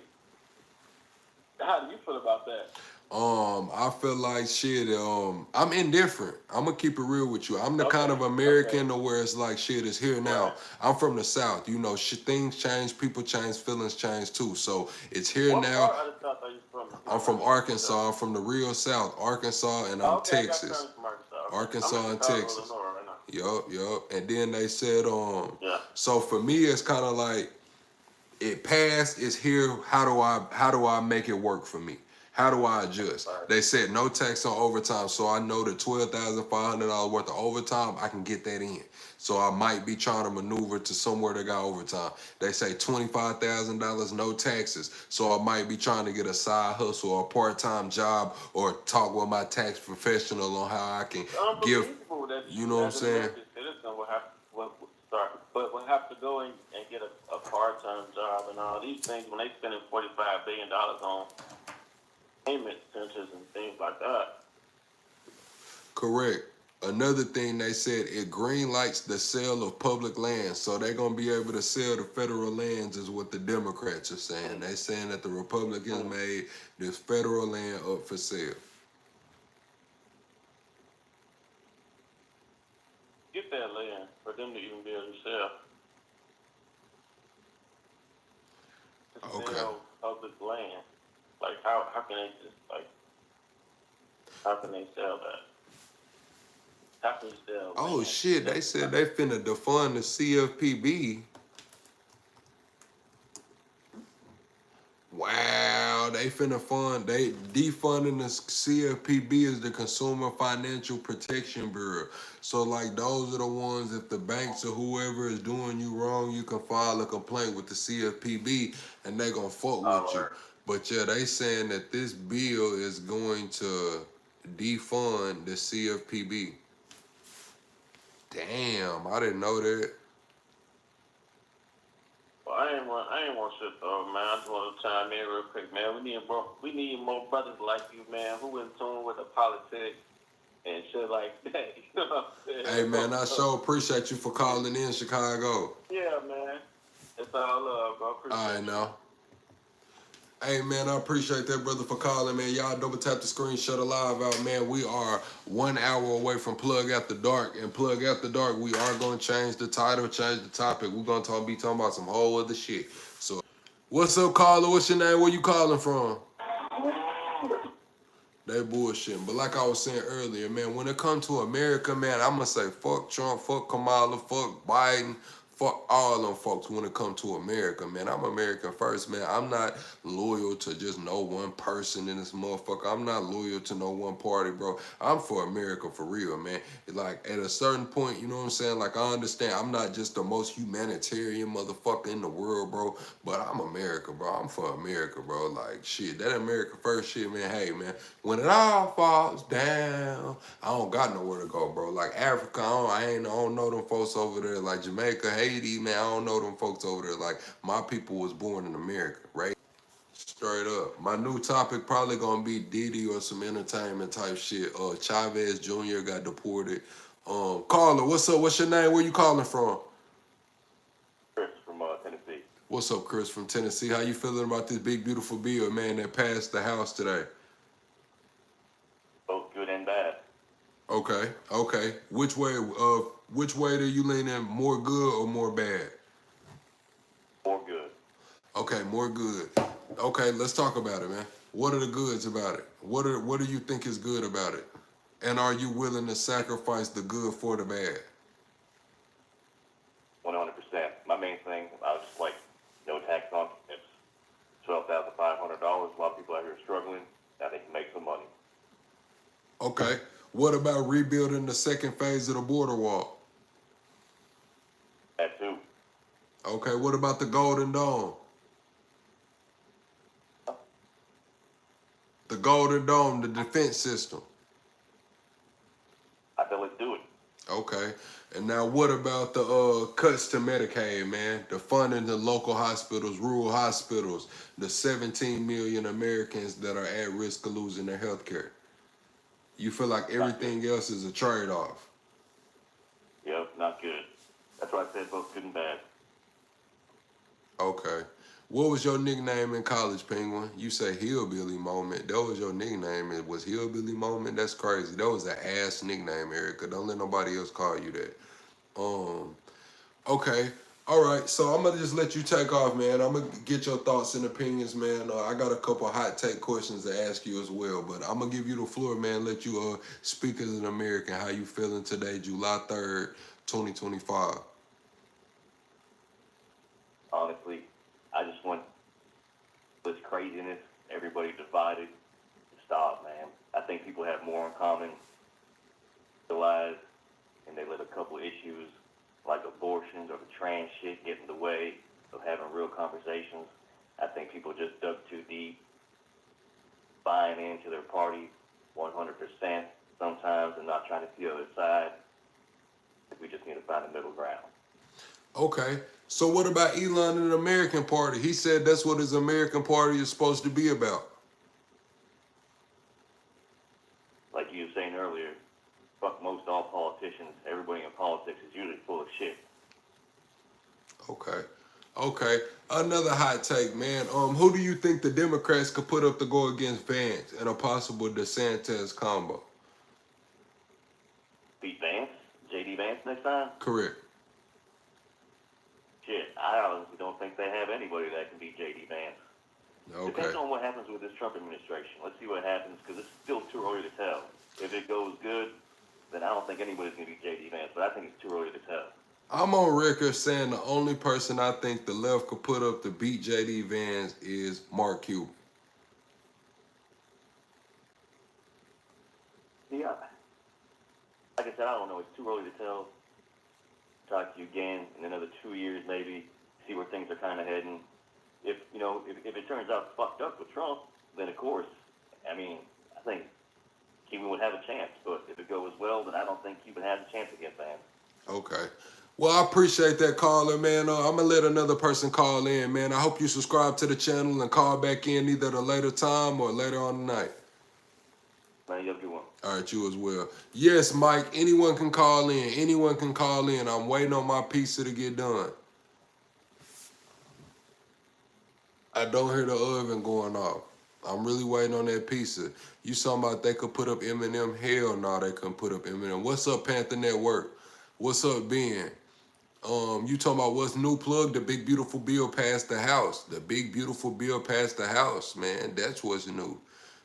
How do you feel about that? I feel like shit, I'm indifferent. I'm gonna keep it real with you. I'm the Okay, kind of American okay. to where it's like shit is here now. Right. I'm from the South. You know, shit, things change, people change, feelings change too. So it's here What now. part of the South are you from? I'm from Arkansas. I'm from the real South, Arkansas, and I'm Okay, I got Texas. friends from Arkansas. Okay. Arkansas I'm in and Chicago, Texas. Illinois right now. Yup. And then they said, Yeah. so for me, it's kind of like it passed. It's here. How do I make it work for me? How do I adjust? Right. They said no tax on overtime, so I know the $12,500 worth of overtime, I can get that in. So I might be trying to maneuver to somewhere that got overtime. They say $25,000 no taxes, so I might be trying to get a side hustle or a part-time job or talk with my tax professional on how I can give. Unbelievable that You know what I'm as an saying? American citizen will have to go and get a part-time job and all these things when they spending $45 billion on payment centers and things like that. Correct. Another thing they said, it green lights the sale of public lands. So they're going to be able to sell the federal lands is what the Democrats are saying. They're saying that the Republicans made this federal land up for sale. Get that land for them to even be able to sell. Okay. Sell public land. Like, how can they just, like, how can they sell that? How can you sell Oh, land? shit. They said they finna defund the CFPB. Wow, they finna they defunding the CFPB is the Consumer Financial Protection Bureau. So like those are the ones, if the banks or whoever is doing you wrong, you can file a complaint with the CFPB and they gonna fuck with you. But yeah, they saying that this bill is going to defund the CFPB. Damn, I didn't know that. Well, I ain't want shit though, man. I just want to chime in real quick, man. We need more brothers like you, man, who in tune with the politics and shit like that. You know what I'm saying? Hey man, I sure appreciate you for calling in, Chicago. Yeah, man. It's all love, bro. Appreciate All right, now. Hey, man, I appreciate that, brother, for calling, man. Y'all double tap the screen, shut a live out, man. We are 1 hour away from Plug After Dark. And Plug After Dark, we are going to change the title, change the topic. We're going to be talking about some whole other shit. So, what's up, caller? What's your name? Where you calling from? They bullshitting. But like I was saying earlier, man, when it comes to America, man, I'm going to say fuck Trump, fuck Kamala, fuck Biden, fuck all them folks when it comes to America, man. I'm American first, man. I'm not loyal to just no one person in this motherfucker. I'm not loyal to no one party, bro. I'm for America for real, man. Like, at a certain point, you know what I'm saying? Like, I understand I'm not just the most humanitarian motherfucker in the world, bro, but I'm America, bro. I'm for America, bro. Like, shit, that America first shit, man. Hey, man, when it all falls down, I don't got nowhere to go, bro. Like, Africa, I don't know them folks over there. Like, Jamaica, Haiti, man, I don't know them folks over there. Like, my people was born in America, right? Straight up. My new topic probably gonna be Diddy or some entertainment type shit. Chavez Jr. got deported. Caller, what's up? What's your name? Where you calling from? Chris from Tennessee. What's up, Chris from Tennessee? How you feeling about this big, beautiful bill, man, that passed the House today? Both good and bad. Okay, okay. Which way do you lean in? More good or more bad? More good. Okay, more good. Okay, let's talk about it, man. What are the goods about it? What do you think is good about it? And are you willing to sacrifice the good for the bad? 100%. My main thing, I was just like, no tax on tips. $12,500. A lot of people out here are struggling. Now they can make some money. Okay. What about rebuilding the second phase of the border wall? That too. Okay, what about the Golden Dome? The Golden Dome, the defense system. I feel let's do it. Okay. And now what about the cuts to Medicaid, man? The funding to local hospitals, rural hospitals, the 17 million Americans that are at risk of losing their health care. You feel like everything else is a trade-off. Yep, not good. That's why I said both good and bad. Okay. What was your nickname in college, Penguin? You say Hillbilly Moment. That was your nickname. It was Hillbilly Moment? That's crazy. That was an ass nickname, Erica. Don't let nobody else call you that. Okay. All right. So I'm gonna just let you take off, man. I'm gonna get your thoughts and opinions, man. I got a couple hot take questions to ask you as well, but I'm gonna give you the floor, man. Let you speak as an American. How you feeling today, July 3rd, 2025? Honestly, I just want this craziness, everybody divided, to stop, man. I think people have more in common, realize, and they let a couple issues like abortions or the trans shit get in the way of having real conversations. I think people just dug too deep, buying into their party 100% sometimes and not trying to see the other side. We just need to find a middle ground. Okay. So what about Elon and the American Party? He said that's what his American Party is supposed to be about. Like you were saying earlier, fuck most all politicians. Everybody in politics is usually full of shit. Okay. Okay. Another hot take, man. Who do you think the Democrats could put up to go against Vance in a possible DeSantis combo? Beat Vance? JD Vance next time? Correct. Shit, I honestly don't think they have anybody that can beat JD Vance. Okay. Depends on what happens with this Trump administration. Let's see what happens, because it's still too early to tell. If it goes good, then I don't think anybody's going to beat JD Vance, but I think it's too early to tell. I'm on record saying the only person I think the left could put up to beat JD Vance is Mark Cuban. Yeah. Like I said, I don't know. It's too early to tell. Talk to you again in another 2 years, maybe. See where things are kind of heading. If it turns out fucked up with Trump, then of course, I mean, I think Cuban would have a chance. But if it goes well, then I don't think Cuban has a chance against Vance. Okay. Well, I appreciate that caller, man. I'm going to let another person call in, man. I hope you subscribe to the channel and call back in either at a later time or later on tonight. Man, you have a good one. All right, you as well. Yes, Mike, anyone can call in. Anyone can call in. I'm waiting on my pizza to get done. I don't hear the oven going off. I'm really waiting on that pizza. You talking about they could put up Eminem? Hell no, they couldn't put up Eminem. What's up, Panther Network? What's up, Ben? You talking about what's new, plug? The big beautiful bill passed the house. The big beautiful bill passed the house, man. That's what's new.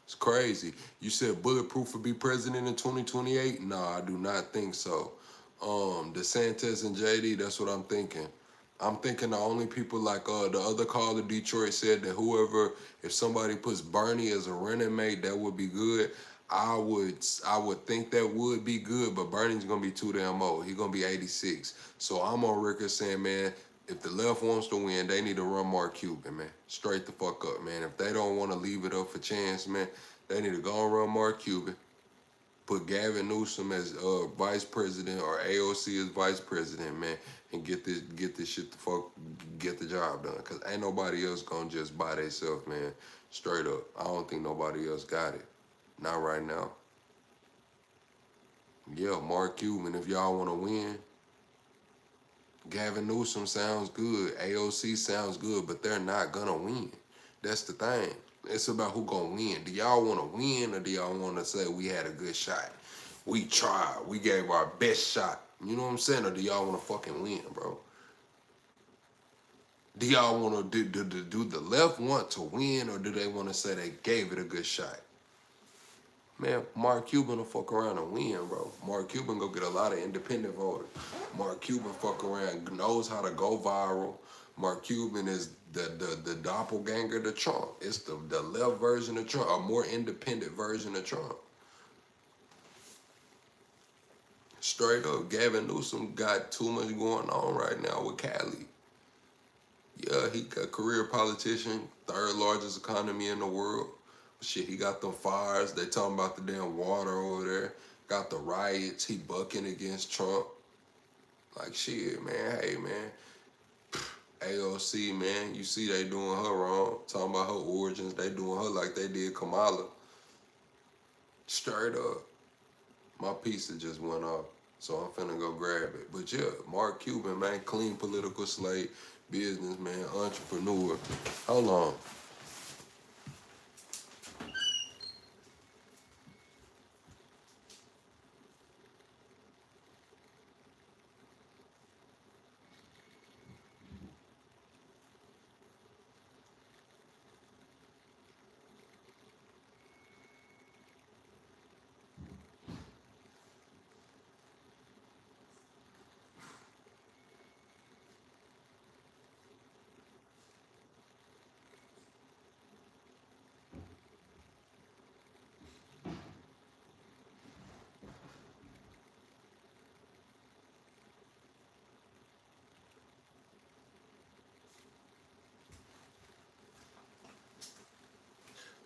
It's crazy. You said Bulletproof will be president in 2028? No, I do not think so. DeSantis and JD, that's what I'm thinking. I'm thinking the only people like the other caller Detroit said that if somebody puts Bernie as a running mate, that would be good. I would think that would be good, but Bernie's gonna be too damn old. He's gonna be 86. So I'm on record saying, man, if the left wants to win, they need to run Mark Cuban, man. Straight the fuck up, man. If they don't want to leave it up for chance, man, they need to go and run Mark Cuban. Put Gavin Newsom as vice president or AOC as vice president, man, and get this shit get the job done. Cause ain't nobody else gonna just buy themselves, man. Straight up. I don't think nobody else got it. Not right now. Yeah, Mark Cuban, if y'all want to win. Gavin Newsom sounds good. AOC sounds good, but they're not going to win. That's the thing. It's about who going to win. Do y'all want to win or do y'all want to say we had a good shot? We tried. We gave our best shot. You know what I'm saying? Or do y'all want to fucking win, bro? Do y'all want to do the left want to win, or do they want to say they gave it a good shot? Man, Mark Cuban will fuck around and win, bro. Mark Cuban go get a lot of independent voters. Mark Cuban fuck around, knows how to go viral. Mark Cuban is the doppelganger to Trump. It's the left version of Trump, a more independent version of Trump. Straight up, Gavin Newsom got too much going on right now with Cali. Yeah, he a career politician, third largest economy in the world. Shit, he got them fires. They talking about the damn water over there. Got the riots. He bucking against Trump. Like, shit, man. Hey, man. AOC, man. You see they doing her wrong. Talking about her origins. They doing her like they did Kamala. Straight up. My pizza just went off. So I'm finna go grab it. But yeah, Mark Cuban, man. Clean political slate. Businessman. Entrepreneur. Hold on.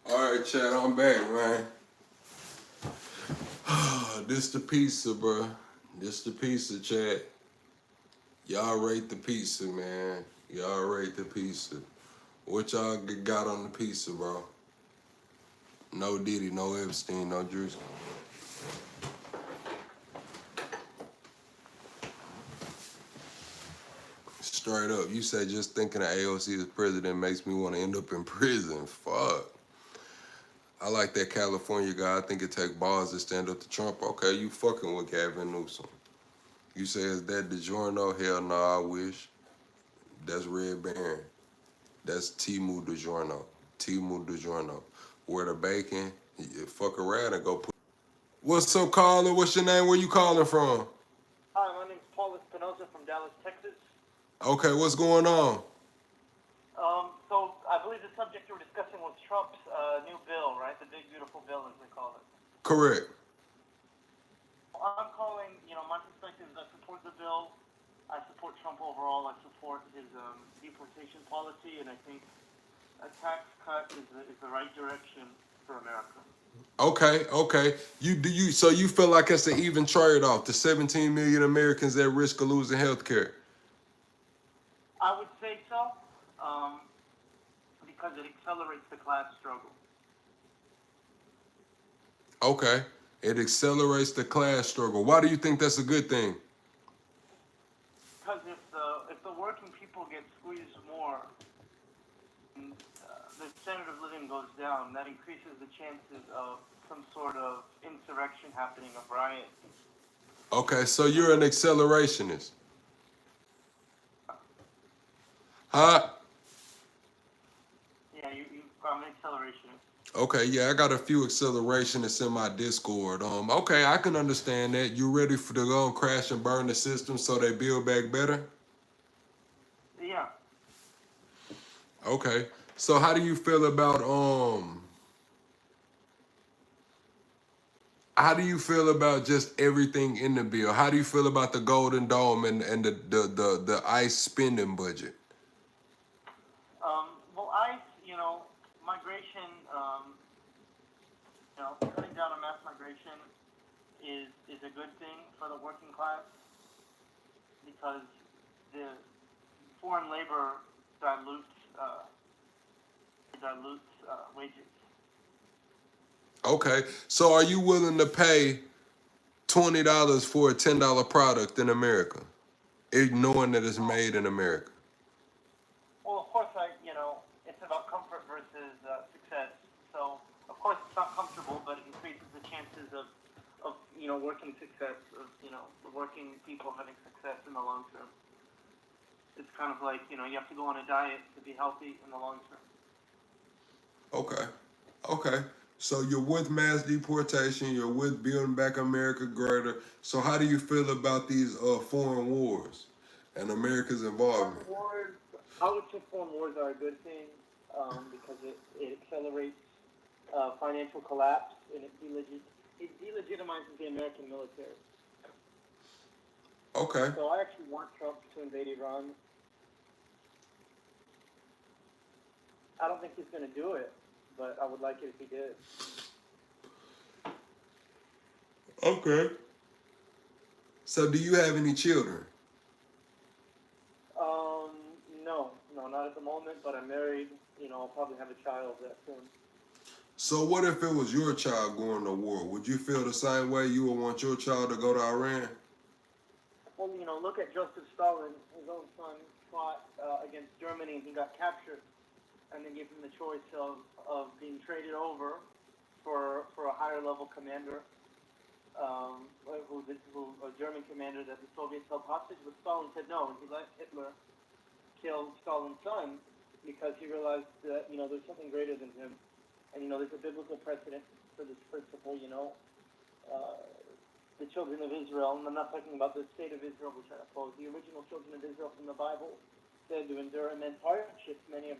All right, Chad, I'm back, man. This the pizza, bro. This the pizza, Chad. Y'all rate the pizza, man. Y'all rate the pizza. What y'all got on the pizza, bro? No Diddy, no Epstein, no Drewski. Straight up, you say just thinking of AOC as president makes me want to end up in prison. Fuck. I like that California guy. I think it take balls to stand up to Trump. Okay, you fucking with Gavin Newsom. You say, is that DiGiorno? Hell no, I wish. That's Red Baron. That's Timu DiGiorno. Timu DiGiorno. Where the bacon, you fuck around and go put. What's up, caller? What's your name? Where you calling from? Hi, my name's Paul Espinosa from Dallas, Texas. Okay, what's going on? So I believe the subject you were discussing was Trump's new bill, right? The big, beautiful bill, as they call it. Correct. I'm calling, my perspective is I support the bill. I support Trump overall. I support his deportation policy, and I think a tax cut is the right direction for America. Okay. So you feel like it's an even trade-off? The 17 million Americans at risk of losing health care? I would say so, because it accelerates the class struggle. Okay. It accelerates the class struggle. Why do you think that's a good thing? Because if the working people get squeezed more, and the standard of living goes down, that increases the chances of some sort of insurrection happening, of riot. Okay, so you're an accelerationist. Huh? Yeah, I'm an accelerationist. Okay, yeah, I got a few accelerationists in my Discord. Okay, I can understand that. You ready for to go and crash and burn the system so they build back better? Yeah. Okay. So how do you feel about just everything in the bill? How do you feel about the Golden Dome and the ICE spending budget? Well, migration, cutting down on mass migration is a good thing for the working class because the foreign labor dilutes wages. Okay, so are you willing to pay $20 for a $10 product in America, knowing that it's made in America? Well, of course, it's about comfort versus success. So, of course, it's not comfortable, but it increases the chances of working American success of, the working people having success in the long term. It's kind of like, you have to go on a diet to be healthy in the long term. Okay. So you're with mass deportation. You're with building back America greater. So how do you feel about these foreign wars and America's involvement? Foreign wars, I would say foreign wars are a good thing because it accelerates financial collapse and it delegitimizes the American military. Okay. So I actually want Trump to invade Iran. I don't think he's going to do it, but I would like it if he did. Okay. So do you have any children? No, not at the moment, but I'm married. I'll probably have a child that soon. So what if it was your child going to war? Would you feel the same way? You would want your child to go to Iran? Well, look at Joseph Stalin. His own son fought against Germany and he got captured. And they gave him the choice of being traded over for a higher level commander, a German commander that the Soviets held hostage. But Stalin said no, and he let Hitler kill Stalin's son because he realized that there's something greater than him. And there's a biblical precedent for this principle. The children of Israel, and I'm not talking about the state of Israel, which I oppose. The original children of Israel from the Bible, they had to endure immense hardships. Many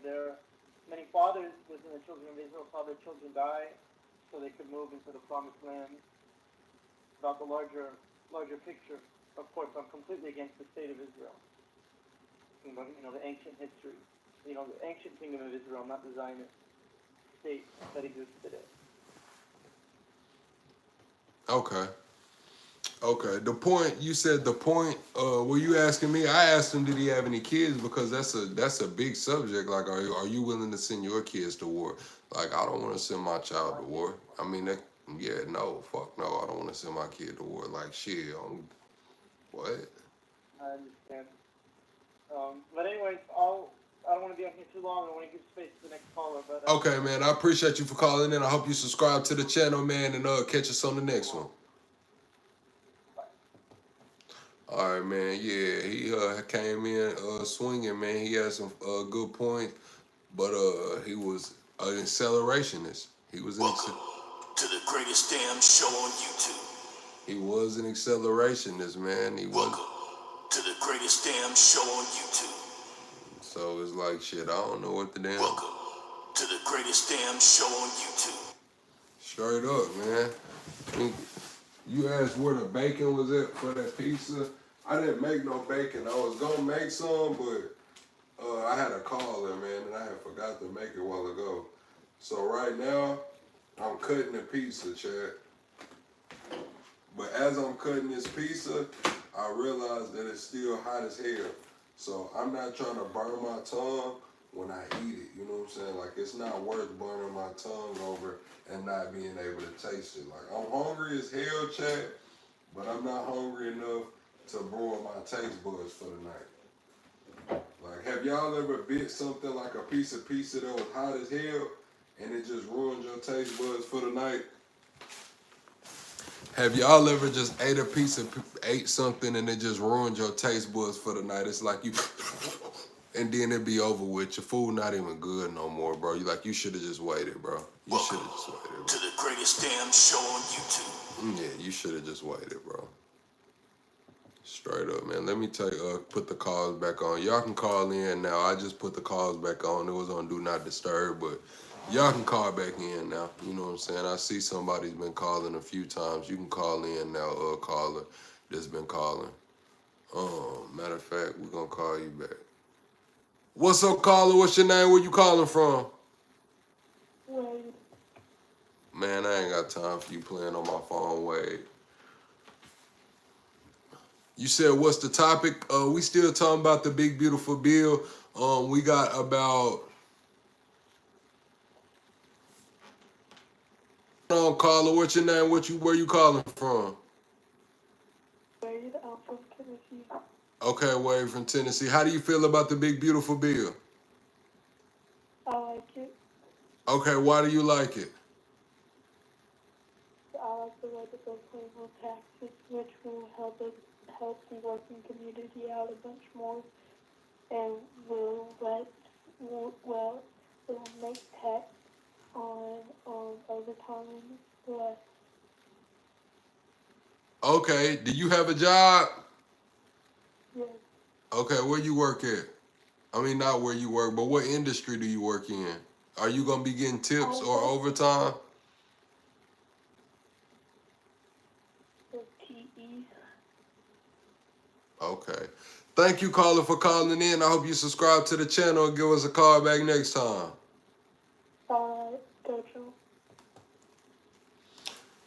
fathers within the children of Israel saw their children die so they could move into the promised land. About the larger picture. Of course, I'm completely against the state of Israel. But, the ancient history. The ancient kingdom of Israel, not the Zionist state that exists today. Okay. The point you said. Were you asking me? I asked him, did he have any kids? Because that's a big subject. Like, are you willing to send your kids to war? Like, I don't want to send my child to war. I mean, no, fuck no. I don't want to send my kid to war. Like, shit. What? I understand. But anyways, I don't want to be on here too long. I want to give space to the next caller. But Okay, man. I appreciate you for calling in. I hope you subscribe to the channel, man, and catch us on the next one. All right, man. Yeah, he came in swinging, man. He had some good points, but he was an accelerationist. He was Welcome to the greatest damn show on YouTube. He was an accelerationist, man. Welcome to the greatest damn show on YouTube. So it's like, shit, I don't know what the damn. Welcome to the greatest damn show on YouTube. Straight up, man. You asked where the bacon was at for that pizza. I didn't make no bacon. I was gonna make some, but I had a caller, man, and I had forgot to make it a while ago. So right now, I'm cutting the pizza, Chad. But as I'm cutting this pizza, I realize that it's still hot as hell. So I'm not trying to burn my tongue when I eat it. You know what I'm saying? Like, it's not worth burning my tongue over and not being able to taste it. Like, I'm hungry as hell, Chad, but I'm not hungry enough to ruin my taste buds for the night. Like, have y'all ever bit something like a piece of pizza that was hot as hell and it just ruined your taste buds for the night? Have y'all ever just ate something and it just ruined your taste buds for the night? It's like you, and then it be over with. Your food not even good no more, bro. You should have just waited, bro. You should have just waited, bro. To the greatest damn show on YouTube. Yeah, you should have just waited, bro. Straight up, man. Let me put the calls back on. Y'all can call in now. I just put the calls back on. It was on Do Not Disturb, but y'all can call back in now. You know what I'm saying? I see somebody's been calling a few times. You can call in now, caller that's been calling. Matter of fact, we're going to call you back. What's up, caller? What's your name? Where you calling from? Wade. Man, I ain't got time for you playing on my phone, Wade. You said, what's the topic? We still talking about the big, beautiful bill. We got about... caller, what's your name? Where you calling from? Wade, I'm from Tennessee. Okay, Wade from Tennessee. How do you feel about the big, beautiful bill? I like it. Okay, why do you like it? I like the way to go claim on taxes, which will help the working community out a bunch more, and will make tax on overtime less. Okay, do you have a job? Yes. Okay, where you work at? I mean, not where you work, but what industry do you work in? Are you gonna be getting tips or overtime? For TE. Okay. Thank you, caller, for calling in. I hope you subscribe to the channel and give us a call back next time. Gotcha.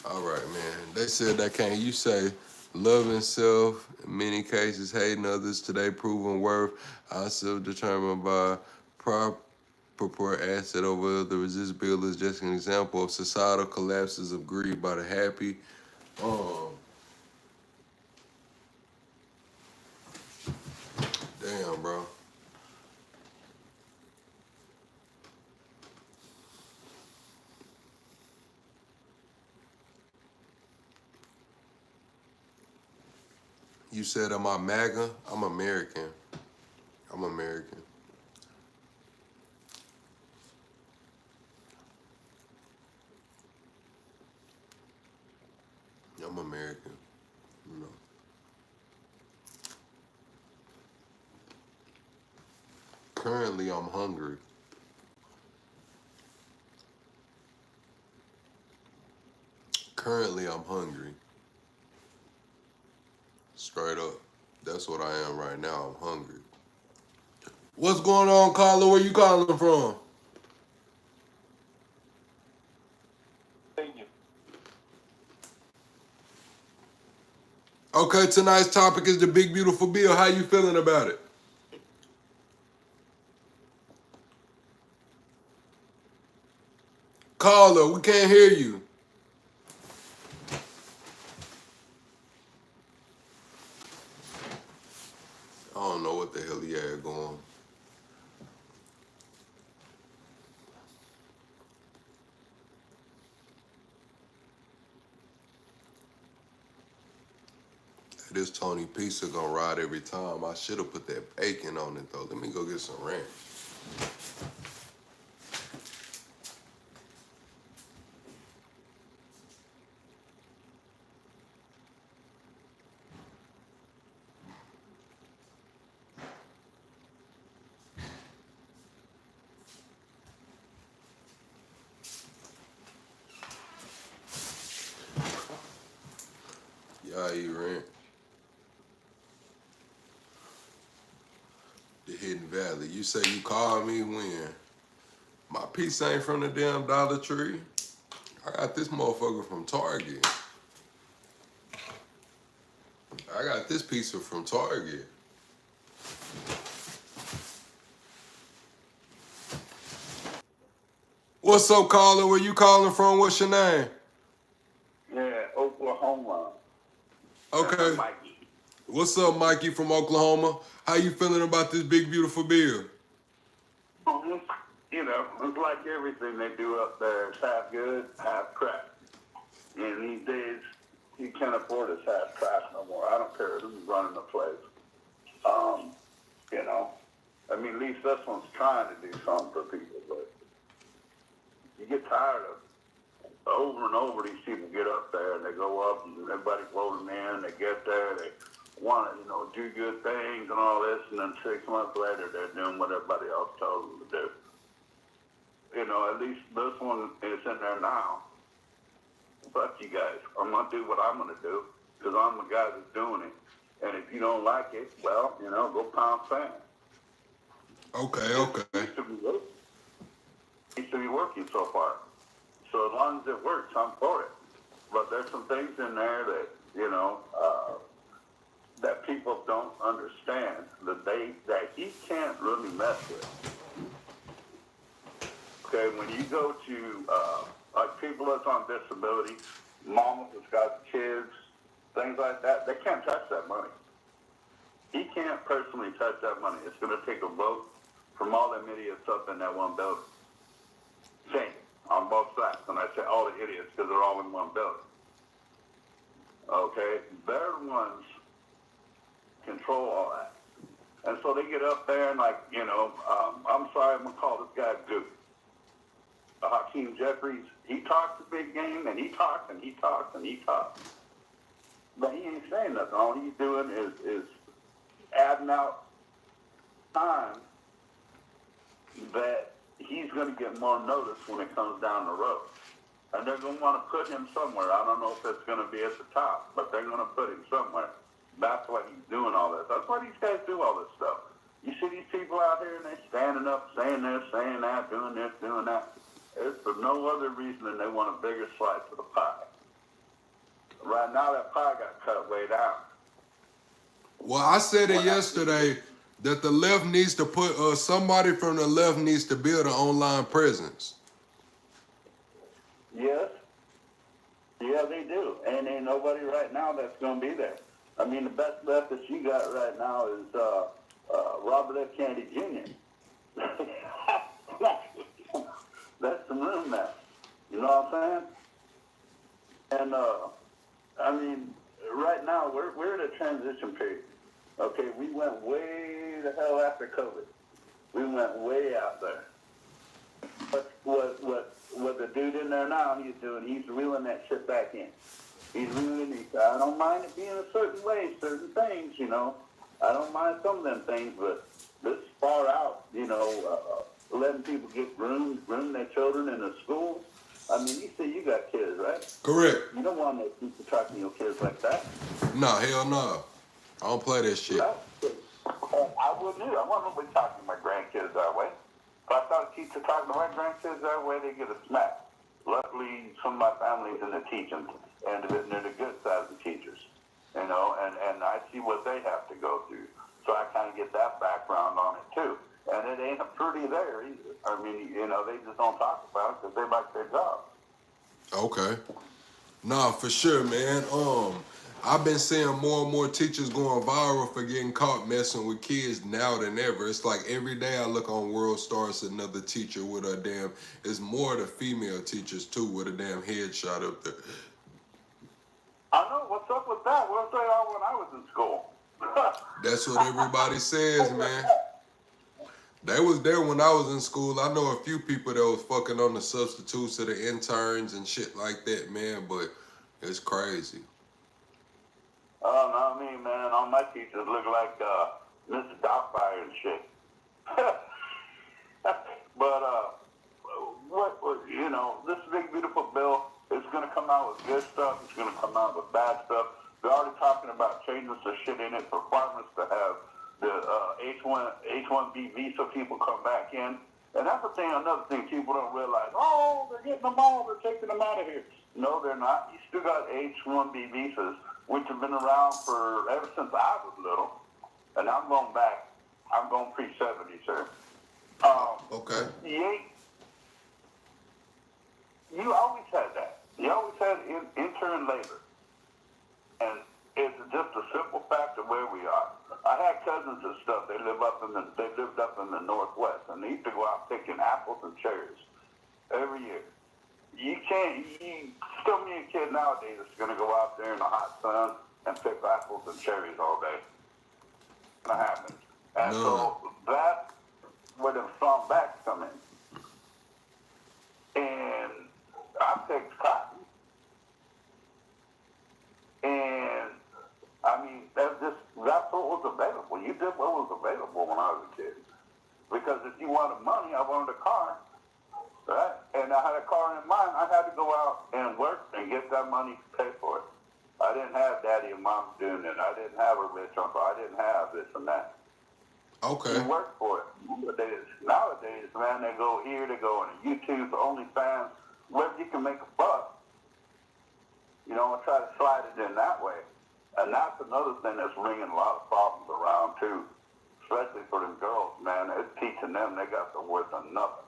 All right, man. They said that can't you say loving self, in many cases hating others, today proving worth, ourselves determined by proper asset over the resist bill is just an example of societal collapses of greed by the happy. Damn, bro. You said, am I MAGA? I'm American. I'm American. I'm American. You know. Currently, I'm hungry. Currently, I'm hungry. Straight up. That's what I am right now. I'm hungry. What's going on, caller? Where you calling from? Thank you. Okay, tonight's topic is the big beautiful bill. How you feeling about it? Caller, we can't hear you. I don't know what the hell he had going. This Tony Pizza gonna ride every time. I should have put that bacon on it though. Let me go get some ranch. Y'all eat ranch. The Hidden Valley. You say you called me when? My pizza ain't from the damn Dollar Tree. I got this motherfucker from Target. I got this pizza from Target. What's up, caller? Where you calling from? What's your name? Yeah, Oklahoma. Okay. Mikey. What's up, Mikey from Oklahoma? How you feeling about this big beautiful bill? You know, it's like everything they do up there. It's half good, half crap. And these days, you can't afford this half crap no more. I don't care who's running the place. You know, I mean, at least this one's trying to do something for people, but you get tired of over and over these people get up there and they go up and everybody voting in, they get there, they want to, you know, do good things and all this, and then 6 months later they're doing what everybody else told them to do. You know, at least this one is in there now. Fuck you guys. I'm going to do what I'm going to do because I'm the guy that's doing it. And if you don't like it, well, you know, go pound sand. Okay. It used to be working so far. So as long as it works, I'm for it. But there's some things in there that, you know, that people don't understand that he can't really mess with. Okay, when you go to like people that's on disability, mamas that's got kids, things like that, they can't touch that money. He can't personally touch that money. It's going to take a vote from all them idiots up in that one building. Same on both sides. And I say all the idiots because they're all in one building. Okay, they're the ones control all that. And so they get up there and like, I'm sorry, I'm gonna call this guy Duke. Hakeem Jeffries, he talks a big game, and he talks and he talks and he talks. But he ain't saying nothing. All he's doing is adding out time that he's going to get more notice when it comes down the road. And they're going to want to put him somewhere. I don't know if it's going to be at the top, but they're going to put him somewhere. That's why he's doing all this. That's why these guys do all this stuff. You see these people out here, and they're standing up, saying this, saying that, doing this, doing that. It's for no other reason than they want a bigger slice of the pie. Right now, that pie got cut way down. Well, I said it yesterday that the left needs to put, somebody from the left needs to build an online presence. Yes. Yeah, they do. And ain't nobody right now that's going to be there. I mean, the best left that you got right now is Robert F. Kennedy Jr. That's the room now. You know what I'm saying? And, I mean, right now, we're in a transition period. Okay, we went way the hell after COVID. We went way out there. But what the dude in there now, he's doing, he's reeling that shit back in. He's reeling, I don't mind it being a certain way, certain things, I don't mind some of them things, but this far out, letting people get groom their children in the schools. I mean, you say you got kids, right? Correct. You don't want to keep talking to your kids like that. No, hell no. I don't play that shit. I wouldn't either. I wouldn't be talking to my grandkids that way. If I thought a teacher talking to my grandkids that way, they get a smack. Luckily, some of my family's in the teaching, and they're the good side of the teachers, and I see what they have to go through. So I kind of get that background on it, too. And it ain't pretty there either. I mean, they just don't talk about it because they like their job. Okay. Nah, for sure, man. I've been seeing more and more teachers going viral for getting caught messing with kids now than ever. It's like every day I look on World Stars, another teacher with a damn, it's more the female teachers too with a damn headshot up there. I know. What's up with that? What was they all when I was in school? That's what everybody says, man. They was there when I was in school. I know a few people that was fucking on the substitutes of the interns and shit like that, man, but it's crazy. Oh, not me, man. All my teachers look like Mr. Doubtfire and shit. But, this big, beautiful bill is going to come out with good stuff. It's going to come out with bad stuff. They're already talking about changing some shit in it for farmers to have the H-1B visa people come back in. And that's another thing people don't realize. Oh, they're getting them all. They're taking them out of here. No, they're not. You still got H-1B visas, which have been around for ever since I was little. And I'm going back. I'm going pre-70, sir. Okay. You always had that. You always had intern labor. And it's just a simple fact of where we are. I had cousins and stuff. They lived up in the Northwest, and they used to go out picking apples and cherries every year. You still me a kid nowadays that's going to go out there in the hot sun and pick apples and cherries all day. It's not happening. And so that's where the strong backs come in. And I picked cotton. And I mean, that's what was available. You did what was available when I was a kid. Because if you wanted money, I wanted a car, right? And I had a car in mind. I had to go out and work and get that money to pay for it. I didn't have daddy and mom doing it. I didn't have a rich uncle. I didn't have this and that. Okay. You work for it. Nowadays, man, they go here, they go on YouTube, OnlyFans, wherever you can make a buck. And try to slide it in that way. And that's another thing that's bringing a lot of problems around, too. Especially for them girls, man. It's teaching them they got the worth of nothing.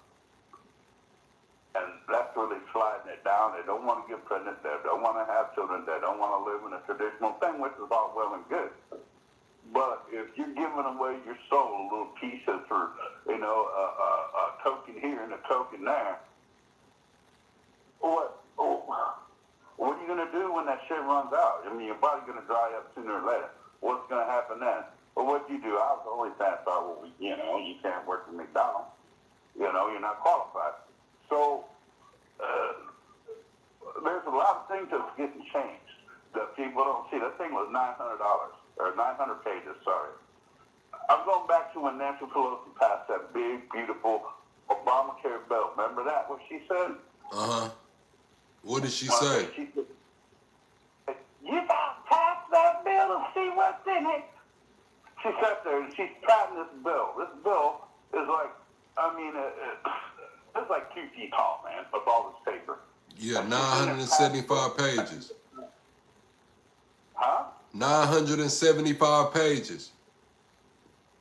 And that's really sliding it down. They don't want to get pregnant. They don't want to have children. They don't want to live in a traditional thing, which is all well and good. But if you're giving away your soul, little pieces for, a token here and a token there, what are you going to do when that shit runs out. I mean, your body's going to dry up sooner or later. What's going to happen then? Well, what do you do? I was always that thought, well, you know, you can't work at McDonald's. You know, you're not qualified. So there's a lot of things that's getting changed that people don't see. That thing was $900, or 900 pages, sorry. I'm going back to when Nancy Pelosi passed that big, beautiful Obamacare bill. Remember that, what she said? Uh-huh. What did she say? She said, you got to pass that bill to see what's in it. She sat there and she's patting this bill. This bill is like, I mean, it's like 2 feet tall, man, with all this paper. Yeah, 975 pages. Huh? 975 pages.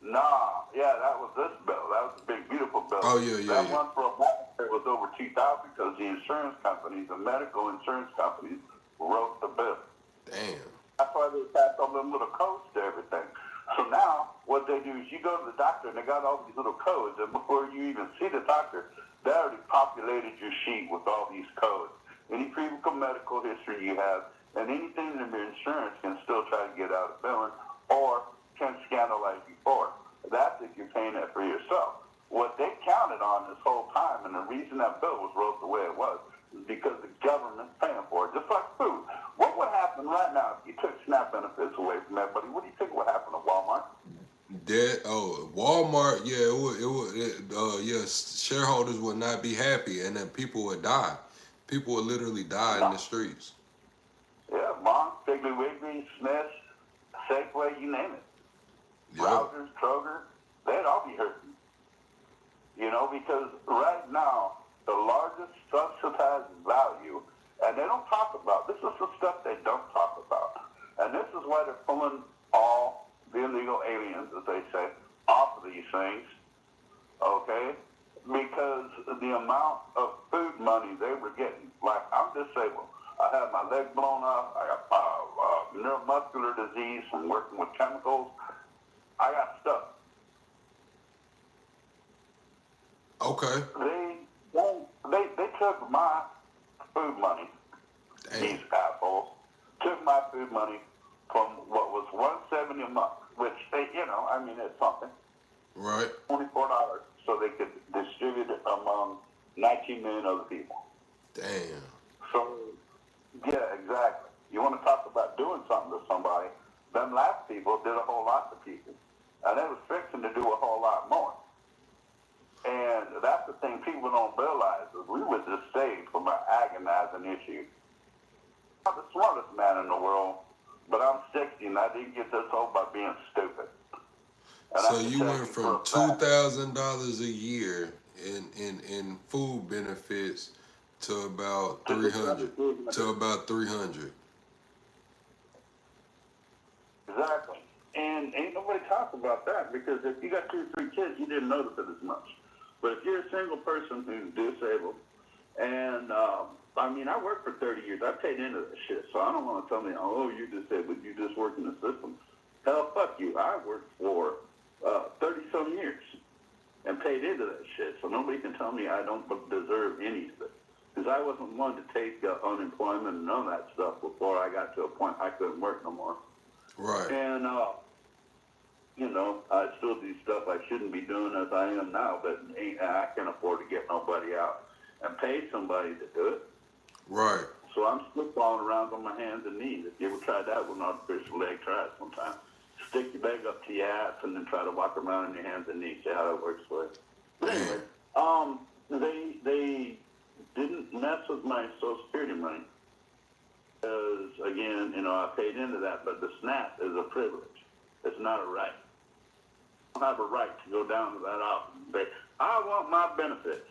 Nah, yeah, that was this bill. That was the big, beautiful bill. Oh, yeah. That one for Obamacare was over 2,000 because the insurance companies, the medical insurance companies, wrote the bill. Damn. That's why they passed all them little codes to everything. So now, what they do is you go to the doctor and they got all these little codes, and before you even see the doctor, they already populated your sheet with all these codes. Any previous medical history you have, and anything in your insurance can still try to get out of billing or can scandalize you for it. That's if you're paying it for yourself. What they counted on this whole time, and the reason that bill was wrote the way it was, is because the government's paying for it, just like food. What would happen right now if you took SNAP benefits away from everybody? What do you think would happen to Walmart? Walmart, yeah, shareholders would not be happy, and then people would die. People would literally die in the streets. Yeah, Mom, Piggly Wiggly, Smith's, Safeway, you name it. Yep. Routers, Kroger, they'd all be hurting. You know, because right now, the largest subsidized value, and they don't talk about, this is the stuff they don't talk about. And this is why they're pulling all the illegal aliens, as they say, off of these things, okay? Because the amount of food money they were getting, like, I'm disabled. I had my leg blown off. I got neuromuscular disease from working with chemicals. I got stuff. Okay. They took my food money. Damn. These assholes took my food money from what was $170 a month, which they, you know, I mean, it's something. Right. $24, so they could distribute it among 19 million other people. Damn. So, yeah, exactly. You want to talk about doing something to somebody? Them last people did a whole lot to people, and they was fixing to do a whole lot more. And that's the thing people don't realize is we were just saved from an agonizing issue. I'm not the smartest man in the world, but I'm 60 and I didn't get this old by being stupid. And So you went from $2,000 a year in food benefits to about 300. To about 300. Exactly. And ain't nobody talk about that because if you got 2 or 3 kids, you didn't notice it as much. But if you're a single person who's disabled, and I mean, I worked for 30 years. I paid into that shit, so I don't want to tell me, oh, you're disabled, you just work in the system. Hell, fuck you. I worked for 30-some years and paid into that shit, so nobody can tell me I don't deserve any of it. Because I wasn't one to take unemployment and none of that stuff before I got to a point I couldn't work no more. Right. And, you know, I still do stuff I shouldn't be doing as I am now, but I can't afford to get nobody out and pay somebody to do it. Right. So I'm still falling around on my hands and knees. If you ever tried that with an artificial leg, try it sometime. Stick your leg up to your ass and then try to walk around on your hands and knees. See how that works for you. But anyway, they didn't mess with my Social Security money. Because, again, you know, I paid into that, but the SNAP is a privilege. It's not a right. I don't have a right to go down to that office and say, I want my benefits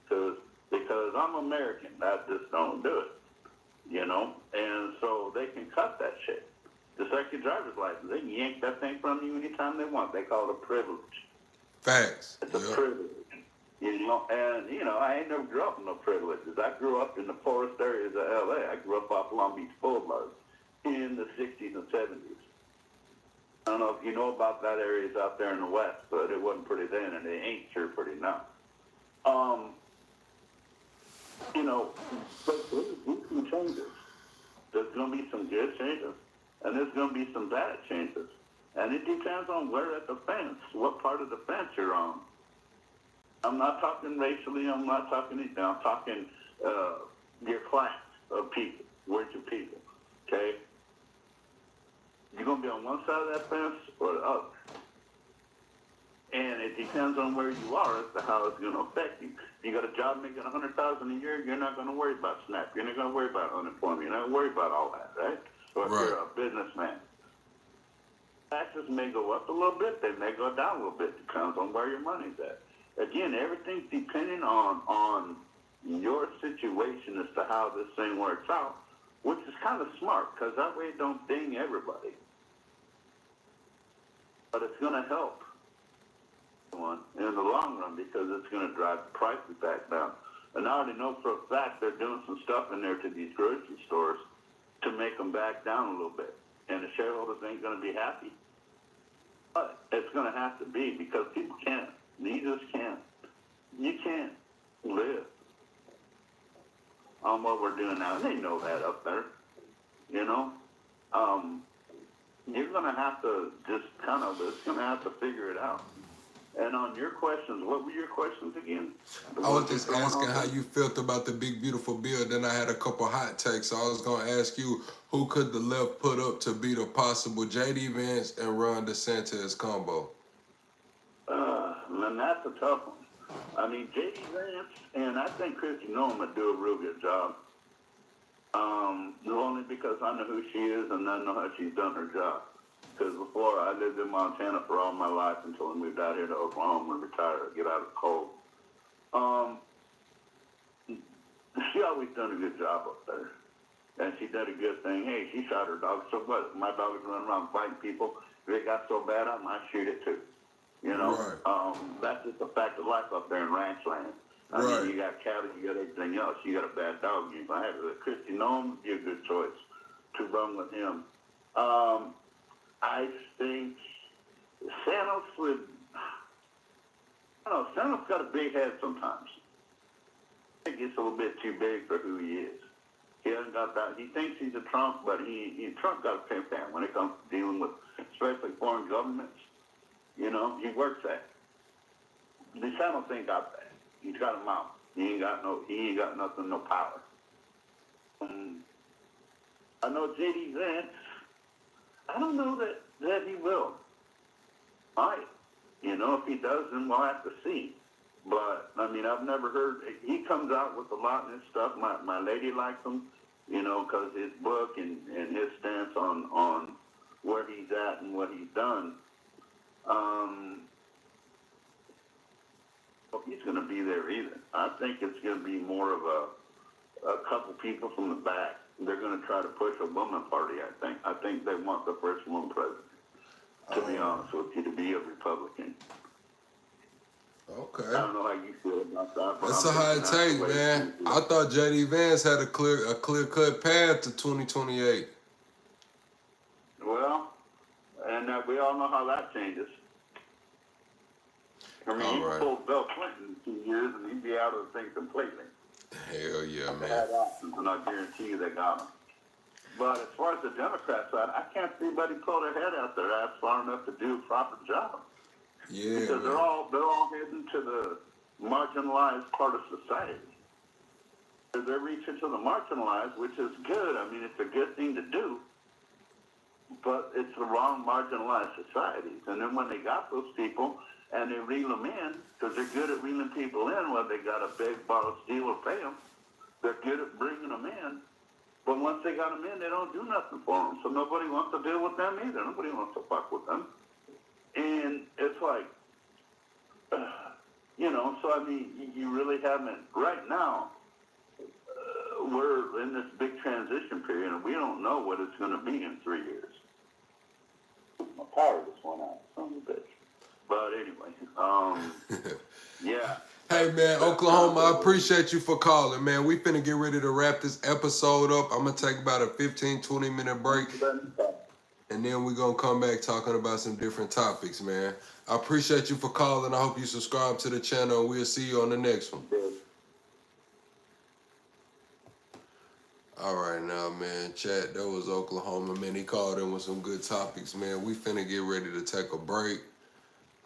because I'm American. That just don't do it, you know? And so they can cut that shit. Just like your driver's license. They can yank that thing from you anytime they want. They call it a privilege. Facts. It's a privilege. You know, and, you know, I ain't never grew up with no privileges. I grew up in the poorest areas of L.A. I grew up off Long Beach Boulevard in the 60s and 70s. I don't know if you know about that areas out there in the West, but it wasn't pretty then, and it ain't sure pretty now. You know, but we can change it. There's going to be some good changes, and there's going to be some bad changes. And it depends on where at the fence, what part of the fence you're on. I'm not talking racially, I'm not talking anything. I'm talking your class of people. Where's your people? Okay? You're going to be on one side of that fence or the other. And it depends on where you are as to how it's going to affect you. You got a job making $100,000 a year, you're not going to worry about SNAP. You're not going to worry about unemployment. You're not going to worry about all that, right? Or if you're a businessman. Taxes may go up a little bit, they may go down a little bit. Depends on where your money's at. Again, everything's depending on your situation as to how this thing works out, which is kind of smart, because that way it don't ding everybody. But it's going to help in the long run because it's going to drive the prices back down. And I already know for a fact they're doing some stuff in there to these grocery stores to make them back down a little bit. And the shareholders ain't going to be happy. But it's going to have to be because people can't. You just can't. You can't live on what we're doing now. And they know that up there. You know? You're going to have to just it's going to have to figure it out. And on your questions, what were your questions again? I was just asking how you felt about the big, beautiful bill. Then I had a couple hot takes. So I was going to ask you, who could the left put up to beat a possible J.D. Vance and Ron DeSantis combo? And that's a tough one. I mean, J.D. Vance, and I think Kristi Noem would do a real good job. Only because I know who she is and I know how she's done her job. Because before, I lived in Montana for all my life until I moved out here to Oklahoma and retired, get out of the cold. She always done a good job up there. And she did a good thing. Hey, she shot her dog. So what? My dog is running around fighting people. If it got so bad, I might shoot it too. You know? Right. That's just a fact of life up there in ranch land. I mean, you got cattle, you got everything else. You got a bad dog. If I had Kristi Noem would be a good choice to run with him. I think Santos would. I don't know. Santos got a big head sometimes. I think it's a little bit too big for who he is. He hasn't got that. He thinks he's a Trump, but Trump got a pimp hand when it comes to dealing with, especially foreign governments. You know, he works at. DeSantis ain't got that. He's got a mouth. He ain't got nothing, no power. I know J.D. Vance. I don't know that he will. Might. You know, if he does, then we'll have to see. But, I mean, I've never heard, he comes out with a lot of his stuff. My lady likes him, you know, because his book and his stance on where he's at and what he's done. He's going to be there either. I think it's going to be more of a couple people from the back. They're going to try to push a woman party, I think. I think they want the first woman president, to be honest with you, to be a Republican. Okay. I don't know how you feel about that. That's a high take, man. I thought J.D. Vance had a clear-cut path to 2028. Well, and we all know how that changes. I mean, he pulled Bill Clinton 2 years and he'd be out of the thing completely. Hell yeah, man. They had options, and I guarantee you they got them. But as far as the Democrat side, I can't see anybody pull their head out their ass far enough to do a proper job. Yeah, because they're all heading to the marginalized part of society. They're reaching to the marginalized, which is good. I mean, it's a good thing to do, but it's the wrong marginalized societies. And then when they got those people and they reel them in, because they're good at reeling people in, whether they got to beg, borrow, steal, or pay them, they're good at bringing them in. But once they got them in, they don't do nothing for them. So nobody wants to deal with them either. Nobody wants to fuck with them. And it's like, you know, so I mean, you really haven't, right now, we're in this big transition period, and we don't know what it's going to be in 3 years. My power just went out, son of a bitch. But anyway, yeah. Hey, man, Oklahoma, I appreciate you for calling, man. We finna get ready to wrap this episode up. I'm going to take about a 15, 20-minute break. And then we're going to come back talking about some different topics, man. I appreciate you for calling. I hope you subscribe to the channel. We'll see you on the next one. All right now, man. Chat, that was Oklahoma, man. He called in with some good topics, man. We finna get ready to take a break.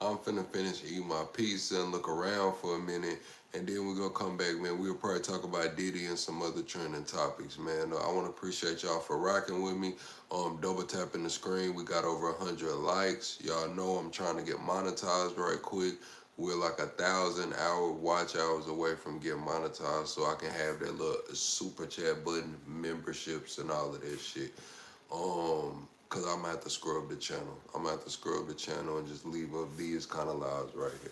I'm finna finish eating my pizza and look around for a minute, and then we're gonna come back, man. We'll probably talk about Diddy and some other trending topics, man. I want to appreciate y'all for rocking with me. Double tapping the screen. We got over 100 likes. Y'all know I'm trying to get monetized right quick. We're like 1,000-hour watch hours away from getting monetized, so I can have that little super chat button, memberships, and all of that shit. Cause I'm gonna have to scrub the channel. I'm gonna have to scrub the channel and just leave up these kind of lives right here.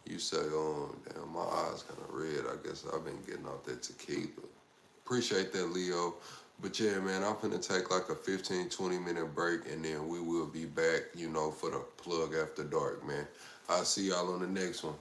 You say, damn, my eyes kind of red. I guess I've been getting off that tequila. Appreciate that, Leo. But yeah, man, I'm finna take like a 15-20 minute break, and then we will be back, for the plug after dark, man. I'll see y'all on the next one.